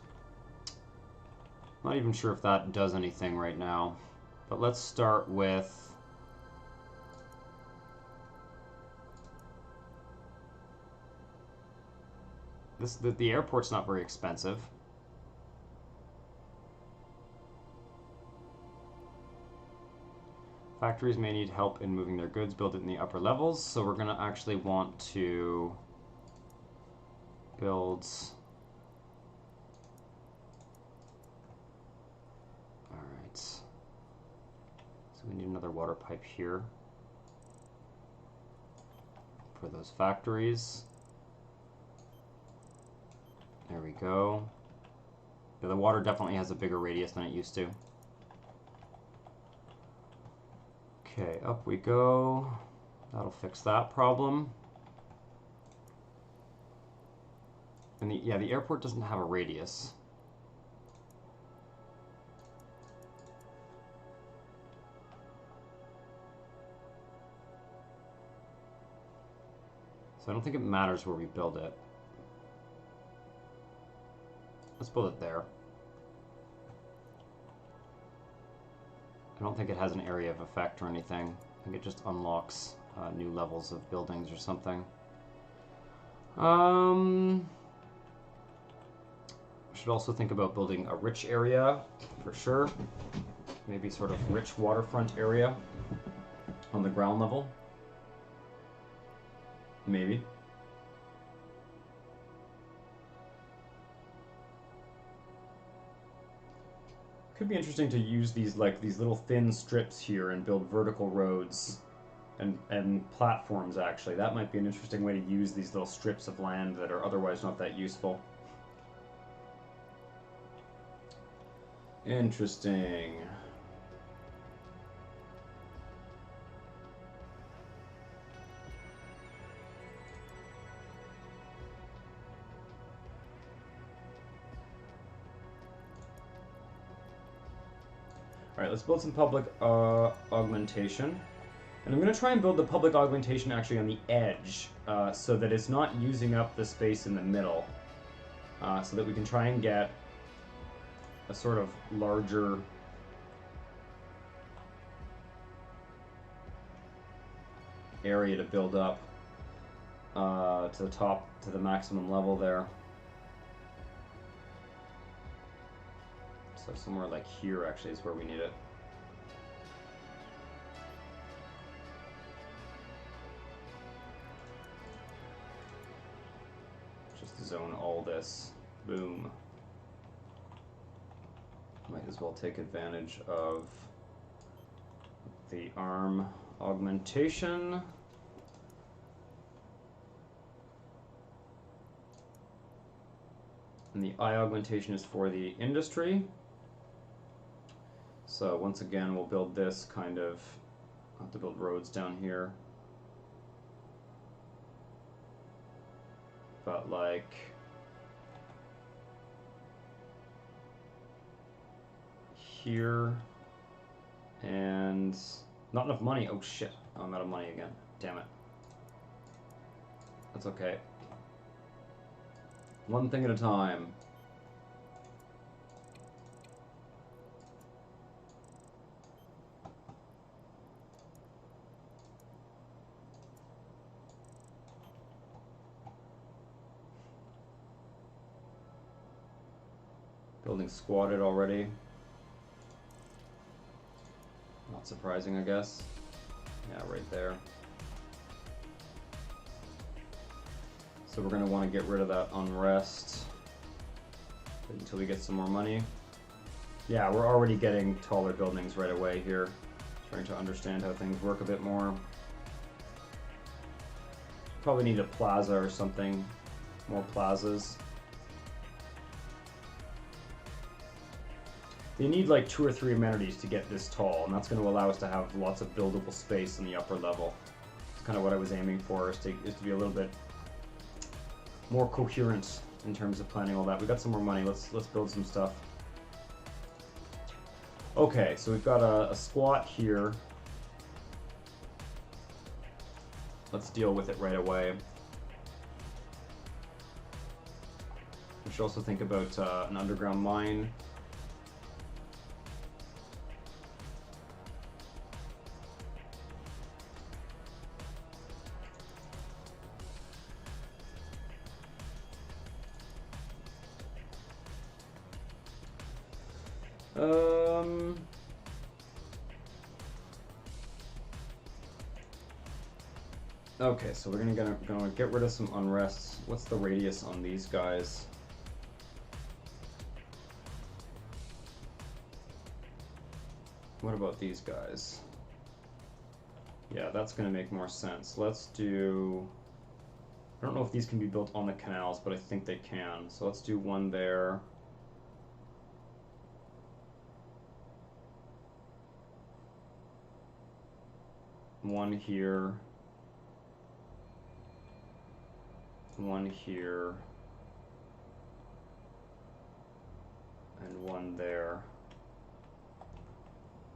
A: Not even sure if that does anything right now. But let's start with. The airport's not very expensive. Factories may need help in moving their goods, build it in the upper levels, so we're going to actually want to build... Alright. So we need another water pipe here for those factories. There we go. Yeah, the water definitely has a bigger radius than it used to. Okay, up we go. That'll fix that problem. And the airport doesn't have a radius. So I don't think it matters where we build it. Let's build it there. I don't think it has an area of effect or anything. I think it just unlocks new levels of buildings or something. We should also think about building a rich area, for sure. Maybe sort of rich waterfront area on the ground level. Maybe. Could be interesting to use these little thin strips here and build vertical roads and platforms, actually. That might be an interesting way to use these little strips of land that are otherwise not that useful. Interesting. Alright, let's build some public augmentation. And I'm going to try and build the public augmentation actually on the edge, so that it's not using up the space in the middle. So that we can try and get a sort of larger area to build up to the top, to the maximum level there. So somewhere like here actually is where we need it. Just zone all this. Boom. Might as well take advantage of the arm augmentation. And the eye augmentation is for the industry. So once again, we'll build this kind of, I'll have to build roads down here. But like, here, and not enough money. Oh shit, I'm out of money again. Damn it. That's okay. One thing at a time. Building squatted already. Not surprising, I guess. Yeah, right there. So we're going to want to get rid of that unrest until we get some more money. Yeah, we're already getting taller buildings right away here. Trying to understand how things work a bit more. Probably need a plaza or something. More plazas. They need like 2 or 3 amenities to get this tall, and that's going to allow us to have lots of buildable space in the upper level. It's kind of what I was aiming for, is to be a little bit more coherent in terms of planning all that. We got some more money. Let's build some stuff. Okay, so we've got a squat here. Let's deal with it right away. We should also think about an underground mine. Okay, so we're gonna get rid of some unrest. What's the radius on these guys? What about these guys? Yeah, that's gonna make more sense. Let's do... I don't know if these can be built on the canals, but I think they can. So let's do one there. One here. One here. And one there.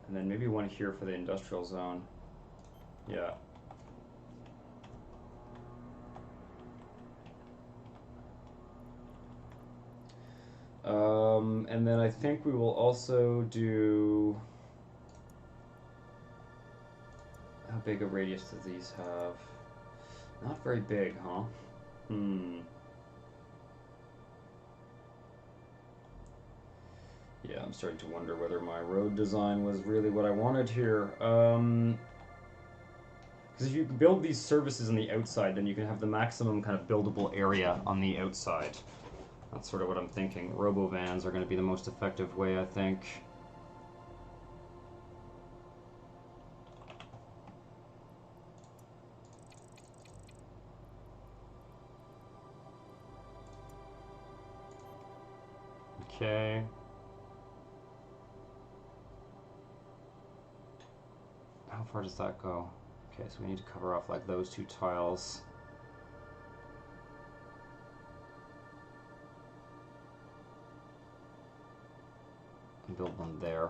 A: And then maybe one here for the industrial zone. Yeah. And then I think we will also do... How big a radius do these have? Not very big, huh? Yeah, I'm starting to wonder whether my road design was really what I wanted here. Because if you build these services on the outside, then you can have the maximum kind of buildable area on the outside. That's sort of what I'm thinking. Robo-vans are going to be the most effective way, I think. Okay. How far does that go? Okay, so we need to cover off like those two tiles. And build one there.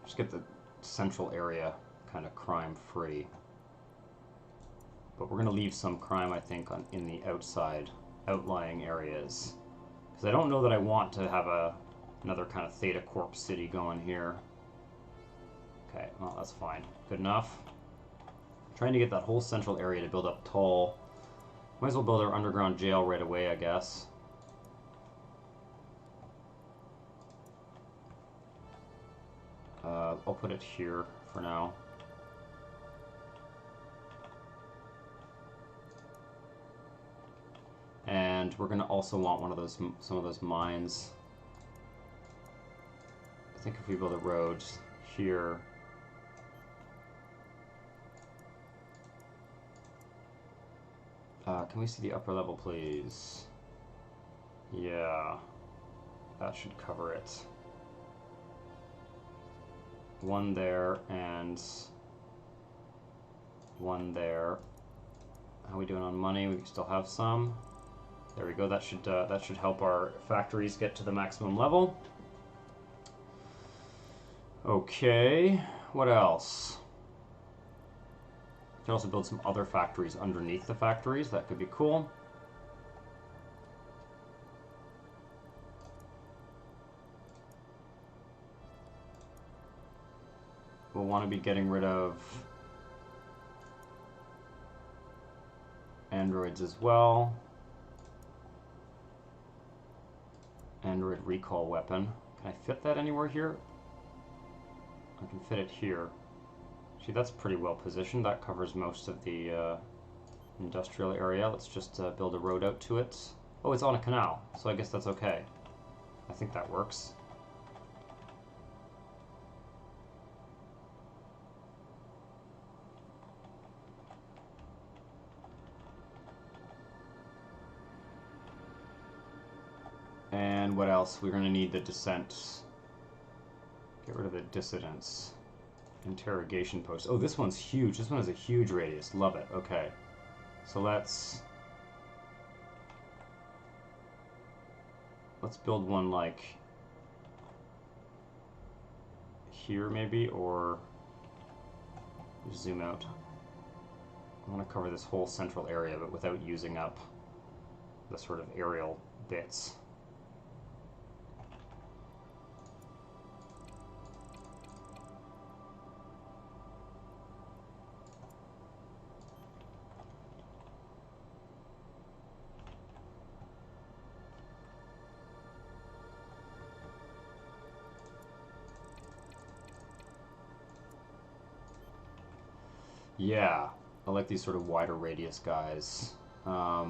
A: Just get the central area kind of crime-free. But we're going to leave some crime, I think, in the outside, outlying areas. Because I don't know that I want to have another kind of Theta Corp city going here. Okay, well, that's fine. Good enough. Trying to get that whole central area to build up tall. Might as well build our underground jail right away, I guess. I'll put it here for now. And we're going to also want some of those mines. I think if we build a road here. Can we see the upper level, please? Yeah, that should cover it. One there and one there. How are we doing on money? We still have some. There we go. That should help our factories get to the maximum level. Okay, what else? We can also build some other factories underneath the factories. That could be cool. We'll want to be getting rid of androids as well. Android recall weapon. Can I fit that anywhere here? I can fit it here. See, that's pretty well positioned. That covers most of the industrial area. Let's just build a road out to it. Oh, it's on a canal, so I guess that's okay. I think that works. And what else? We're going to need the dissent. Get rid of the dissidents. Interrogation post. Oh, this one's huge. This one has a huge radius. Love it. Okay. So let's build one like here maybe, or zoom out. I want to cover this whole central area, but without using up the sort of aerial bits. Yeah, I like these sort of wider radius guys. What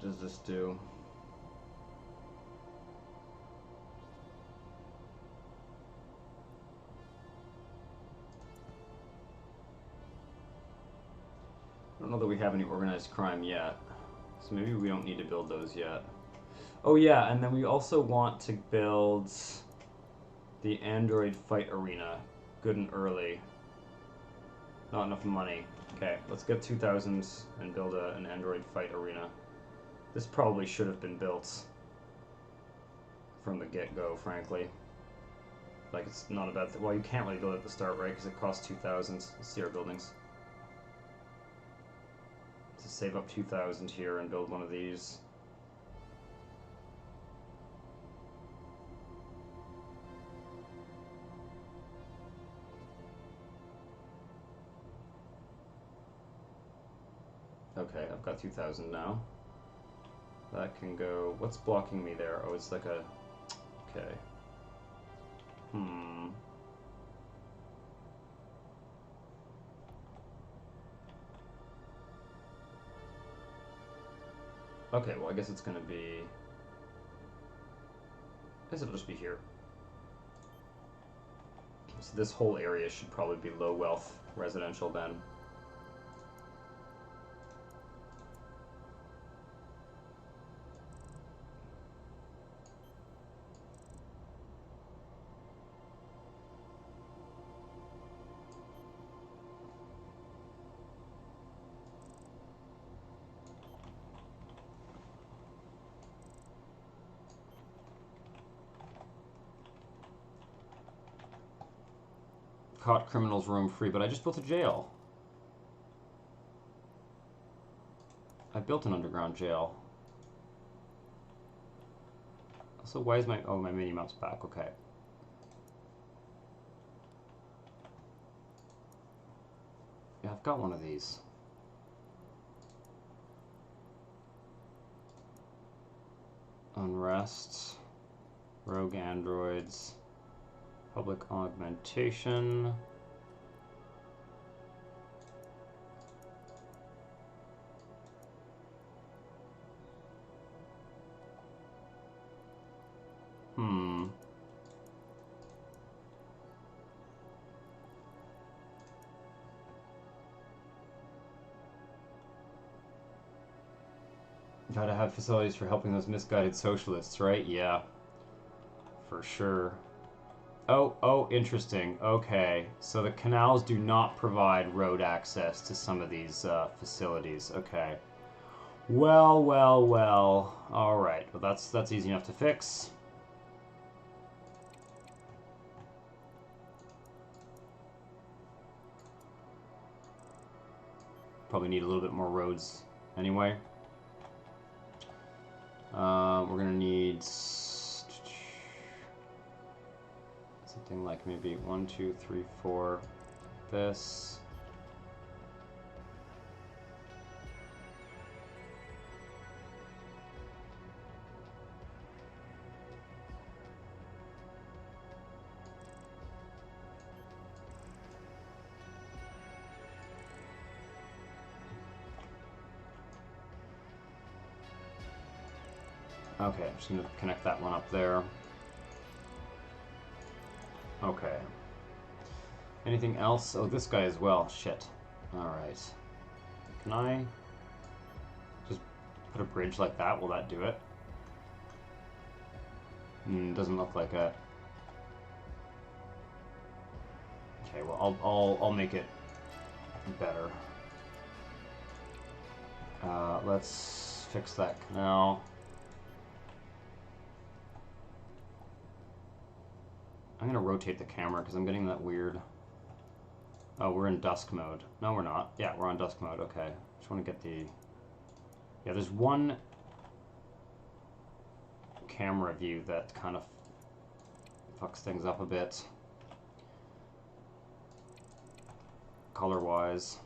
A: does this do? I don't know that we have any organized crime yet. So maybe we don't need to build those yet. Oh yeah, and then we also want to build the Android fight arena. Good and early. Not enough money. Okay, let's get 2,000 and build an Android fight arena. This probably should have been built from the get-go, frankly. Like, it's not a bad thing. Well, you can't really build it at the start, right? Because it costs 2,000. Let's see our buildings. To save up 2,000 here and build one of these. Okay, I've got 2,000 now. That can go... What's blocking me there? Oh, it's like a... Okay. Okay, well, I guess it's gonna be... I guess it'll just be here. So this whole area should probably be low wealth residential then. Caught criminals roam free, but I just built a jail. I built an underground jail. So why is my... Oh, my mini-map's back. Okay. Yeah, I've got one of these. Unrest. Rogue androids. Public augmentation. Gotta have facilities for helping those misguided socialists, right? Yeah. For sure. Oh, interesting. Okay. So the canals do not provide road access to some of these facilities. Okay. Well. Alright. Well, that's easy enough to fix. Probably need a little bit more roads anyway. We're gonna need something like maybe 1, 2, 3, 4. This. Okay, I'm just going to connect that one up there. Okay. Anything else? Oh, this guy as well. Shit. Alright. Can I just put a bridge like that? Will that do it? Doesn't look like it. Okay, well I'll make it better. Let's fix that canal. I'm gonna rotate the camera because I'm getting that weird. Oh, we're in dusk mode. No, we're not. Yeah, we're on dusk mode. Okay. Just want to get the... Yeah, there's one camera view that kind of fucks things up a bit. Color-wise.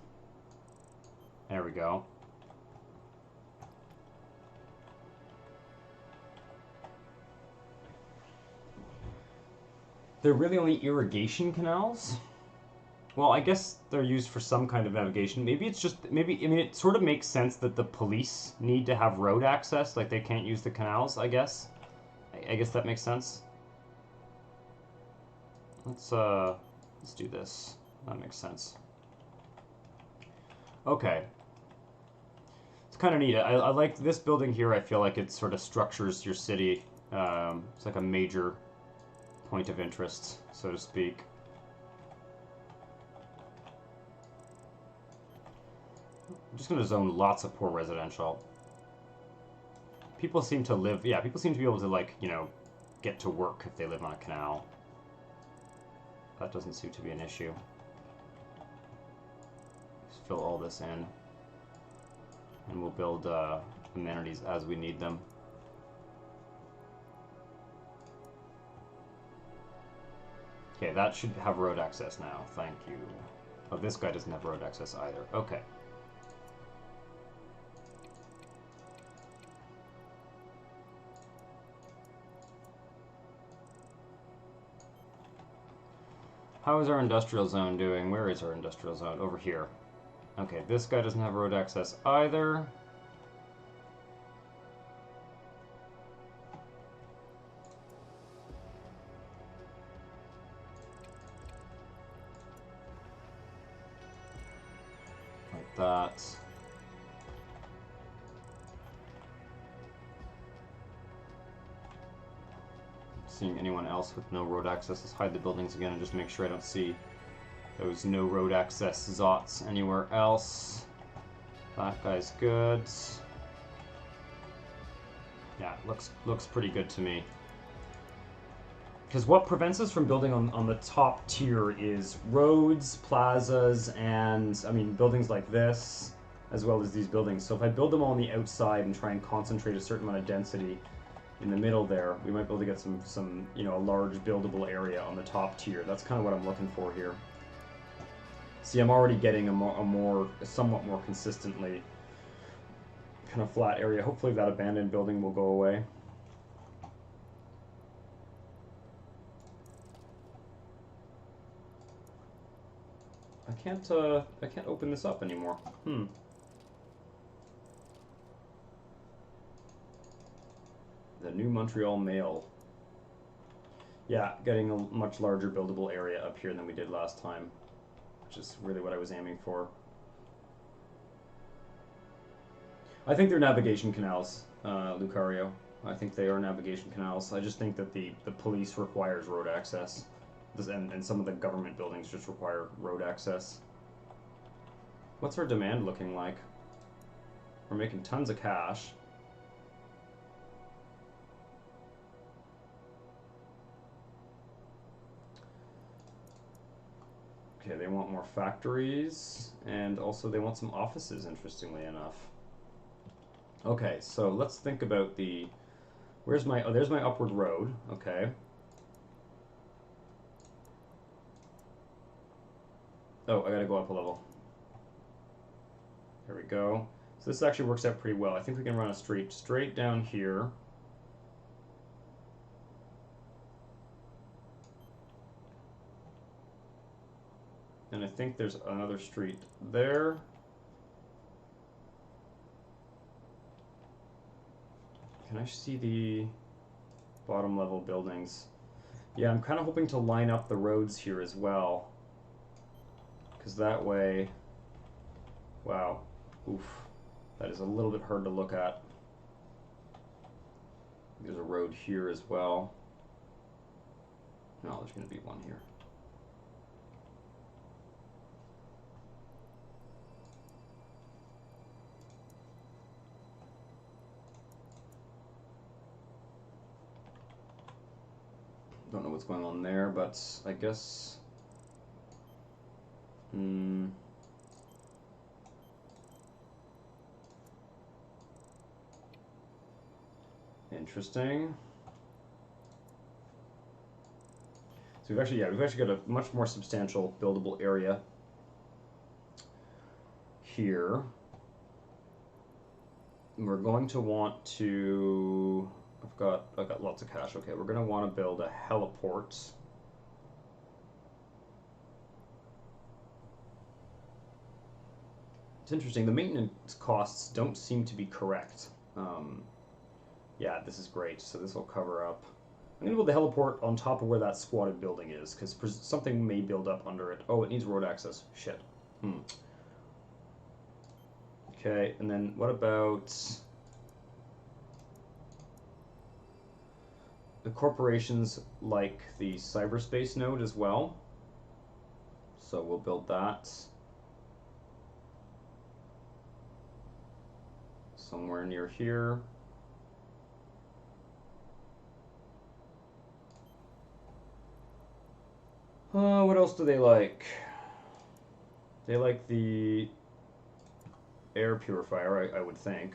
A: There we go. They're really only irrigation canals? Well, I guess they're used for some kind of navigation. Maybe it's just, I mean, it sort of makes sense that the police need to have road access, like they can't use the canals, I guess. I guess that makes sense. Let's do this. That makes sense. Okay. It's kind of neat. I like this building here. I feel like it sort of structures your city. It's like a major point of interest, so to speak. I'm just going to zone lots of poor residential. People seem to live, yeah, people seem to be able to, like, you know, get to work if they live on a canal. That doesn't seem to be an issue. Just fill all this in. And we'll build amenities as we need them. Okay, that should have road access now. Thank you. Oh, this guy doesn't have road access either. Okay. How is our industrial zone doing? Where is our industrial zone? Over here. Okay, this guy doesn't have road access either. Like that. Seeing anyone else with no road access. Let's hide the buildings again and just make sure I don't see those no road access zots anywhere else. That guy's good. Yeah, looks pretty good to me. Because what prevents us from building on the top tier is roads, plazas, and, I mean, buildings like this, as well as these buildings. So if I build them all on the outside and try and concentrate a certain amount of density in the middle there, we might be able to get some you know, a large buildable area on the top tier. That's kind of what I'm looking for here. See, I'm already getting a somewhat more consistently kind of flat area. Hopefully that abandoned building will go away. I can't open this up anymore. The New Montreal Mail. Yeah, getting a much larger buildable area up here than we did last time, which is really what I was aiming for. I think they're navigation canals, Lucario. I think they are navigation canals. I just think that the police requires road access, and some of the government buildings just require road access. What's our demand looking like? We're making tons of cash. Okay, they want more factories, and also they want some offices, interestingly enough. Okay, so let's think about the... Where's my... Oh, there's my upward road. Okay. Oh, I gotta go up a level. There we go. So this actually works out pretty well. I think we can run a street straight down here. And I think there's another street there. Can I see the bottom level buildings? Yeah, I'm kind of hoping to line up the roads here as well. Because that way... Wow. Oof. That is a little bit hard to look at. There's a road here as well. No, there's going to be one here. Don't know what's going on there, but I guess... Interesting. So we've actually got a much more substantial buildable area here. We're going to want to... I've got lots of cash. Okay, we're going to want to build a heliport. It's interesting. The maintenance costs don't seem to be correct. Yeah, this is great. So this will cover up. I'm going to build the heliport on top of where that squatted building is, because something may build up under it. Oh, it needs road access. Shit. Okay, and then what about... The corporations like the cyberspace node as well. So we'll build that. Somewhere near here. What else do they like? They like the air purifier, I would think.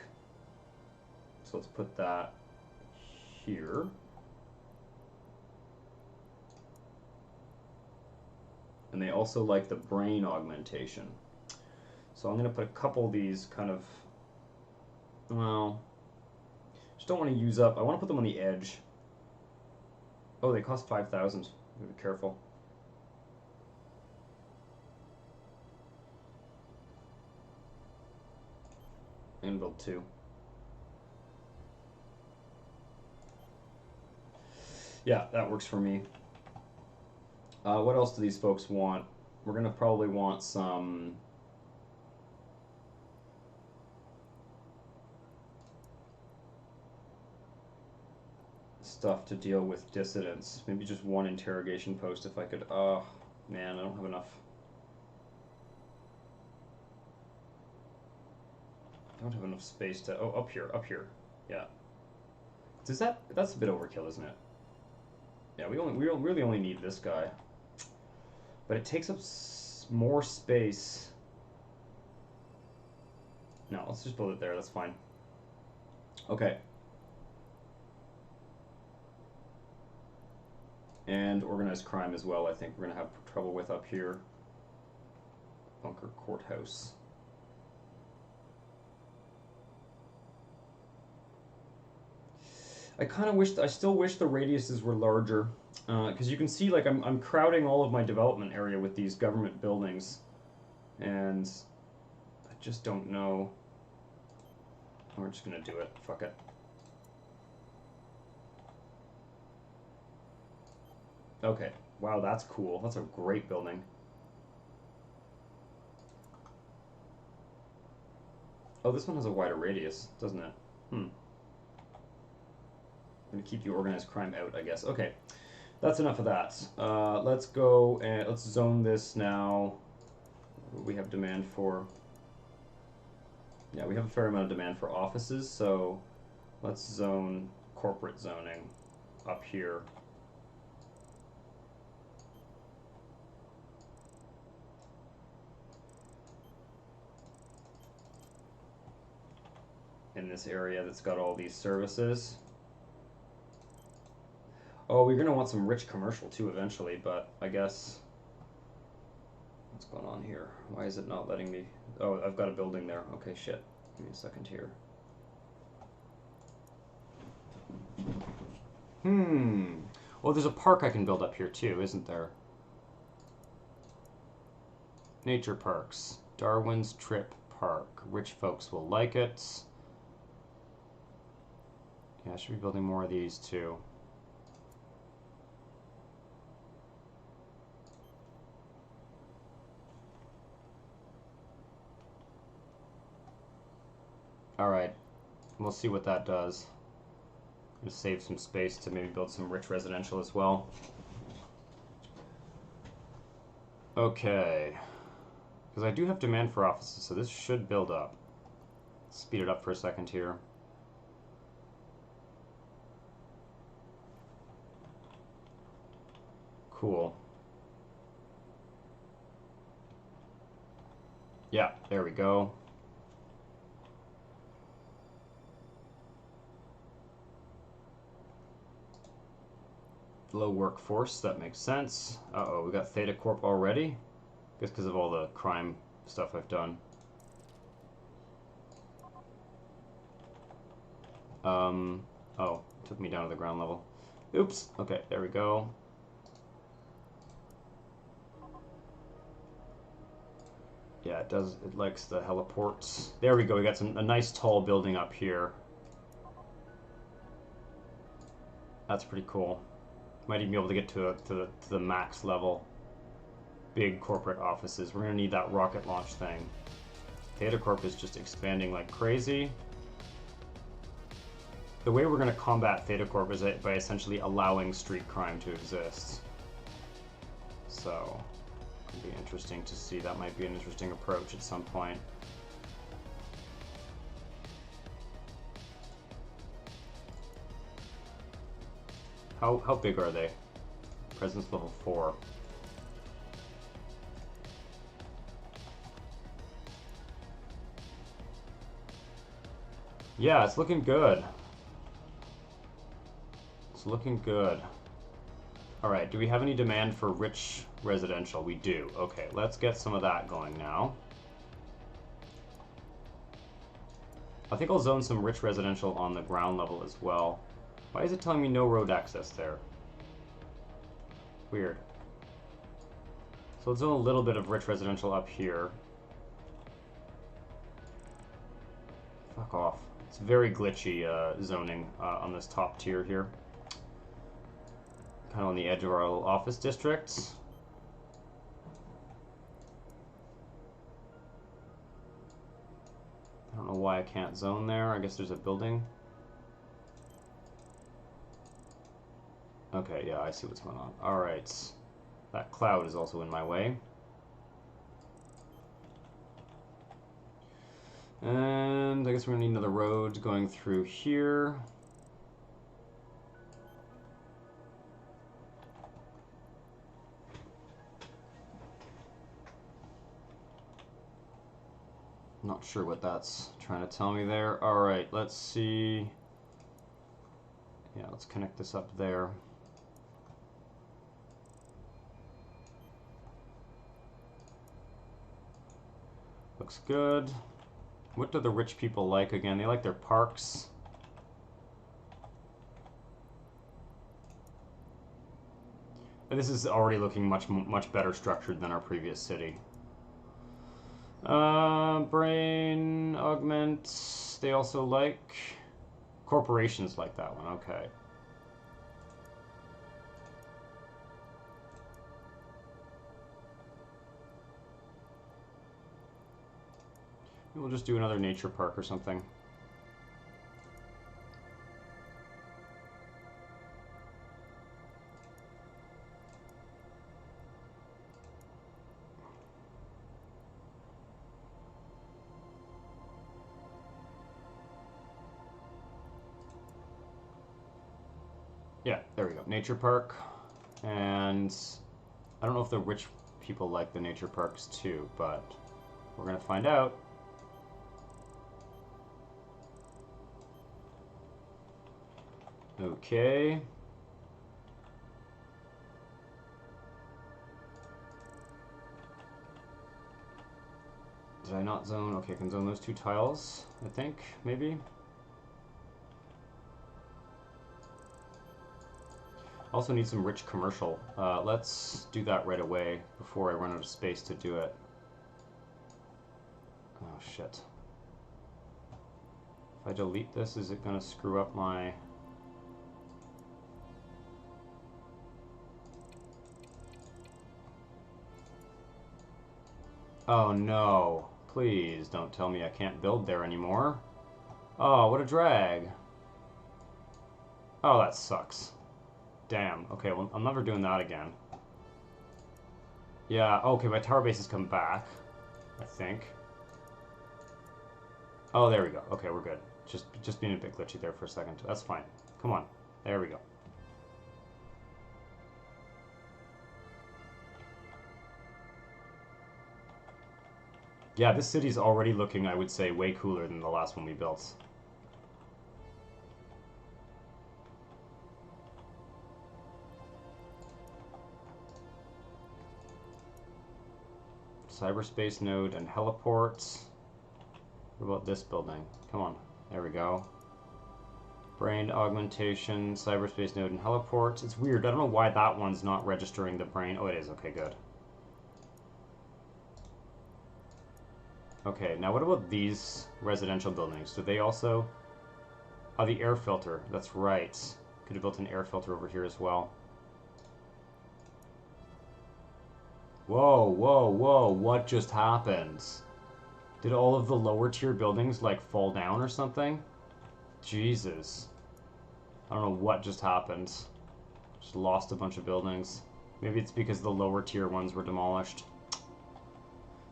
A: So let's put that here. And they also like the brain augmentation. So I'm going to put a couple of these kind of, well, just don't want to use up. I want to put them on the edge. Oh, they cost 5,000. Be careful. And build 2. Yeah, that works for me. What else do these folks want? We're going to probably want some... stuff to deal with dissidents. Maybe just one interrogation post if I could... Oh, man, I don't have enough. I don't have enough space to... Oh, up here. Yeah. Does that... That's a bit overkill, isn't it? Yeah, we really only need this guy. But it takes up more space. No, let's just build it there. That's fine. Okay. And organized crime as well, I think we're going to have trouble with up here. Bunker Courthouse. I still wish the radiuses were larger. Because you can see, like, I'm crowding all of my development area with these government buildings. And I just don't know. We're just going to do it. Fuck it. Okay. Wow, that's cool. That's a great building. Oh, this one has a wider radius, doesn't it? I'm going to keep the organized crime out, I guess. Okay. That's enough of that. Let's go and let's zone this now. We have demand for... Yeah, we have a fair amount of demand for offices, so let's zone corporate zoning up here. In this area that's got all these services. Oh, we're going to want some rich commercial too eventually, but I guess... What's going on here? Why is it not letting me... Oh, I've got a building there. Okay, shit. Give me a second here. Well, there's a park I can build up here too, isn't there? Nature parks. Darwin's Trip Park. Rich folks will like it. Yeah, I should be building more of these too. We'll see what that does. Just save some space to maybe build some rich residential as well. Okay. Because I do have demand for offices, so this should build up. Speed it up for a second here. Cool. Yeah, there we go. Low workforce, that makes sense. Uh-oh, we got Theta Corp already? I guess because of all the crime stuff I've done. Oh, took me down to the ground level. Oops, okay, there we go. Yeah, it does, it likes the heliports. There we go, we got a nice tall building up here. That's pretty cool. Might even be able to get to the max level. Big corporate offices. We're gonna need that rocket launch thing. Theta Corp is just expanding like crazy. The way we're gonna combat Theta Corp is by essentially allowing street crime to exist. So, it'll be interesting to see. That might be an interesting approach at some point. How big are they? Presence level 4. Yeah, it's looking good. It's looking good. Alright, do we have any demand for rich residential? We do. Okay, let's get some of that going now. I think I'll zone some rich residential on the ground level as well. Why is it telling me no road access there? Weird. So let's zone a little bit of rich residential up here. Fuck off. It's very glitchy zoning on this top tier here. Kind of on the edge of our little office districts. I don't know why I can't zone there. I guess there's a building. Okay, yeah, I see what's going on. Alright. That cloud is also in my way. And I guess we're going to need another road going through here. Not sure what that's trying to tell me there. Alright, let's see. Yeah, let's connect this up there. Looks good. What do the rich people like again? They like their parks. This is already looking much better structured than our previous city. Brain augment. They also like corporations like that one. Okay. We'll just do another nature park or something. Yeah, there we go. Nature park. And I don't know if the rich people like the nature parks too, but we're going to find out. Okay. Did I not zone? Okay, I can zone those two tiles, I think, maybe. Also need some rich commercial. Let's do that right away before I run out of space to do it. Oh, shit. If I delete this, is it going to screw up my... Oh no, please don't tell me I can't build there anymore. Oh, what a drag. Oh, that sucks. Damn. Okay, well, I'm never doing that again. Yeah, okay, my tower base has come back, I think. Oh, there we go. Okay, we're good. Just being a bit glitchy there for a second. That's fine. Come on. There we go. Yeah, this city's already looking, I would say, way cooler than the last one we built. Cyberspace node and heliports. What about this building? Come on. There we go. Brain augmentation, cyberspace node and heliports. It's weird. I don't know why that one's not registering the brain. Oh, it is. Okay, good. Okay, now what about these residential buildings? Do they also... Oh, the air filter. That's right. Could have built an air filter over here as well. Whoa, whoa, whoa. What just happened? Did all of the lower tier buildings, like, fall down or something? Jesus. I don't know what just happened. Just lost a bunch of buildings. Maybe it's because the lower tier ones were demolished.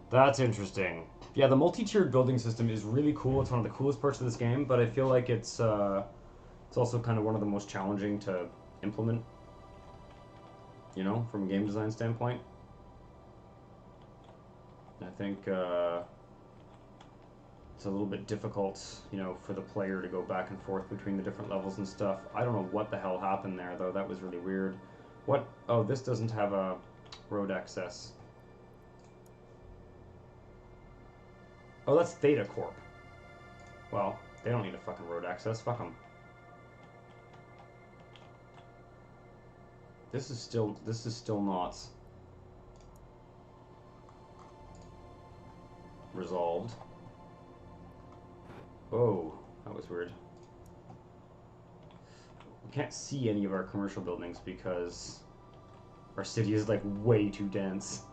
A: That's interesting. Yeah, the multi-tiered building system is really cool. It's one of the coolest parts of this game, but I feel like it's also kind of one of the most challenging to implement, you know, from a game design standpoint. I think it's a little bit difficult, you know, for the player to go back and forth between the different levels and stuff. I don't know what the hell happened there, though. That was really weird. What? Oh, this doesn't have a road access. Oh, that's Theta Corp. Well, they don't need a fucking road access. Fuck them. This is still not resolved. Oh, that was weird. We can't see any of our commercial buildings because our city is like way too dense.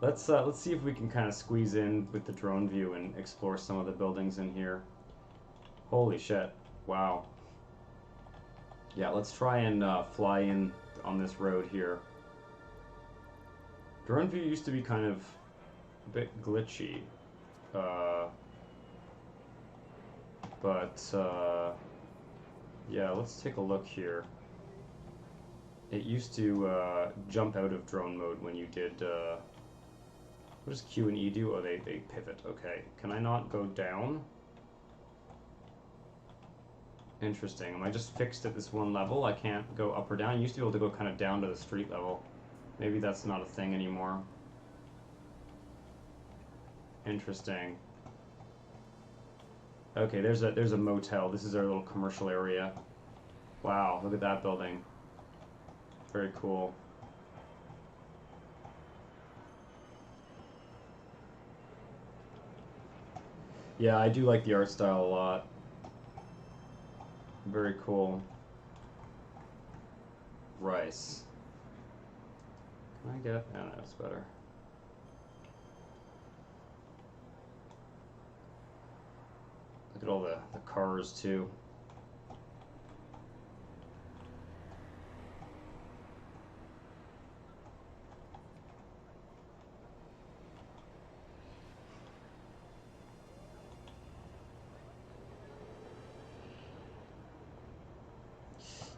A: Let's see if we can kind of squeeze in with the drone view and explore some of the buildings in here. Holy shit! Wow. Yeah, let's try and fly in on this road here. Drone view used to be kind of a bit glitchy, but yeah, let's take a look here. It used to jump out of drone mode when you did. What does Q and E do? Oh, they pivot. Okay. Can I not go down? Interesting. Am I just fixed at this one level? I can't go up or down. I used to be able to go kind of down to the street level. Maybe that's not a thing anymore. Interesting. Okay, there's a motel. This is our little commercial area. Wow, look at that building. Very cool. Yeah, I do like the art style a lot. Very cool. Rice. Can I get... Oh, no, that's better. Look at all the cars, too.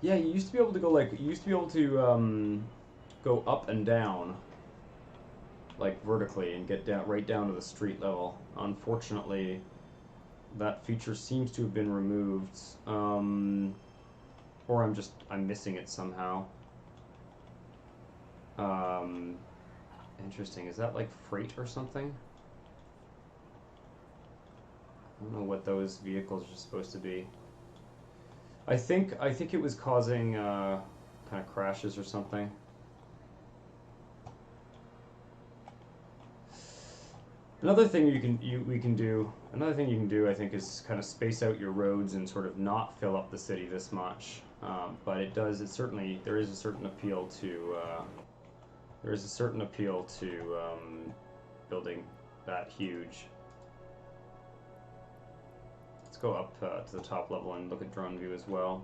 A: Yeah, you used to be able to go like you used to be able to go up and down, like vertically, and get down right down to the street level. Unfortunately, that feature seems to have been removed, or I'm missing it somehow. Interesting. Is that like freight or something? I don't know what those vehicles are supposed to be. I think it was causing kind of crashes or something. Another thing you can do, I think, is kind of space out your roads and sort of not fill up the city this much. But there is a certain appeal to building that huge. Let's go up to the top level and look at drone view as well.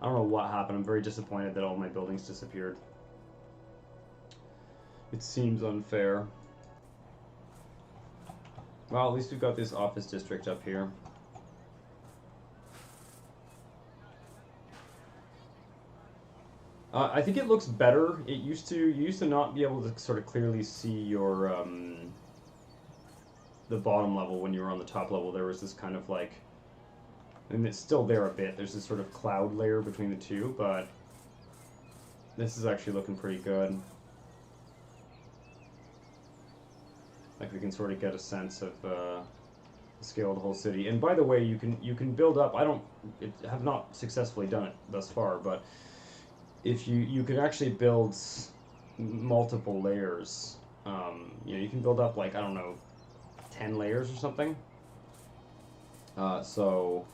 A: I don't know what happened. I'm very disappointed that all my buildings disappeared. It seems unfair. Well, at least we've got this office district up here. I think it looks better. You used to not be able to sort of clearly see your the bottom level when you were on the top level. There was this kind of like, and it's still there a bit. There's this sort of cloud layer between the two, but this is actually looking pretty good. Like we can sort of get a sense of the scale of the whole city. And by the way, you can build up. Have not successfully done it thus far, but if you can actually build multiple layers. You can build up like, I don't know, 10 layers or something. So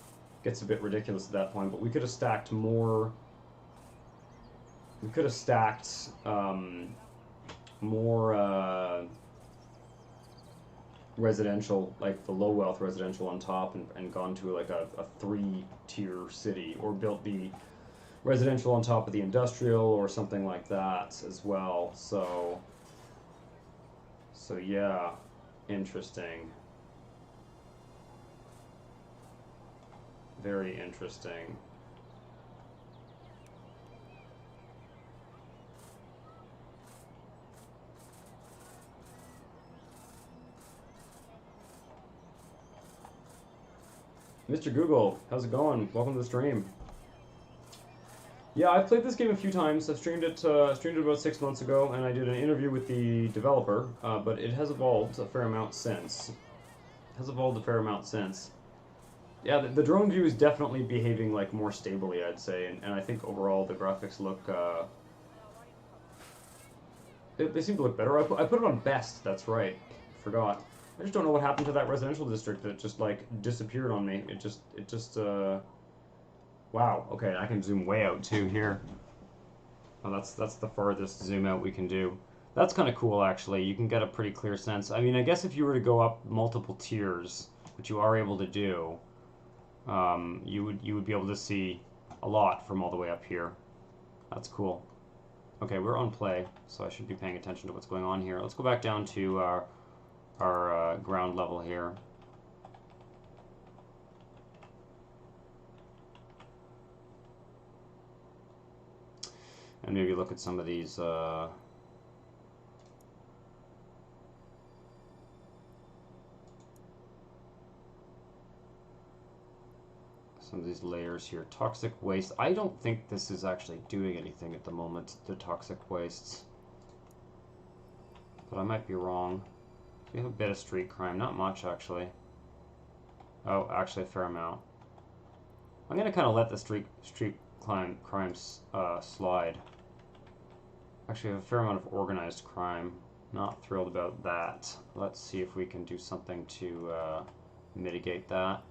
A: it gets a bit ridiculous at that point. But we could have stacked more. We could have stacked more residential, like the low wealth residential on top, and gone to like a 3-tier city, or built the residential on top of the industrial or something like that as well. So yeah, interesting. Very interesting. Mr. Google, how's it going? Welcome to the stream. Yeah, I've played this game a few times. I've streamed it about 6 months ago, and I did an interview with the developer, but it has evolved a fair amount since. Yeah, the drone view is definitely behaving like more stably, I'd say, and I think overall the graphics look, they seem to look better. I put it on best, that's right. Forgot. I just don't know what happened to that residential district that just like disappeared on me. It just wow, okay, I can zoom way out too here. Oh, that's the farthest zoom out we can do. That's kind of cool, actually. You can get a pretty clear sense. I mean, I guess if you were to go up multiple tiers, which you are able to do, you would be able to see a lot from all the way up here. That's cool. Okay, we're on play, so I should be paying attention to what's going on here. Let's go back down to our ground level here. And maybe look at some of these some of these layers here. Toxic waste. I don't think this is actually doing anything at the moment, the toxic wastes. But I might be wrong. We have a bit of street crime, not much actually. Oh, actually a fair amount. I'm gonna kind of let the street crimes slide. Actually, I have a fair amount of organized crime. Not thrilled about that. Let's see if we can do something to mitigate that.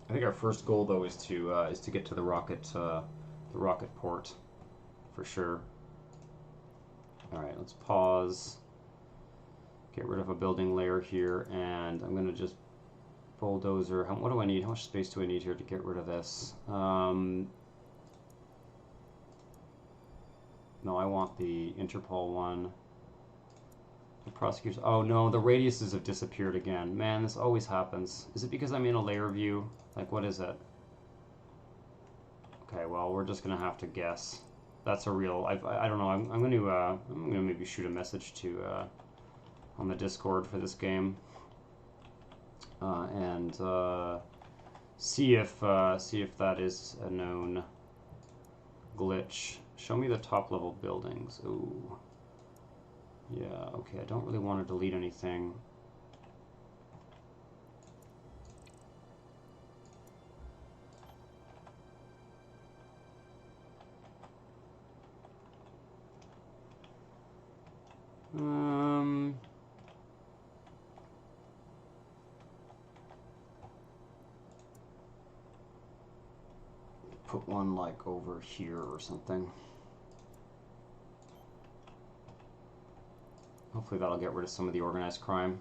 A: I think our first goal, though, is to get to the rocket port, for sure. All right, let's pause. Get rid of a building layer here, and I'm gonna just bulldozer. What do I need? How much space do I need here to get rid of this? No, I want the Interpol one. The prosecutors. Oh no, the radiuses have disappeared again. Man, this always happens. Is it because I'm in a layer view? Like, what is it? Okay, well, we're just gonna have to guess. That's a real. I don't know. I'm gonna maybe shoot a message to on the Discord for this game and see if that is a known glitch. Show me the top level buildings. Ooh. Yeah, okay, I don't really want to delete anything. put one like over here or something. Hopefully that'll get rid of some of the organized crime.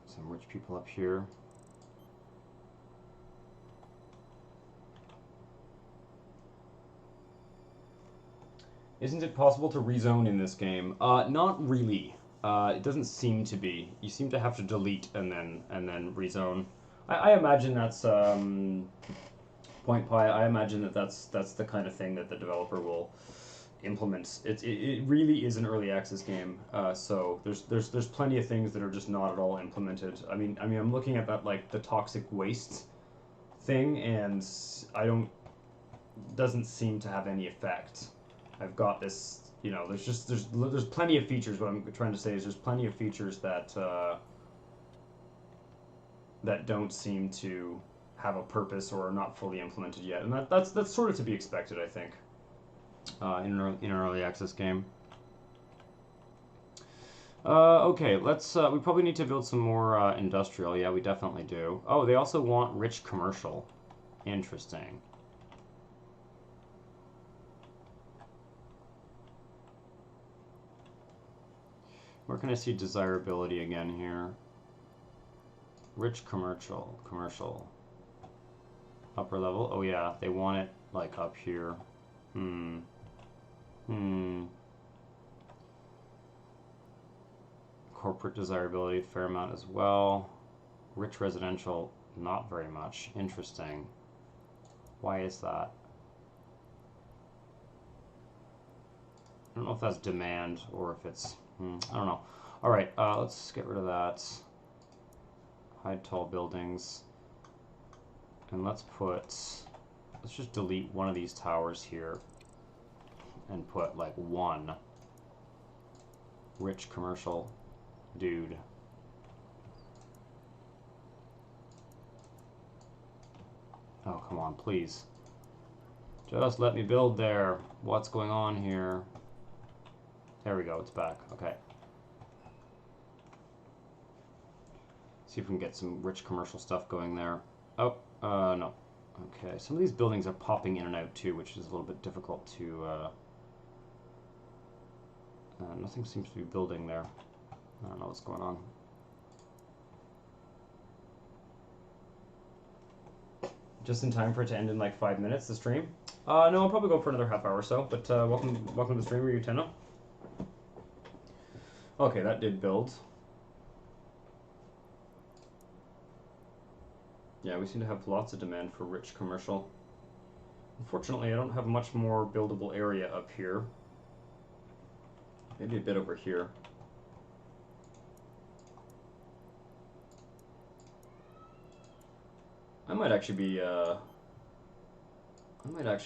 A: Some rich people up here. Isn't it possible to rezone in this game? Not really. It doesn't seem to be. You seem to have to delete and then rezone. I imagine that's Point Pi. I imagine that's the kind of thing that the developer will implement. It really is an early access game, so there's plenty of things that are just not at all implemented. I mean I'm looking at that, like the toxic waste thing, and doesn't seem to have any effect. I've got this, you know, there's plenty of features. What I'm trying to say is there's plenty of features that that don't seem to have a purpose or are not fully implemented yet, and that's sort of to be expected, I think, in an early access game. Okay, let's. We probably need to build some more industrial. Yeah, we definitely do. Oh, they also want rich commercial. Interesting. Where can I see desirability again here? Rich commercial. Upper level? Oh yeah, they want it like up here. Corporate desirability, fair amount as well. Rich residential, not very much. Interesting. Why is that? I don't know if that's demand or if it's... I don't know. Alright, let's get rid of that. Hide tall buildings. And let's just delete one of these towers here and put like one rich commercial dude. Oh, come on, please. Just let me build there. What's going on here? There we go, it's back. Okay. See if we can get some rich commercial stuff going there. Oh, no. Okay, some of these buildings are popping in and out too, which is a little bit difficult to... nothing seems to be building there. I don't know what's going on. Just in time for it to end in like 5 minutes, the stream? No, I'll probably go for another half hour or so, but welcome to the stream, Ryuteno. Okay, that did build. Yeah, we seem to have lots of demand for rich commercial. Unfortunately, I don't have much more buildable area up here. Maybe a bit over here. I might actually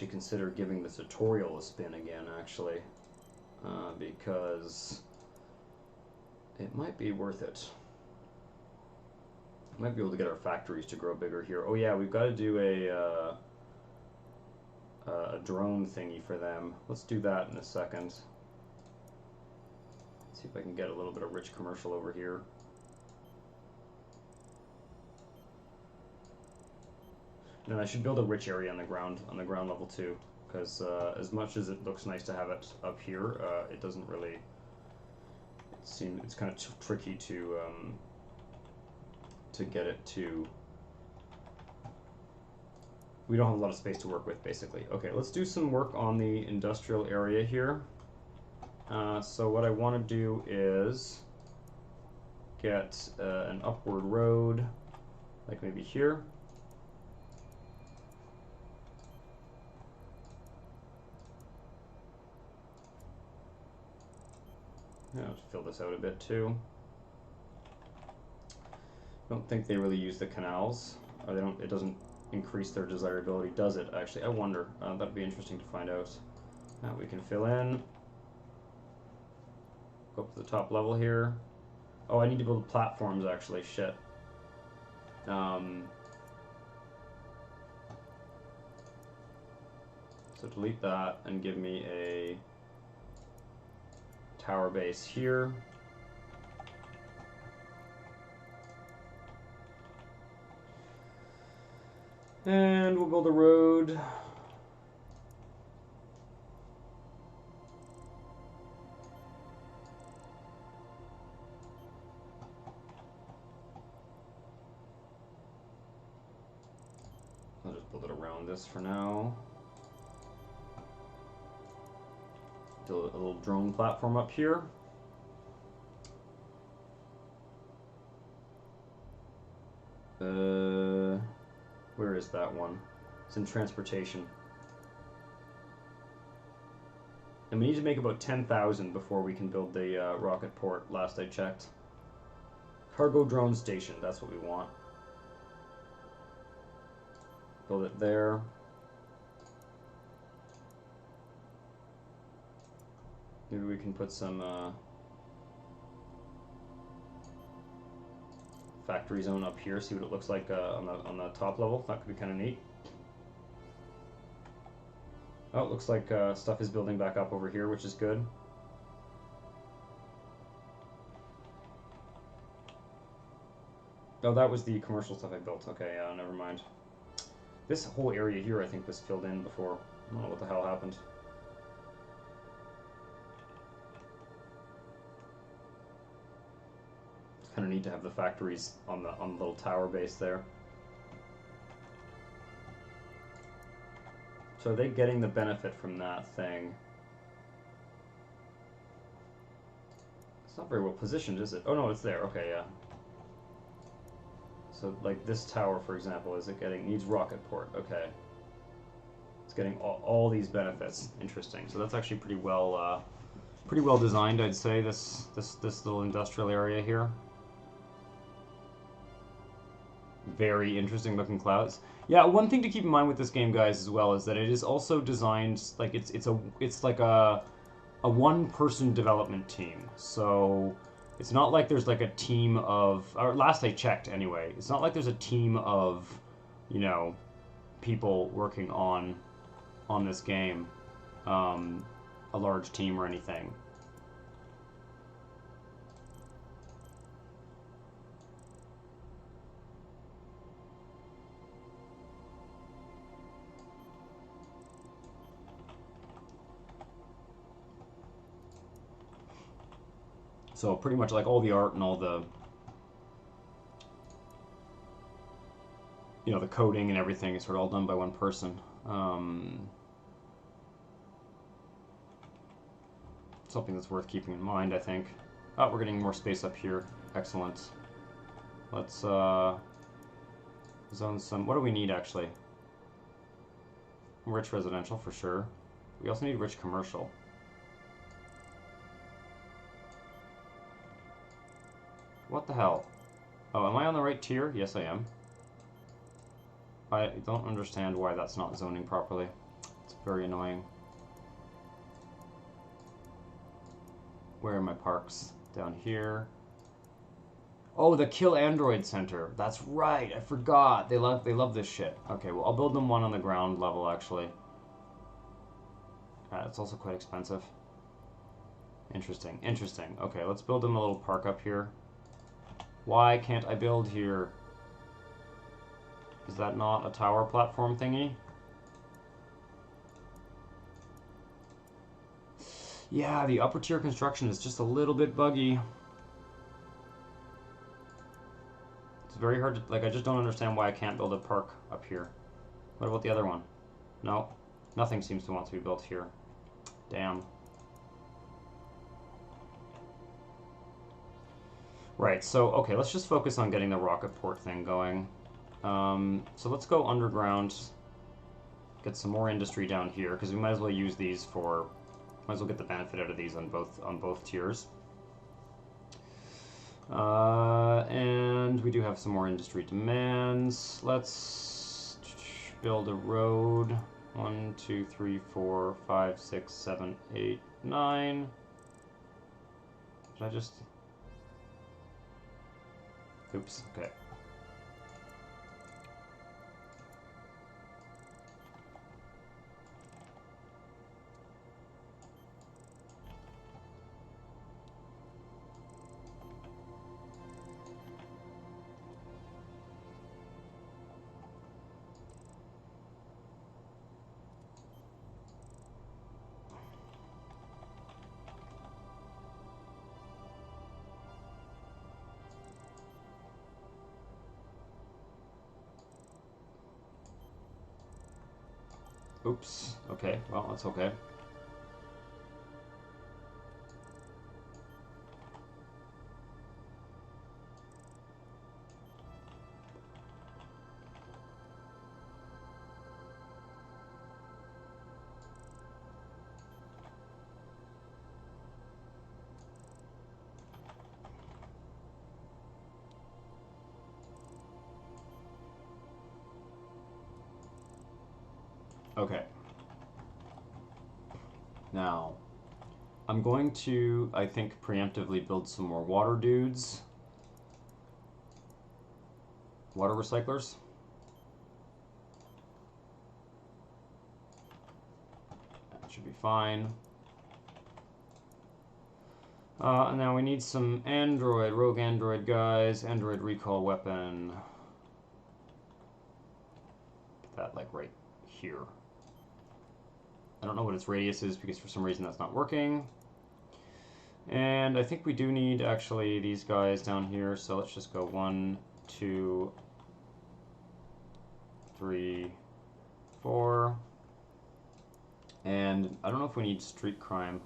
A: consider giving the tutorial a spin again, actually, because it might be worth it. Might be able to get our factories to grow bigger here. Oh yeah, we've got to do a drone thingy for them. Let's do that in a second. See if I can get a little bit of rich commercial over here. And I should build a rich area on the ground level too, because as much as it looks nice to have it up here, it doesn't really. It's kind of tricky to get it to. We don't have a lot of space to work with, basically. Okay, let's do some work on the industrial area here. So what I want to do is get an upward road, like maybe here. Yeah, let's fill this out a bit too. Don't think they really use the canals. Or they don't. It doesn't increase their desirability, does it? Actually, I wonder. That'd be interesting to find out. Now we can fill in. Go up to the top level here. Oh, I need to build platforms, actually. Shit. So delete that and give me a tower base here. And we'll build a road. I'll just build it around this for now. Do a little drone platform up here. Where is that one? It's in transportation. And we need to make about 10,000 before we can build the rocket port, last I checked. Cargo drone station, that's what we want. Build it there. Maybe we can put some factory zone up here, see what it looks like on the top level. That could be kind of neat. Oh, it looks like stuff is building back up over here, which is good. Oh, that was the commercial stuff I built. Okay, never mind. This whole area here, I think, was filled in before. I don't know what the hell happened. It's kind of neat to have the factories on the little tower base there. So are they getting the benefit from that thing? It's not very well positioned, is it? Oh no, it's there. Okay, yeah. So like this tower, for example, needs rocket port? Okay. It's getting all these benefits. Interesting. So that's actually pretty well designed, I'd say. This little industrial area here. Very interesting looking clouds. Yeah, one thing to keep in mind with this game, guys, as well, is that it is also designed like it's like a one-person development team. So it's not like there's like a team of, or last I checked anyway, it's not like there's a team of, you know, people working on this game, a large team or anything. So pretty much like all the art and all the, you know, the coding and everything is sort of all done by one person. Something that's worth keeping in mind, I think. Oh, we're getting more space up here. Excellent. Let's zone some. What do we need actually? Rich residential for sure. We also need rich commercial. What the hell? Oh, am I on the right tier? Yes, I am. I don't understand why that's not zoning properly. It's very annoying. Where are my parks? Down here. Oh, the Kill Android Center. That's right. I forgot. They love this shit. Okay, well, I'll build them one on the ground level, actually. It's also quite expensive. Interesting. Interesting. Okay, let's build them a little park up here. Why can't I build here? Is that not a tower platform thingy? Yeah, the upper tier construction is just a little bit buggy. It's very hard to, like, I just don't understand why I can't build a park up here. What about the other one? No, nothing seems to want to be built here. Damn. Right, so, okay, let's just focus on getting the rocket port thing going. So let's go underground, get some more industry down here, because we might as well use these for, might as well get the benefit out of these on both tiers. And we do have some more industry demands. Let's build a road. 1, 2, 3, 4, 5, 6, 7, 8, 9. Did I just... Oops, okay. Oops, okay, well, that's okay. Okay. Now, I'm going to, I think, preemptively build some more water dudes. Water recyclers. That should be fine. And now we need some rogue android guys, android recall weapon. Put that like right here. I don't know what its radius is because for some reason that's not working. And I think we do need actually these guys down here, so let's just go 1, 2, 3, 4. And I don't know if we need street crime.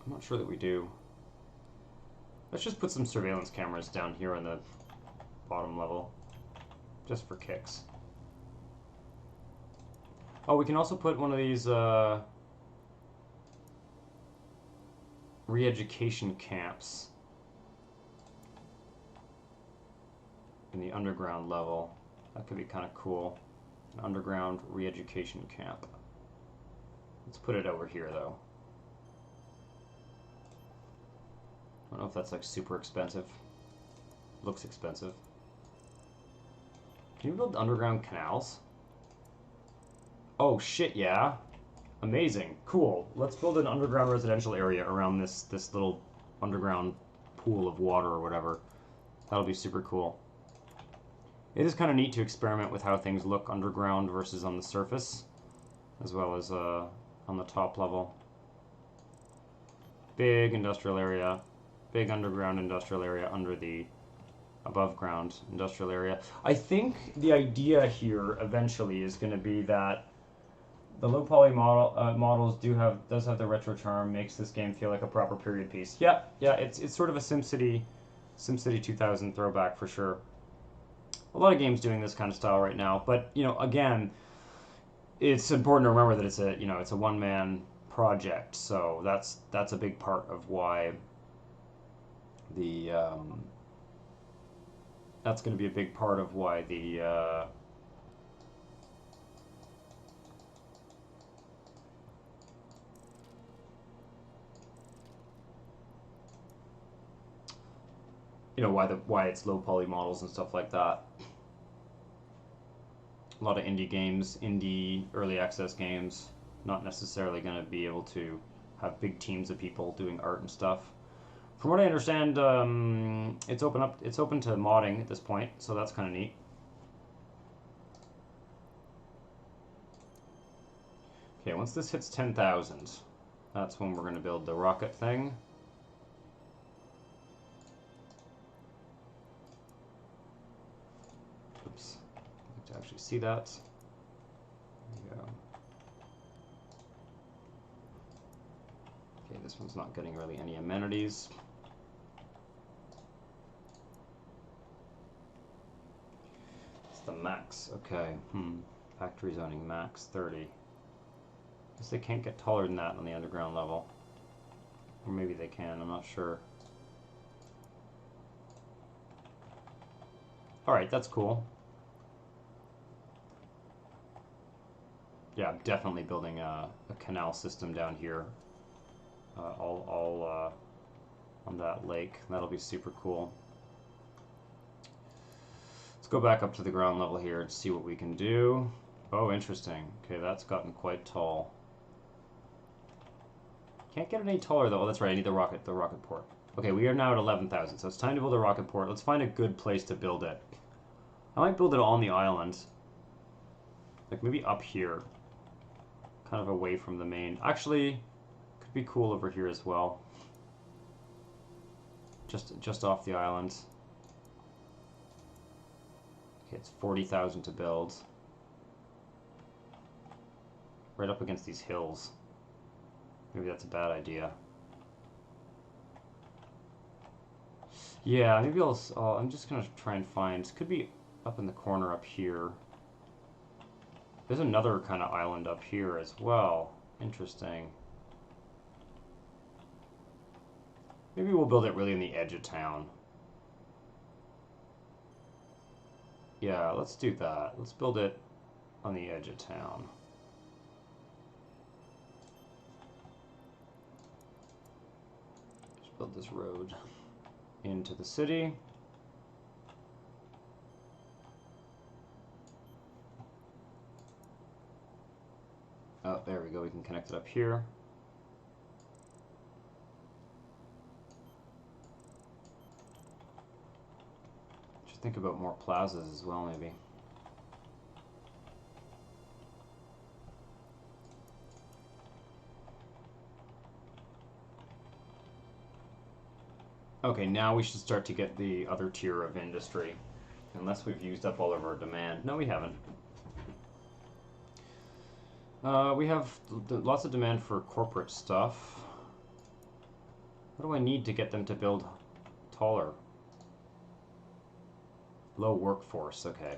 A: I'm not sure that we do. Let's just put some surveillance cameras down here on the bottom level, just for kicks. Oh, we can also put one of these re-education camps in the underground level. That could be kind of cool. An underground re-education camp. Let's put it over here, though. I don't know if that's like super expensive. Looks expensive. Can you build underground canals? Oh shit, yeah. Amazing. Cool. Let's build an underground residential area around this little underground pool of water or whatever. That'll be super cool. It is kind of neat to experiment with how things look underground versus on the surface, as well as on the top level. Big industrial area. Big underground industrial area under the above ground industrial area. I think the idea here eventually is going to be that the low poly models does have the retro charm, makes this game feel like a proper period piece. Yeah, it's sort of a SimCity 2000 throwback for sure. A lot of games doing this kind of style right now, but you know, again, it's important to remember that it's a one-man project, so that's a big part of why the that's going to be a big part of why the why it's low poly models and stuff like that. A lot of indie games, indie early access games, not necessarily going to be able to have big teams of people doing art and stuff. From what I understand, it's open to modding at this point, so that's kind of neat. Okay, once this hits 10,000, that's when we're going to build the rocket thing. Oops, I'd like to actually see that. There you go. Okay, this one's not getting really any amenities. It's the max. Okay. Factory zoning max 30. Guess they can't get taller than that on the underground level. Or maybe they can, I'm not sure. Alright, that's cool. Yeah, I'm definitely building a canal system down here. All on that lake. That'll be super cool. Let's go back up to the ground level here and see what we can do. Oh, interesting. Okay, that's gotten quite tall. Can't get it any taller though. Oh, that's right. I need the rocket port. Okay, we are now at 11,000, so it's time to build a rocket port. Let's find a good place to build it. I might build it on the island. Like maybe up here. Kind of away from the main. Actually, could be cool over here as well. Just off the island. Okay, it's 40,000 to build. Right up against these hills. Maybe that's a bad idea. Yeah, maybe I'm just gonna try and find. Could be up in the corner up here. There's another kind of island up here as well. Interesting. Maybe we'll build it really in the edge of town. Yeah, let's do that. Let's build it on the edge of town. Just build this road into the city. Oh, there we go. We can connect it up here. Should think about more plazas as well, maybe. Okay, now we should start to get the other tier of industry. Unless we've used up all of our demand. No, we haven't. We have lots of demand for corporate stuff. What do I need to get them to build taller? Low workforce, okay.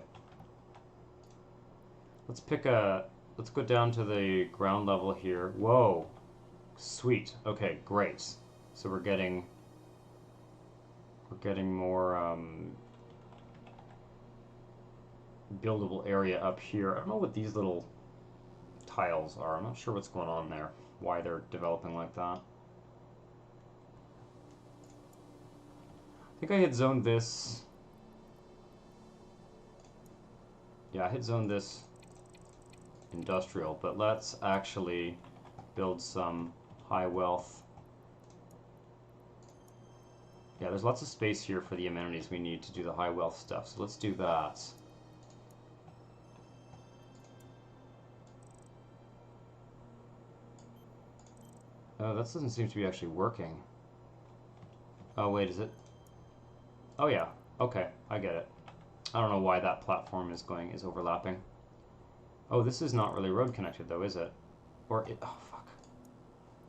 A: Let's go down to the ground level here. Whoa, sweet. Okay, great. So we're getting more buildable area up here. I don't know what these little tiles are. I'm not sure what's going on there. Why they're developing like that. I think I had zoned this. Yeah, I had zoned this industrial, but let's actually build some high wealth. Yeah, there's lots of space here for the amenities we need to do the high wealth stuff, so let's do that. Oh, that doesn't seem to be actually working. Oh, wait, is it? Oh, yeah. Okay, I get it. I don't know why that platform is overlapping. Oh, this is not really road connected, though, is it? Or it... Oh, fuck.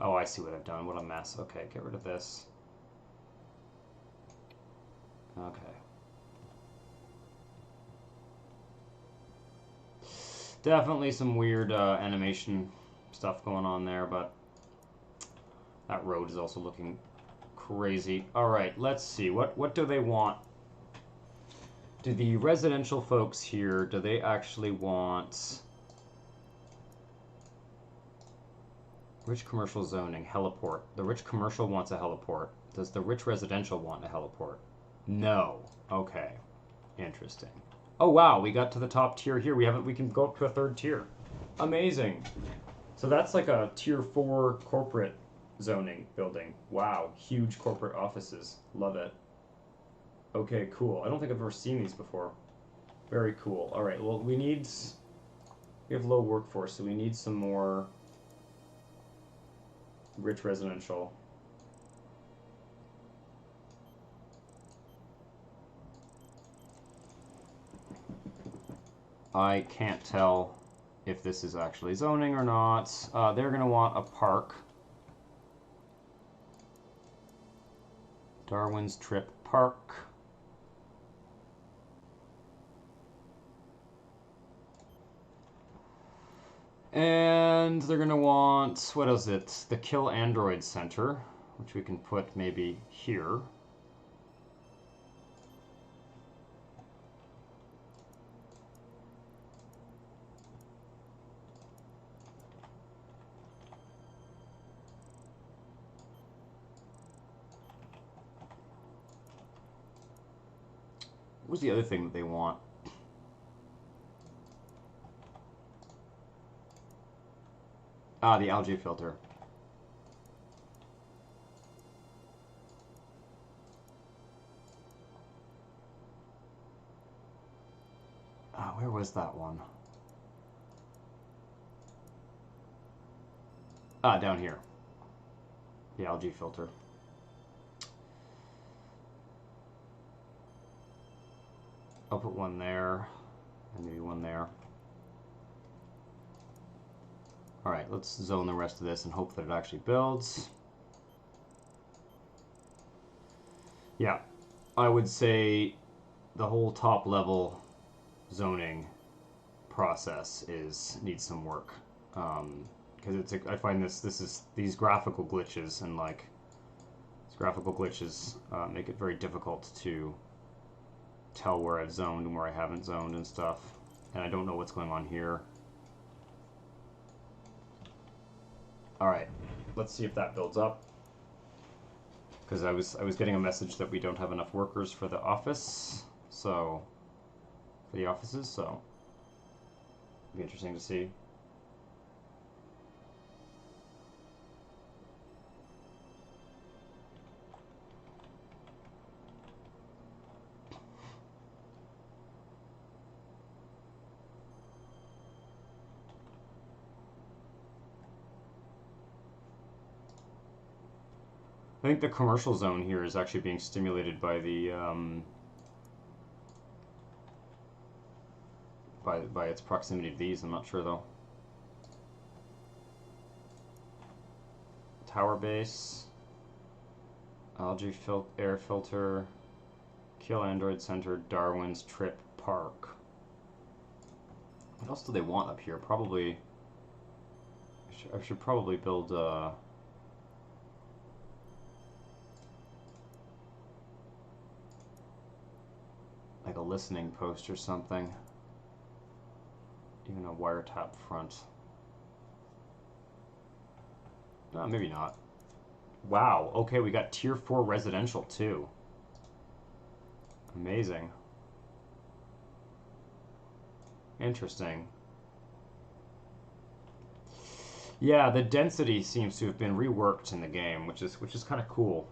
A: Oh, I see what I've done. What a mess. Okay, get rid of this. Okay. Definitely some weird animation stuff going on there, but that road is also looking crazy. All right, let's see. What do they want? Do the residential folks here, do they actually want rich commercial zoning, heliport? The rich commercial wants a heliport. Does the rich residential want a heliport? No. Okay. Interesting. Oh wow, we got to the top tier here. We can go up to a third tier. Amazing. So that's like a tier 4 corporate zoning building. Wow, huge corporate offices. Love it. Okay, cool. I don't think I've ever seen these before. Very cool. All right, well, we have low workforce, so we need some more rich residential. I can't tell if this is actually zoning or not. They're going to want a park. Darwin's Trip Park. And they're going to want, what is it? The Kill Android Center, which we can put maybe here. What's the other thing that they want? Ah, the algae filter. Ah, where was that one? Ah, down here. The algae filter. I'll put one there, and maybe one there. Alright, let's zone the rest of this and hope that it actually builds. Yeah, I would say the whole top level zoning process needs some work. Because I find these graphical glitches and make it very difficult to tell where I've zoned and where I haven't zoned and stuff, and I don't know what's going on here. Alright, let's see if that builds up, because I was getting a message that we don't have enough workers for the offices, so it'll be interesting to see. I think the commercial zone here is actually being stimulated by the by its proximity to these. I'm not sure though. Tower base, algae air filter, kill android center, Darwin's trip park. What else do they want up here? Probably I should probably build like a listening post or something. Even a wiretap front. No, maybe not. Wow, okay, we got tier 4 residential too. Amazing. Interesting. Yeah, the density seems to have been reworked in the game, which is kind of cool.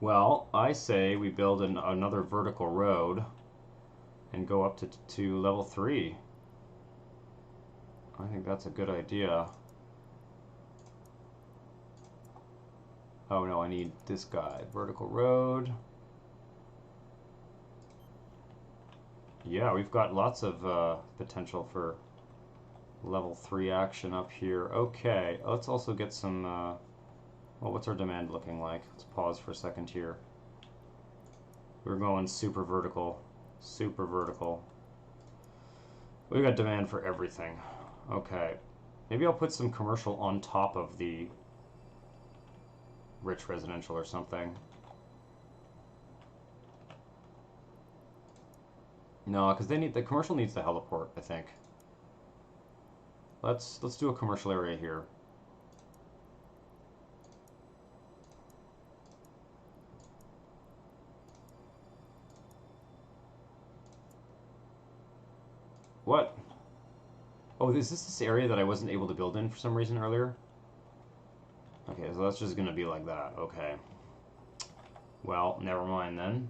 A: Well, I say we build another vertical road and go up to level 3. I think that's a good idea. Oh no, I need this guy. Vertical road. Yeah, we've got lots of potential for level 3 action up here. Okay, let's also get some... well, what's our demand looking like? Let's pause for a second here. We're going super vertical. Super vertical. We've got demand for everything. Okay. Maybe I'll put some commercial on top of the rich residential or something. No, because the commercial needs the heliport, I think. Let's do a commercial area here. What? Oh, is this area that I wasn't able to build in for some reason earlier? Okay, so that's just gonna be like that. Okay. Well, never mind then.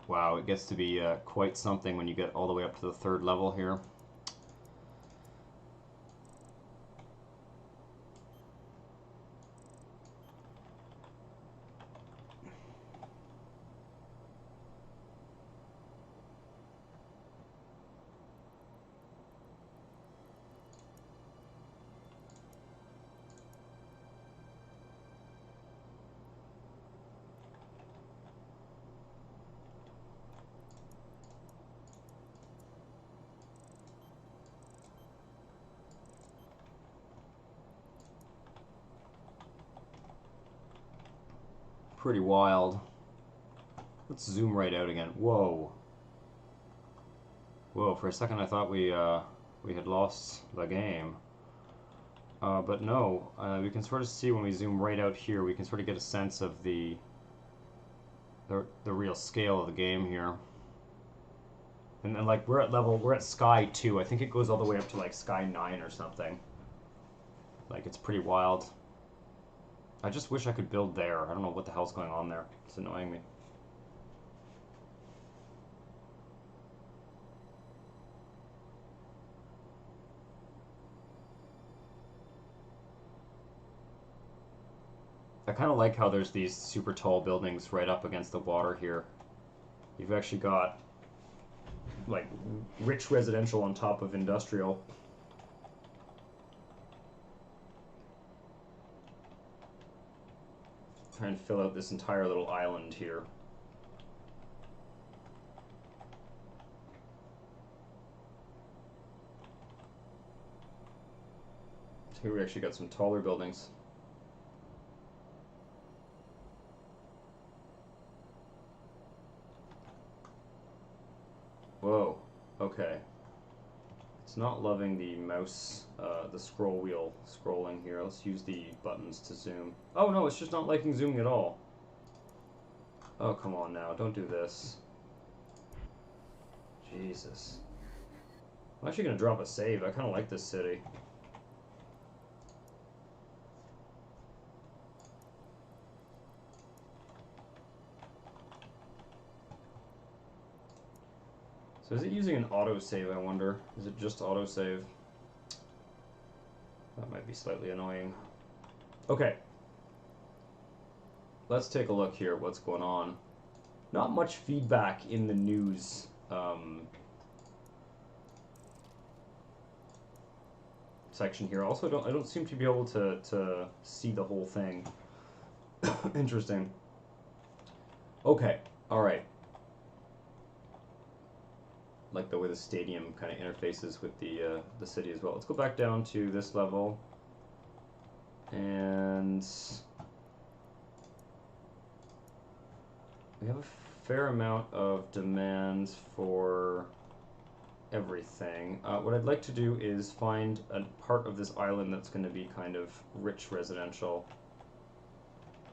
A: Wow, it gets to be quite something when you get all the way up to the 3rd level here. pretty wild. Let's zoom right out again. Whoa. Whoa, for a second I thought we had lost the game. But no, we can sort of see when we zoom right out here, we can sort of get a sense of the real scale of the game here. And then, like, we're at Sky 2. I think it goes all the way up to, like, Sky 9 or something. Like, it's pretty wild. I just wish I could build there. I don't know what the hell's going on there. It's annoying me. I kind of like how there's these super tall buildings right up against the water here. You've actually got, like, rich residential on top of industrial. Trying to fill out this entire little island here. So here we actually got some taller buildings. Whoa, okay. It's not loving the mouse, the scroll wheel scrolling here. Let's use the buttons to zoom. Oh no, it's just not liking zooming at all. Oh, come on now, don't do this. Jesus. I'm actually gonna drop a save. I kinda like this city. So is it using an autosave, I wonder? Is it just autosave? That might be slightly annoying. Okay. Let's take a look here at what's going on. Not much feedback in the news section here. Also, I don't seem to be able to see the whole thing. Interesting. Okay, alright. Like the way the stadium kind of interfaces with the city as well. Let's go back down to this level, and we have a fair amount of demand for everything. What I'd like to do is find a part of this island that's going to be kind of rich residential.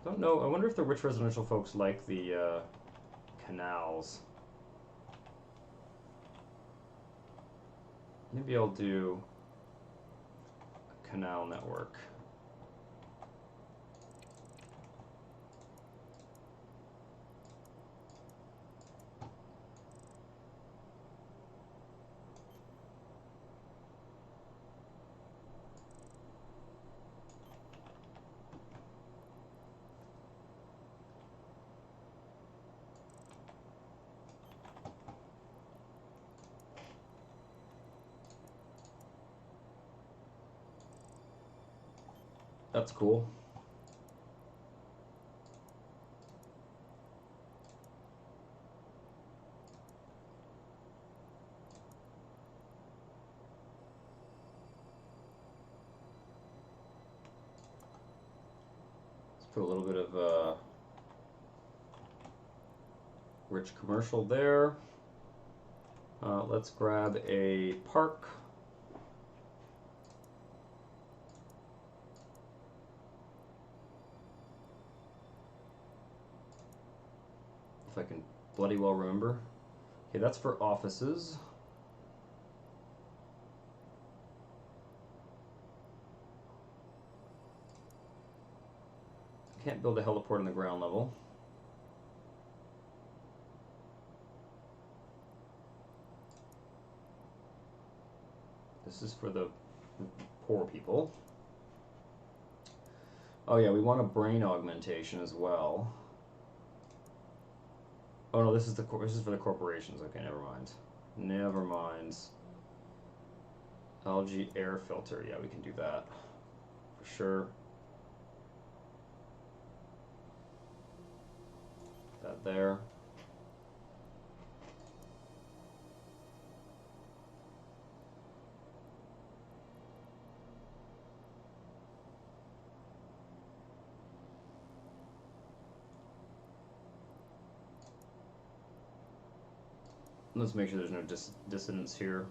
A: I don't know. I wonder if the rich residential folks like the canals. Maybe I'll do a canal network. That's cool. Let's put a little bit of rich commercial there. Let's grab a park. If I can bloody well remember. Okay, that's for offices. Can't build a heliport on the ground level. This is for the poor people. Oh yeah, we want a brain augmentation as well. Oh no, this is for the corporations. Okay, never mind. Never mind. Algae air filter. Yeah, we can do that for sure. That there. Let's make sure there's no dissidents here.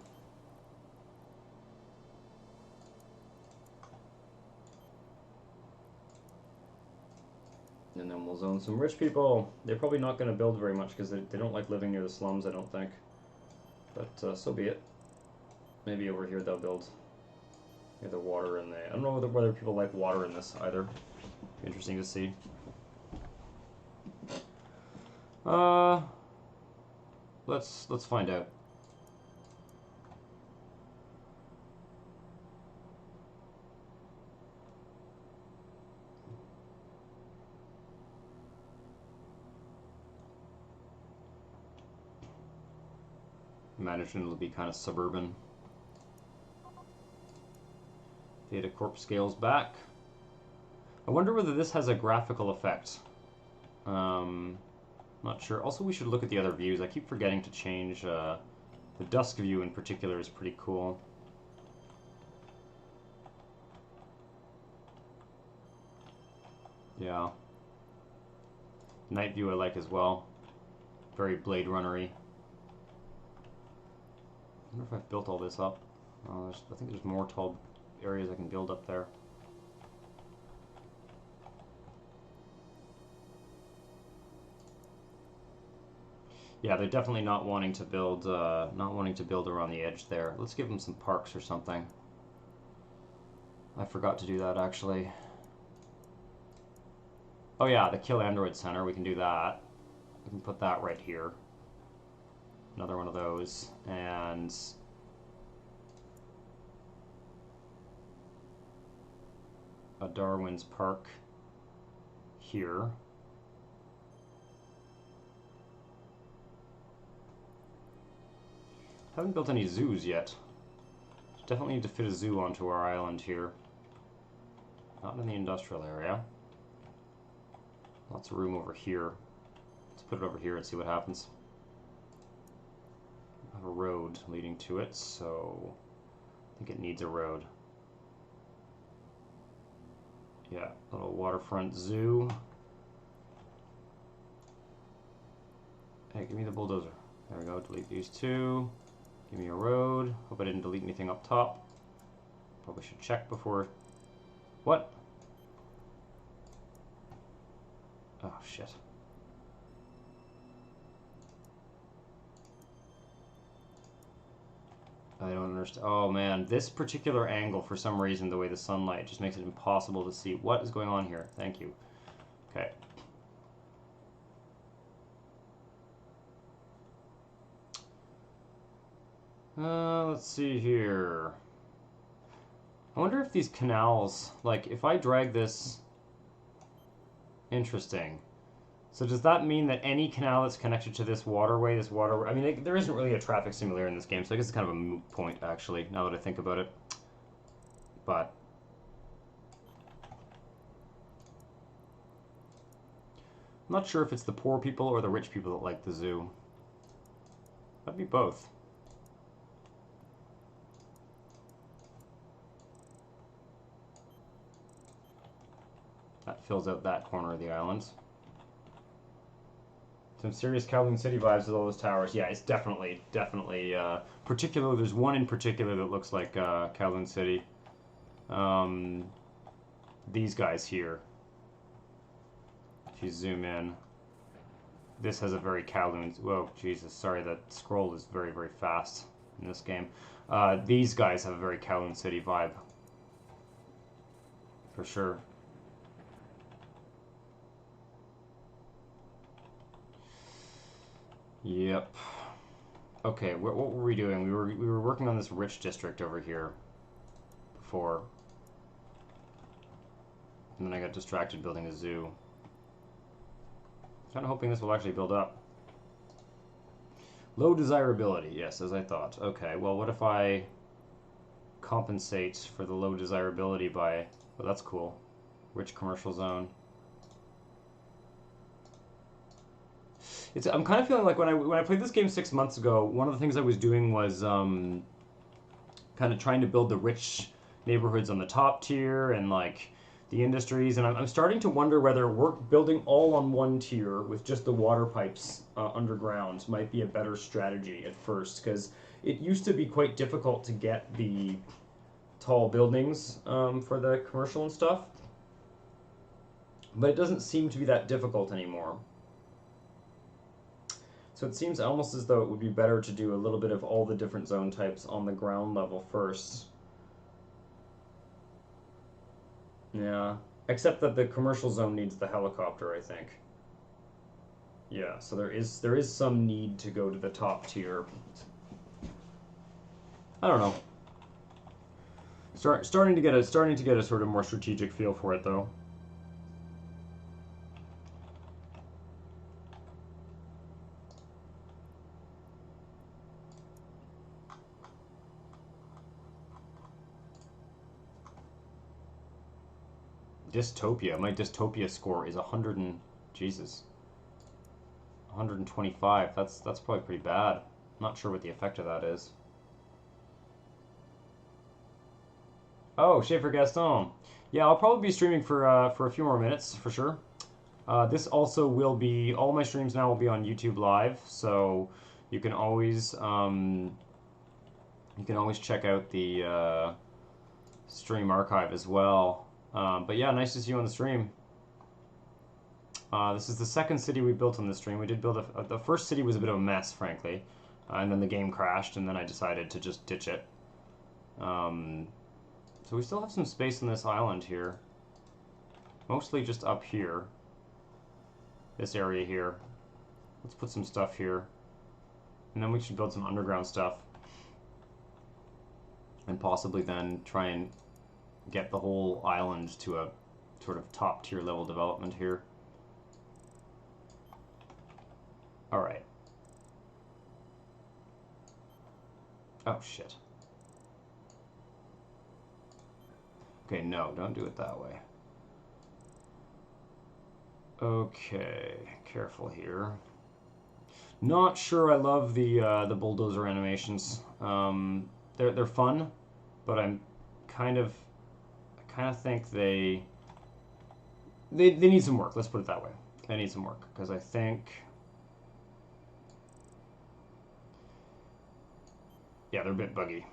A: And then we'll zone some rich people. They're probably not going to build very much because they don't like living near the slums, I don't think. But so be it. Maybe over here they'll build near the water and I don't know whether people like water in this either. Interesting to see. Let's find out. Management will be kind of suburban. Data corp scales back. I wonder whether this has a graphical effect. Not sure. Also, we should look at the other views. I keep forgetting to change. The dusk view in particular is pretty cool. Yeah. Night view I like as well. Very Blade Runner-y. I wonder if I've built all this up. I think there's more tall areas I can build up there. Yeah, they're definitely not wanting to build around the edge there. Let's give them some parks or something. I forgot to do that actually. Oh yeah, the Kill Android Center, we can do that. We can put that right here. Another one of those, and a Darwin's Park here. Haven't built any zoos yet. Definitely need to fit a zoo onto our island here. Not in the industrial area. Lots of room over here. Let's put it over here and see what happens. I have a road leading to it, so I think it needs a road. Yeah, little waterfront zoo. Hey, give me the bulldozer. There we go, delete these two. Give me a road. Hope I didn't delete anything up top. Probably should check before... What? Oh, shit. I don't understand. Oh, man. This particular angle, for some reason, the way the sunlight just makes it impossible to see what is going on here. Thank you. Okay. Let's see here. I wonder if these canals, like, if I drag this... Interesting. So does that mean that any canal that's connected to this waterway, I mean, there isn't really a traffic simulator in this game, so I guess it's kind of a moot point, actually, now that I think about it. But... I'm not sure if it's the poor people or the rich people that like the zoo. That'd be both. That fills out that corner of the island. Some serious Kowloon City vibes with all those towers. Yeah, it's definitely, particularly, there's one in particular that looks like Kowloon City. These guys here. If you zoom in, this has a very Kowloon, whoa, Jesus, sorry, that scroll is very, very fast in this game. These guys have a very Kowloon City vibe. For sure. Yep. Okay, what were we doing? We were working on this rich district over here before, and then I got distracted building a zoo. Kind of hoping this will actually build up. Low desirability, yes, as I thought. Okay, well, what if I compensate for the low desirability by... Well, that's cool. Rich commercial zone. I'm kind of feeling like when I played this game 6 months ago, one of the things I was doing was kind of trying to build the rich neighborhoods on the top tier, and like the industries, and I'm starting to wonder whether building all on one tier with just the water pipes underground might be a better strategy at first, because it used to be quite difficult to get the tall buildings for the commercial and stuff, but it doesn't seem to be that difficult anymore. So it seems almost as though it would be better to do a little bit of all the different zone types on the ground level first. Yeah, except that the commercial zone needs the helicopter, I think. Yeah, so there is some need to go to the top tier. I don't know. Starting to get a sort of more strategic feel for it, though. Dystopia. My Dystopia score is 100 and Jesus, 125. That's probably pretty bad. I'm not sure what the effect of that is. Oh, Schaefer Gaston. Yeah, I'll probably be streaming for a few more minutes for sure. This also will be, all my streams now will be on YouTube Live, so you can always check out the stream archive as well. But yeah, nice to see you on the stream. This is the second city we built on the stream. We did build the first city was a bit of a mess, frankly, and then the game crashed, and then I decided to just ditch it. So we still have some space on this island here. Mostly just up here. This area here. Let's put some stuff here. And then we should build some underground stuff. And possibly then try and get the whole island to a sort of top tier level development here. Alright. Oh shit. Okay, no, don't do it that way. Okay, careful here. Not sure I love the bulldozer animations. They're fun, but I kind of think they need some work. Let's put it that way. They need some work because I think, yeah, they're a bit buggy.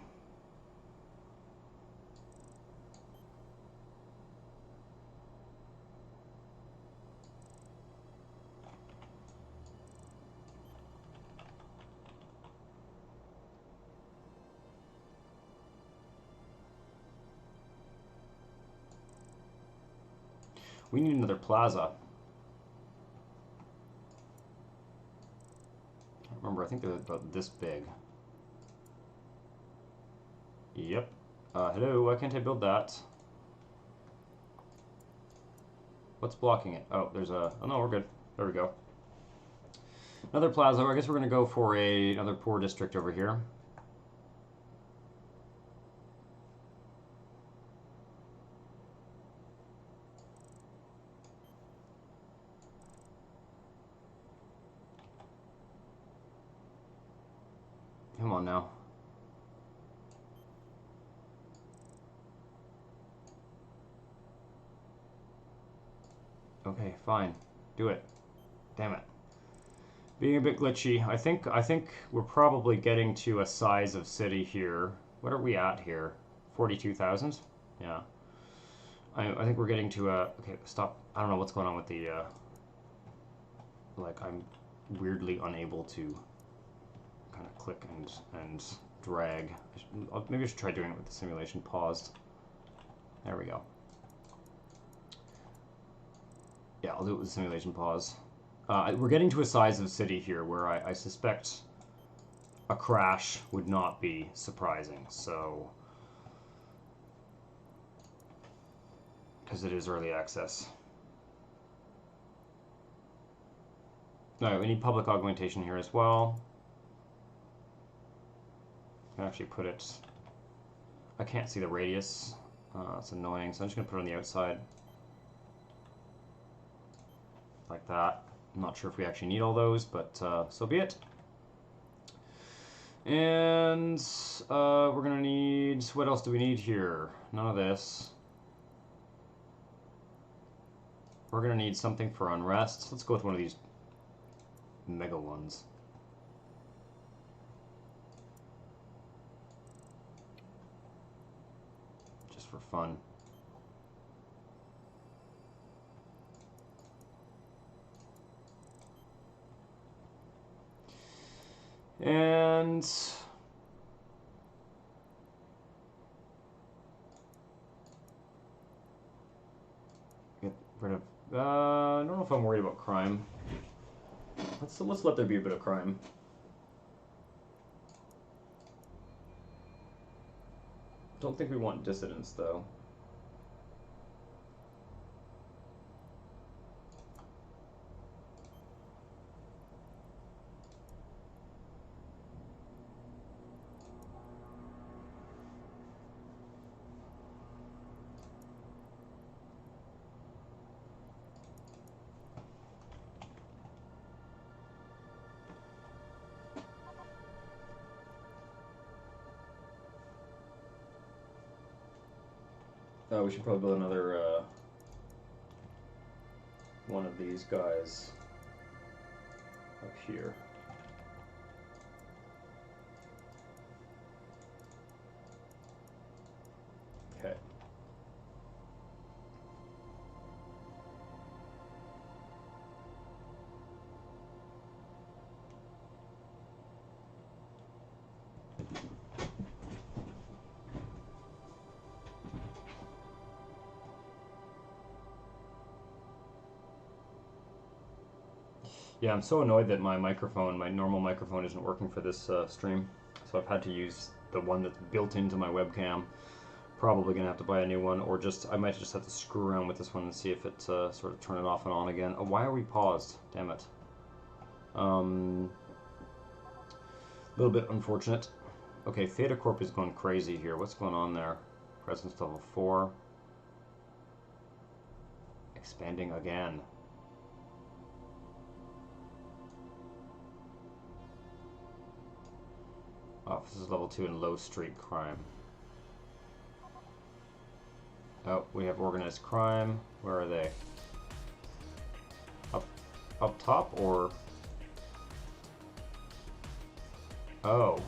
A: We need another plaza. Remember, I think they're about this big. Yep. Hello, why can't I build that? What's blocking it? Oh, there's a... Oh, no, we're good. There we go. Another plaza. I guess we're going to go for another poor district over here. Come on now. Okay, fine. Do it. Damn it. Being a bit glitchy. I think we're probably getting to a size of city here. What are we at here? 42,000? Yeah. I think we're getting to a... Okay, stop. I don't know what's going on with the... Like, I'm weirdly unable to kind of click and drag. Maybe I should try doing it with the simulation paused. There we go. Yeah, I'll do it with the simulation pause. We're getting to a size of city here where I suspect a crash would not be surprising, so... Because it is early access. Alright, we need public augmentation here as well. I can actually put it... I can't see the radius. It's annoying, so I'm just going to put it on the outside. Like that. I'm not sure if we actually need all those, but so be it. And we're going to need... What else do we need here? None of this. We're gonna need something for unrest. Let's go with one of these mega ones. Just for fun. And get rid of. I don't know if I'm worried about crime. Let's let there be a bit of crime. Don't think we want dissidents though. We should probably build another one of these guys up here. Okay. Yeah, I'm so annoyed that my normal microphone isn't working for this stream. So I've had to use the one that's built into my webcam. Probably gonna have to buy a new one, or I might just have to screw around with this one and see if it sort of turn it off and on again. Oh, why are we paused? Damn it. A little bit unfortunate. Okay, Theta Corp is going crazy here. What's going on there? Presence level 4. Expanding again. Offices level 2 and low street crime. Oh, we have organized crime. Where are they? Up top or? Oh.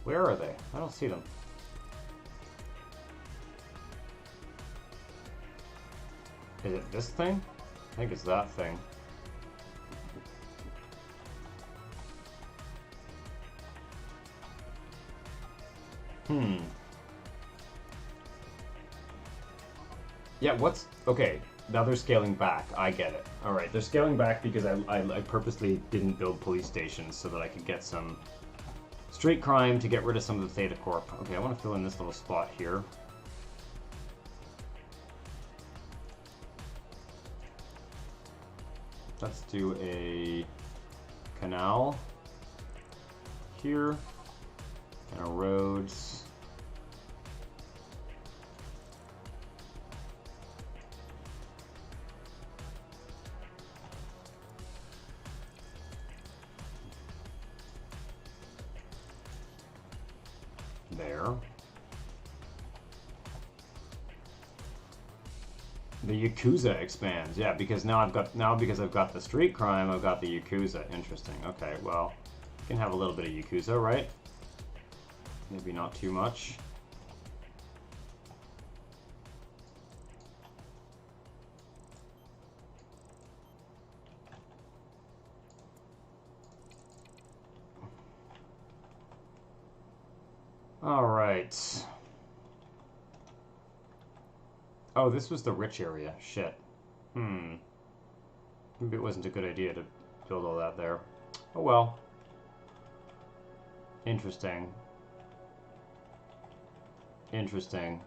A: Where are they? I don't see them. Is it this thing? I think it's that thing. Yeah, okay, now they're scaling back. I get it. Alright, they're scaling back because I purposely didn't build police stations so that I could get some street crime to get rid of some of the Theta Corp. Okay, I want to fill in this little spot here. Let's do a canal here and a roads. There. The Yakuza expands, yeah, because because I've got the street crime, I've got the Yakuza. Interesting. Okay, well, you can have a little bit of Yakuza, right? Maybe not too much. All right. Oh, this was the rich area. Shit. Maybe it wasn't a good idea to build all that there. Oh well. Interesting. Interesting.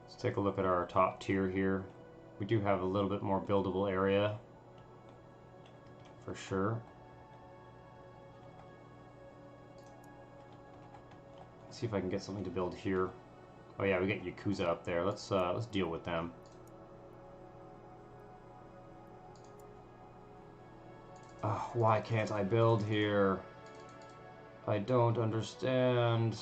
A: Let's take a look at our top tier here. We do have a little bit more buildable area. For sure. Let's see if I can get something to build here. Oh yeah, we get Yakuza up there. Let's deal with them. Why can't I build here? I don't understand.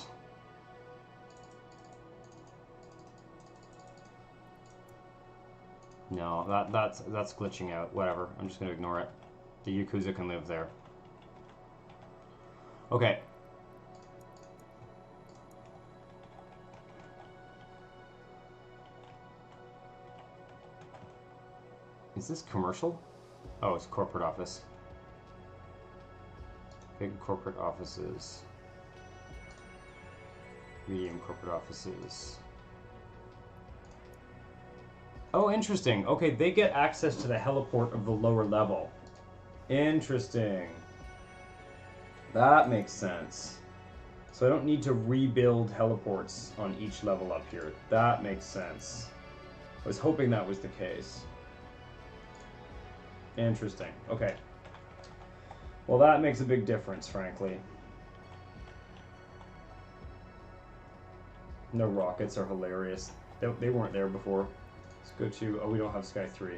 A: No, that's glitching out. Whatever. I'm just gonna ignore it. The Yakuza can live there. Okay. Is this commercial? Oh, it's corporate office. Big corporate offices. Medium corporate offices. Oh, interesting. Okay, they get access to the heliport of the lower level. Interesting. That makes sense. So I don't need to rebuild heliports on each level up here. That makes sense. I was hoping that was the case. Interesting. Okay. Well, that makes a big difference, frankly. No rockets are hilarious. They weren't there before. Let's go to... Oh, we don't have Sky 3.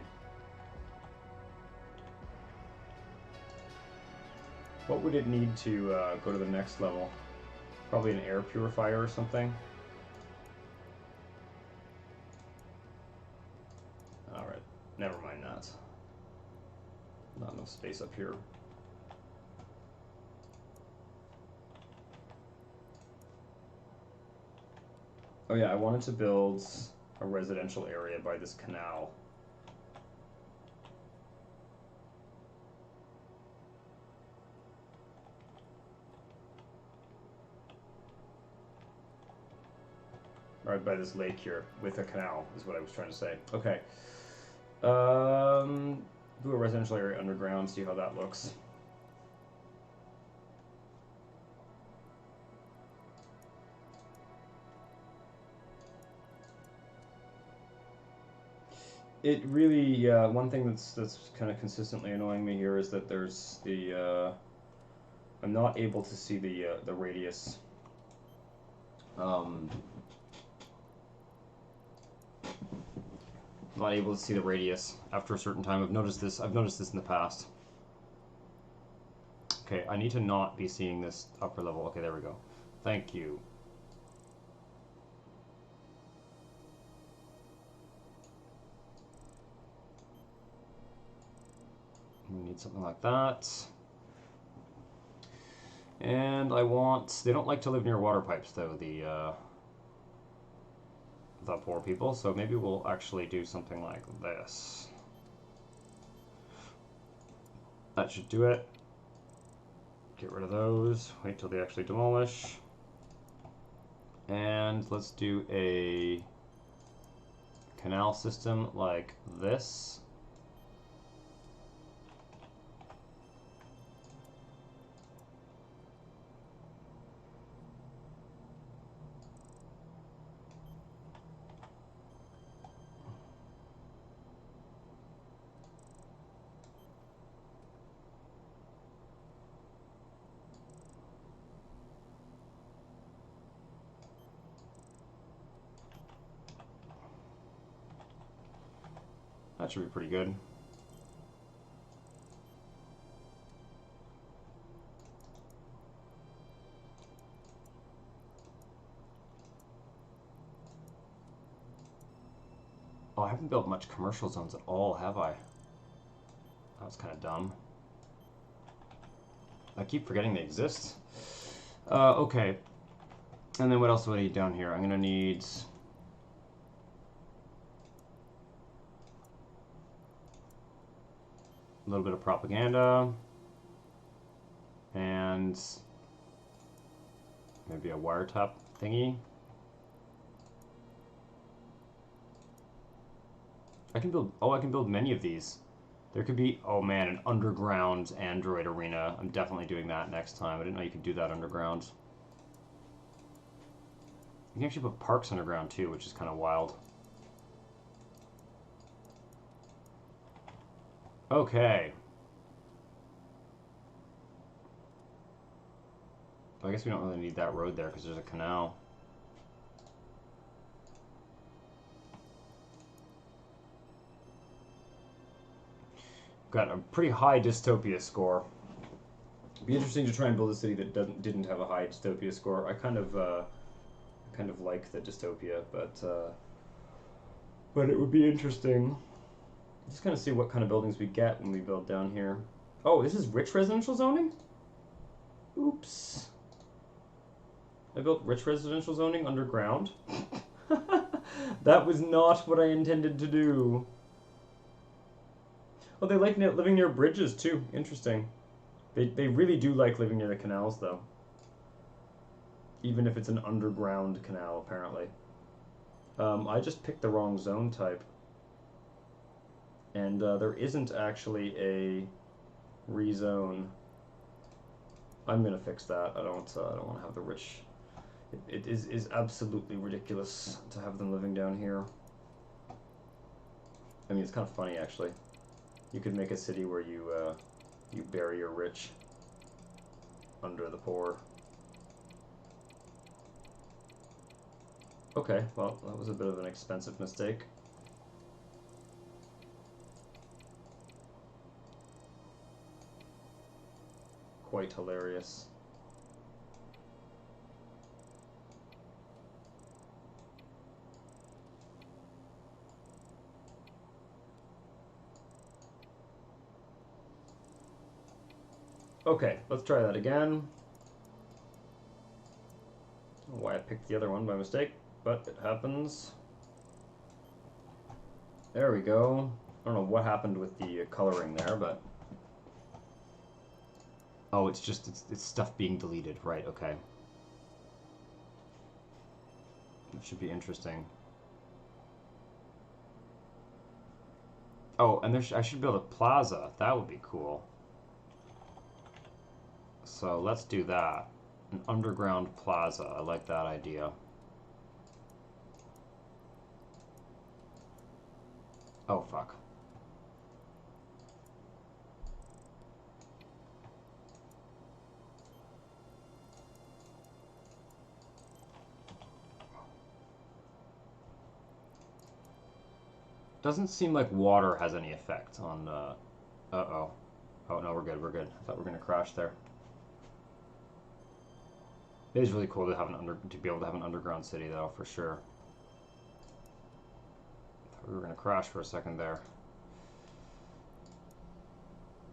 A: What would it need to go to the next level? Probably an air purifier or something. Alright, never mind that. Not enough space up here. Oh yeah, I wanted to build a residential area by this canal. Right by this lake here, with a canal, is what I was trying to say. Okay. Do a residential area underground, see how that looks. It really, one thing that's kind of consistently annoying me here is that there's the, I'm not able to see the radius. I'm not able to see the radius after a certain time. I've noticed this in the past. Okay, I need to not be seeing this upper level. Okay, there we go. Thank you. We need something like that. And I want... They don't like to live near water pipes, though, the poor people, so maybe we'll actually do something like this. That should do it. Get rid of those. Wait till they actually demolish. And let's do a canal system like this. That should be pretty good. Oh, I haven't built much commercial zones at all, have I? That was kind of dumb. I keep forgetting they exist. Okay. And then what else do I need down here? I'm gonna need... a little bit of propaganda, and maybe a wiretap thingy. I can build many of these. There could be, oh man, an underground Android arena. I'm definitely doing that next time. I didn't know you could do that underground. You can actually put parks underground too, which is kind of wild. Okay. I guess we don't really need that road there because there's a canal. Got a pretty high Dystopia score. It'd be interesting to try and build a city that didn't have a high Dystopia score. I kind of like the Dystopia, but it would be interesting. Just kind of see what kind of buildings we get when we build down here. Oh, this is rich residential zoning? Oops. I built rich residential zoning underground. That was not what I intended to do. Oh, they like living near bridges too. Interesting. They really do like living near the canals though. Even if it's an underground canal, apparently. I just picked the wrong zone type. And there isn't actually a rezone. I'm gonna fix that. I don't want to have the rich. It is absolutely ridiculous to have them living down here. I mean, it's kind of funny actually. You could make a city where you bury your rich under the poor. Okay, well, that was a bit of an expensive mistake. Quite hilarious. Okay, let's try that again. I don't know why I picked the other one by mistake, but it happens. There we go. I don't know what happened with the coloring there, but... Oh, it's just, it's stuff being deleted. Right, okay. It should be interesting. Oh, and I should build a plaza. That would be cool. So let's do that. An underground plaza. I like that idea. Oh, fuck. Doesn't seem like water has any effect on, uh-oh. Oh, no, we're good, we're good. I thought we were gonna crash there. It is really cool to have to be able to have an underground city, though, for sure. Thought we were gonna crash for a second there.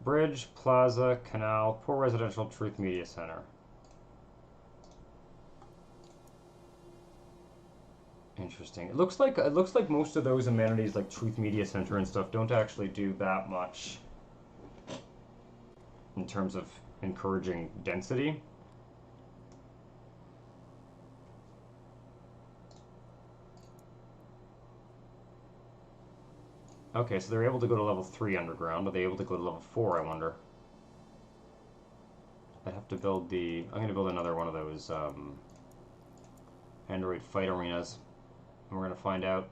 A: Bridge, plaza, canal, poor residential, truth media center. Interesting. It looks like most of those amenities, like Truth Media Center and stuff, don't actually do that much in terms of encouraging density. Okay, so they're able to go to level 3 underground. Are they able to go to level 4, I wonder? I'd have to build the... I'm going to build another one of those Android fight arenas. And we're going to find out.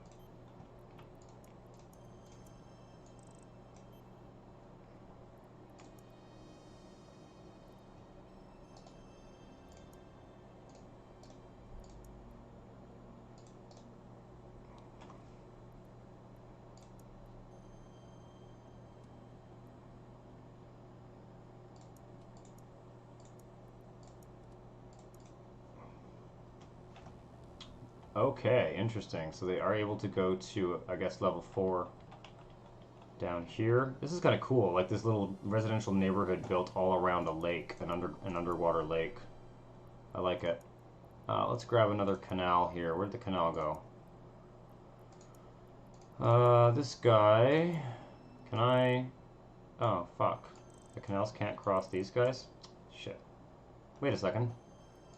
A: Okay, interesting. So they are able to go to, I guess, level 4 down here. This is kind of cool, like this little residential neighborhood built all around a lake, an underwater lake. I like it. Let's grab another canal here. Where'd the canal go? This guy... Can I... Oh, fuck. The canals can't cross these guys? Shit. Wait a second.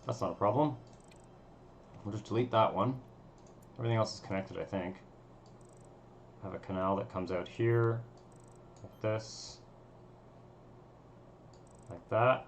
A: That's not a problem. We'll just delete that one. Everything else is connected, I think. I have a canal that comes out here, like this, like that.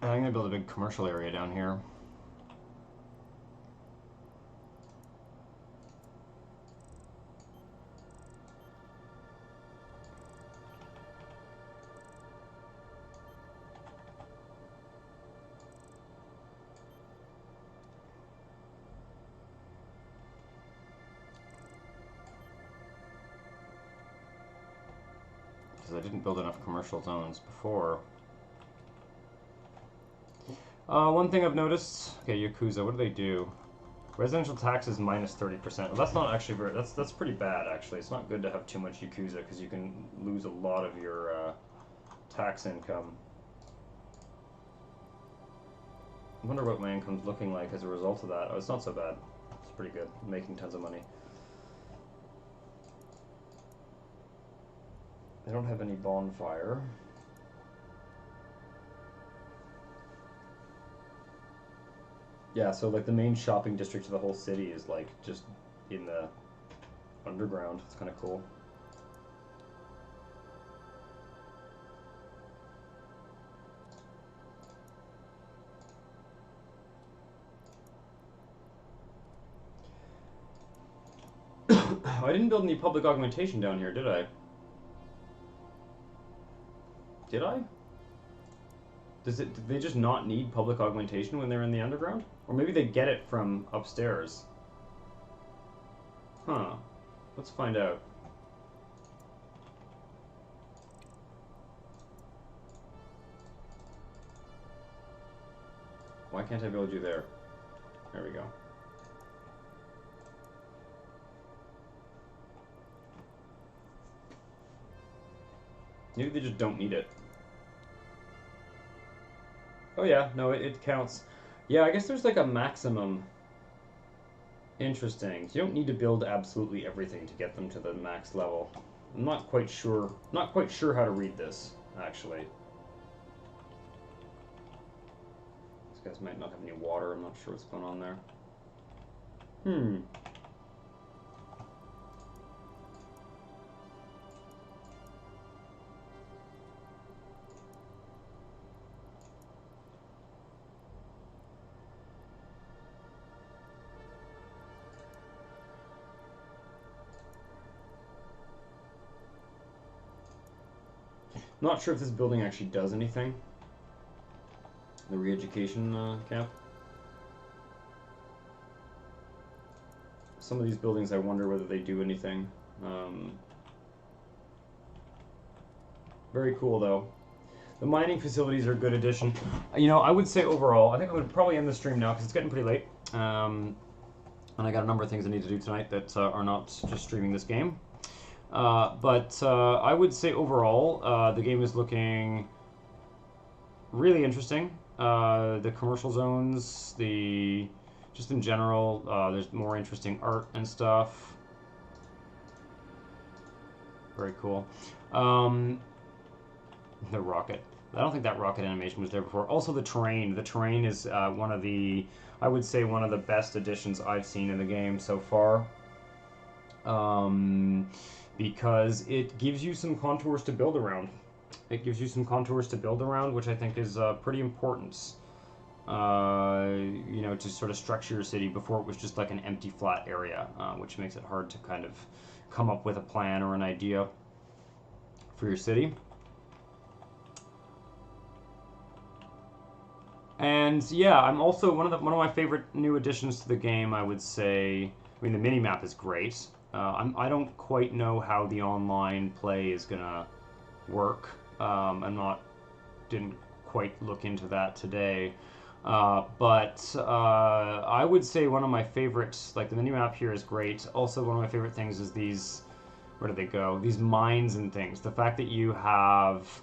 A: And I'm going to build a big commercial area down here. because I didn't build enough commercial zones before. One thing I've noticed... Okay, Yakuza, what do they do? Residential tax is minus 30%. Well, that's not actually very... That's pretty bad, actually. It's not good to have too much Yakuza, because you can lose a lot of your tax income. I wonder what my income's looking like as a result of that. Oh, it's not so bad. It's pretty good. I'm making tons of money. I don't have any bonfire. Yeah, so like the main shopping district of the whole city is like just in the underground. It's kind of cool. I didn't build any public augmentation down here, did I? Did I? Do they just not need public augmentation when they're in the underground? Or maybe they get it from upstairs. Huh. Let's find out. Why can't I build you there? There we go. Maybe they just don't need it. Oh yeah, no, it counts. Yeah, I guess there's like a maximum. Interesting. You don't need to build absolutely everything to get them to the max level. I'm not quite sure how to read this, actually. These guys might not have any water, I'm not sure what's going on there. Not sure if this building actually does anything. The re-education camp. Some of these buildings, I wonder whether they do anything. Very cool, though. The mining facilities are a good addition. You know, I would say overall, I think I would probably end the stream now because it's getting pretty late. And I got a number of things I need to do tonight that are not just streaming this game. But I would say overall, the game is looking really interesting. The commercial zones, just in general, there's more interesting art and stuff. Very cool. The rocket. I don't think that rocket animation was there before. Also the terrain. The terrain is one of the, I would say, one of the best additions I've seen in the game so far. Because it gives you some contours to build around. It gives you some contours to build around, which I think is pretty important. You know, to sort of structure your city. Before it was just like an empty flat area, which makes it hard to kind of come up with a plan or an idea for your city. And yeah, I'm also one of my favorite new additions to the game. I would say, I mean, the mini map is great. I don't quite know how the online play is gonna work. Didn't quite look into that today. But I would say one of my favorites, like the mini map here is great. Also, one of my favorite things is these, where do they go? These mines and things. The fact that you have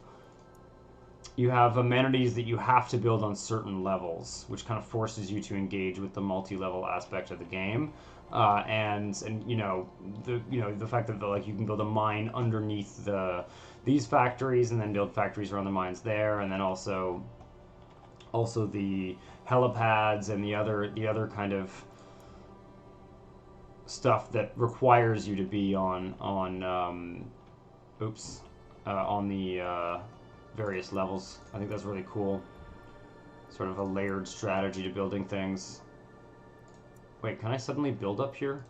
A: amenities that you have to build on certain levels, which kind of forces you to engage with the multi-level aspect of the game. And you know the fact that like you can build a mine underneath these factories and then build factories around the mines there, and then also the helipads and the other kind of stuff that requires you to be on the various levels. I think that's really cool. Sort of a layered strategy to building things. Wait, can I suddenly build up here?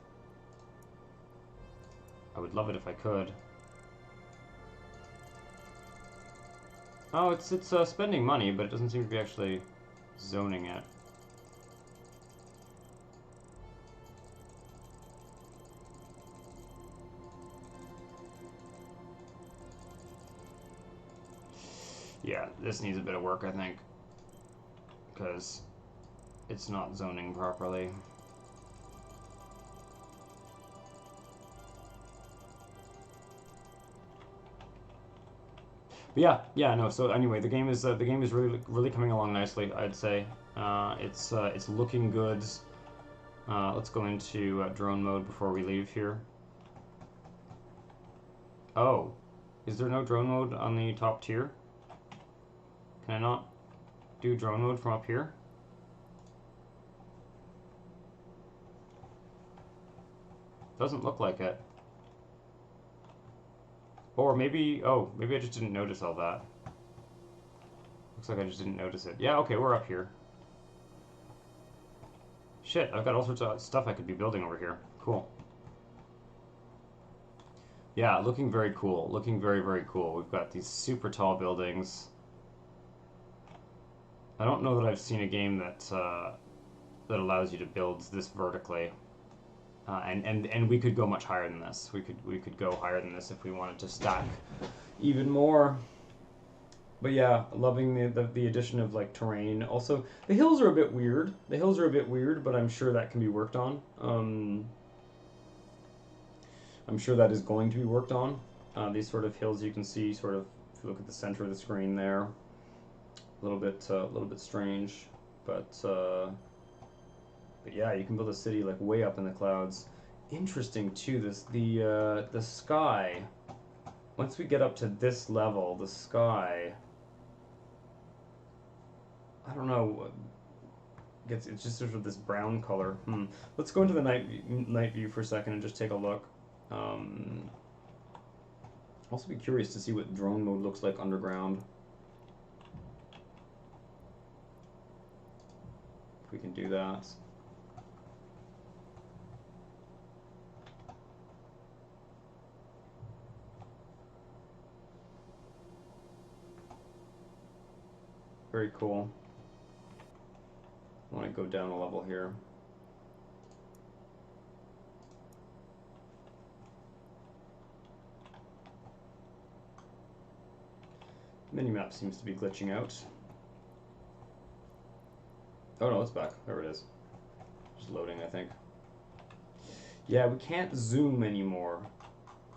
A: I would love it if I could. Oh, it's spending money, but it doesn't seem to be actually zoning it. Yeah, this needs a bit of work, I think, because it's not zoning properly. But yeah, no. So anyway, the game is really coming along nicely, I'd say. It's looking good. Let's go into drone mode before we leave here. Oh, is there no drone mode on the top tier? Can I not do drone mode from up here? Doesn't look like it. Or maybe, oh, maybe I just didn't notice all that. Looks like I just didn't notice it. Yeah, okay, we're up here. Shit, I've got all sorts of stuff I could be building over here. Cool. Yeah, looking very cool. Looking very, very cool. We've got these super tall buildings. I don't know that I've seen a game that that allows you to build this vertically. And we could go much higher than this. We could go higher than this if we wanted to stack even more. But yeah, loving the addition of like terrain. Also, the hills are a bit weird. The hills are a bit weird, but I'm sure that can be worked on. I'm sure that is going to be worked on. These sort of hills you can see, sort of, if you look at the center of the screen there, a little bit strange, but yeah, you can build a city like way up in the clouds. Interesting too. The sky. Once we get up to this level, the sky. I don't know. It's just sort of this brown color. Let's go into the night view for a second and just take a look. Also be curious to see what drone mode looks like underground. If we can do that. Very cool. I want to go down a level here. Minimap seems to be glitching out. Oh no, it's back. There it is. Just loading, I think. Yeah, we can't zoom anymore.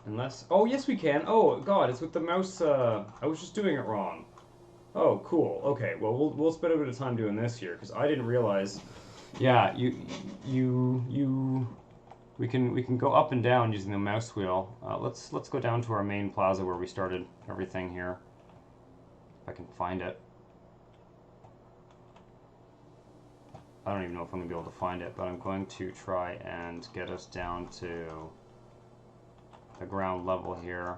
A: Unless... Oh, yes we can. Oh, God, it's with the mouse. I was just doing it wrong. Oh, cool. Okay, well, we'll spend a bit of time doing this here, because I didn't realize... Yeah, we can go up and down using the mouse wheel. Let's go down to our main plaza where we started everything here. If I can find it. I don't even know if I'm going to be able to find it, but I'm going to try and get us down to the ground level here.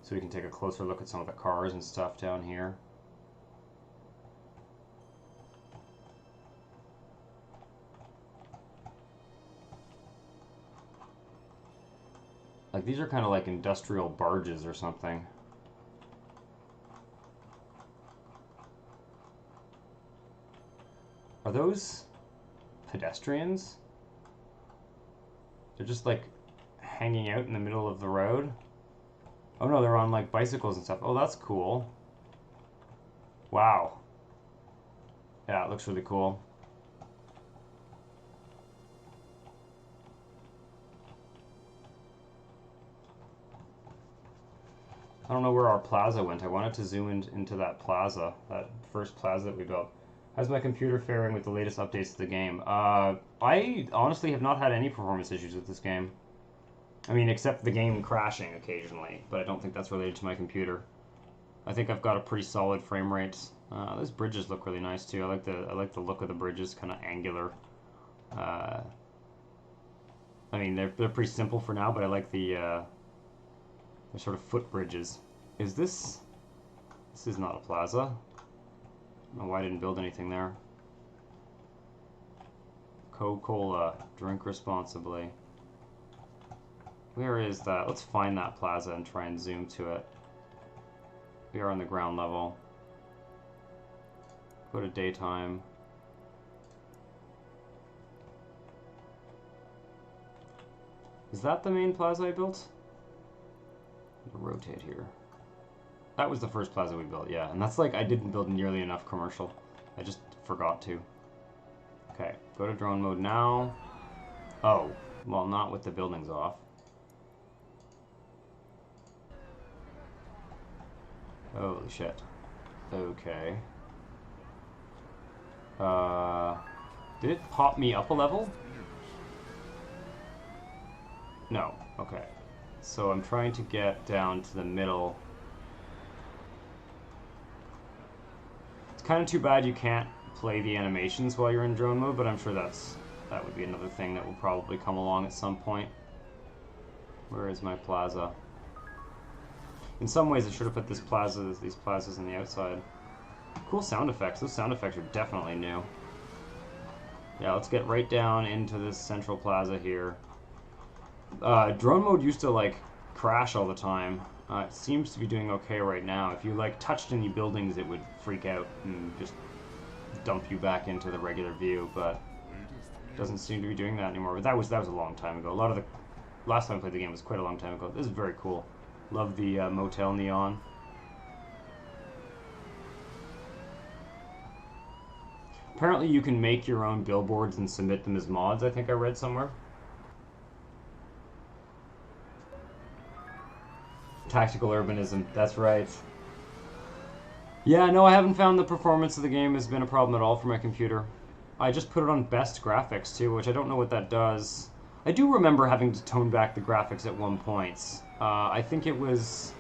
A: So we can take a closer look at some of the cars and stuff down here. Like, these are kind of like industrial barges or something. Are those pedestrians? They're just like hanging out in the middle of the road? Oh no, they're on like bicycles and stuff. Oh, that's cool. Wow. Yeah, it looks really cool. I don't know where our plaza went. I wanted to zoom into that plaza, that first plaza that we built. How's my computer faring with the latest updates to the game? I honestly have not had any performance issues with this game. I mean, except the game crashing occasionally, but I don't think that's related to my computer. I think I've got a pretty solid frame rate. Those bridges look really nice too. I like the look of the bridges, kind of angular. I mean, they're pretty simple for now, but I like they're sort of foot bridges. Is this? This is not a plaza. I don't know why I didn't build anything there. Coca-Cola, drink responsibly. Where is that? Let's find that plaza and try and zoom to it. We are on the ground level. Go to daytime. Is that the main plaza I built? Rotate here. That was the first plaza we built, yeah. And that's like, I didn't build nearly enough commercial. I just forgot to. Okay, go to drone mode now. Oh, well, not with the buildings off. Holy shit. Okay. Did it pop me up a level? No. Okay. So I'm trying to get down to the middle. It's kind of too bad you can't play the animations while you're in drone mode, but I'm sure that would be another thing that will probably come along at some point. Where is my plaza? In some ways, I should have put these plazas on the outside. Cool sound effects. Those sound effects are definitely new. Yeah, let's get right down into this central plaza here. Drone mode used to, like, crash all the time. It seems to be doing okay right now. If you, like, touched any buildings, it would freak out and just dump you back into the regular view, but it doesn't seem to be doing that anymore. But that was a long time ago. A lot of the last time I played the game was quite a long time ago. This is very cool. Love the motel neon. Apparently you can make your own billboards and submit them as mods, I think I read somewhere. Tactical urbanism, that's right. Yeah, no, I haven't found the performance of the game has been a problem at all for my computer. I just put it on best graphics too, which I don't know what that does. I do remember having to tone back the graphics at one point. I think it was...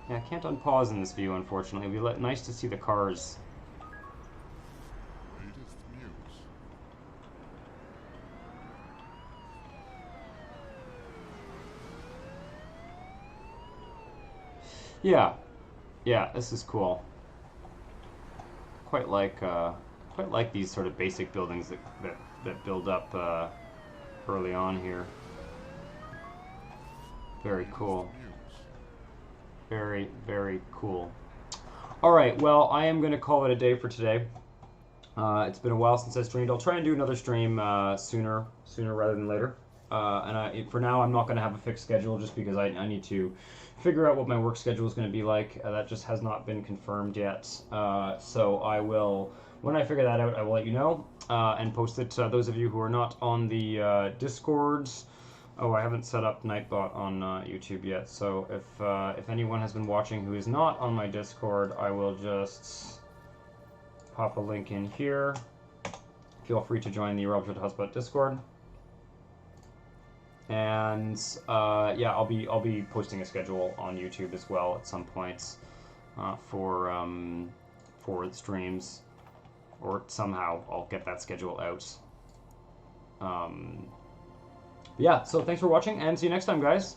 A: Yeah, I can't unpause in this view, unfortunately. It'd be nice to see the cars. Yeah, yeah, this is cool. Quite like these sort of basic buildings that build up early on here. Very cool. Very, very cool. Alright, well, I am going to call it a day for today. It's been a while since I streamed. I'll try and do another stream sooner rather than later. For now, I'm not going to have a fixed schedule just because I need to figure out what my work schedule is going to be like. That just has not been confirmed yet. So I will, when I figure that out, I will let you know and post it to those of you who are not on the Discords. Oh, I haven't set up Nightbot on YouTube yet. So if anyone has been watching who is not on my Discord, I will just pop a link in here. Feel free to join the Robert Hotspot Discord. And yeah, I'll be posting a schedule on YouTube as well at some points for the streams, or somehow I'll get that schedule out. Yeah, so thanks for watching, and see you next time, guys.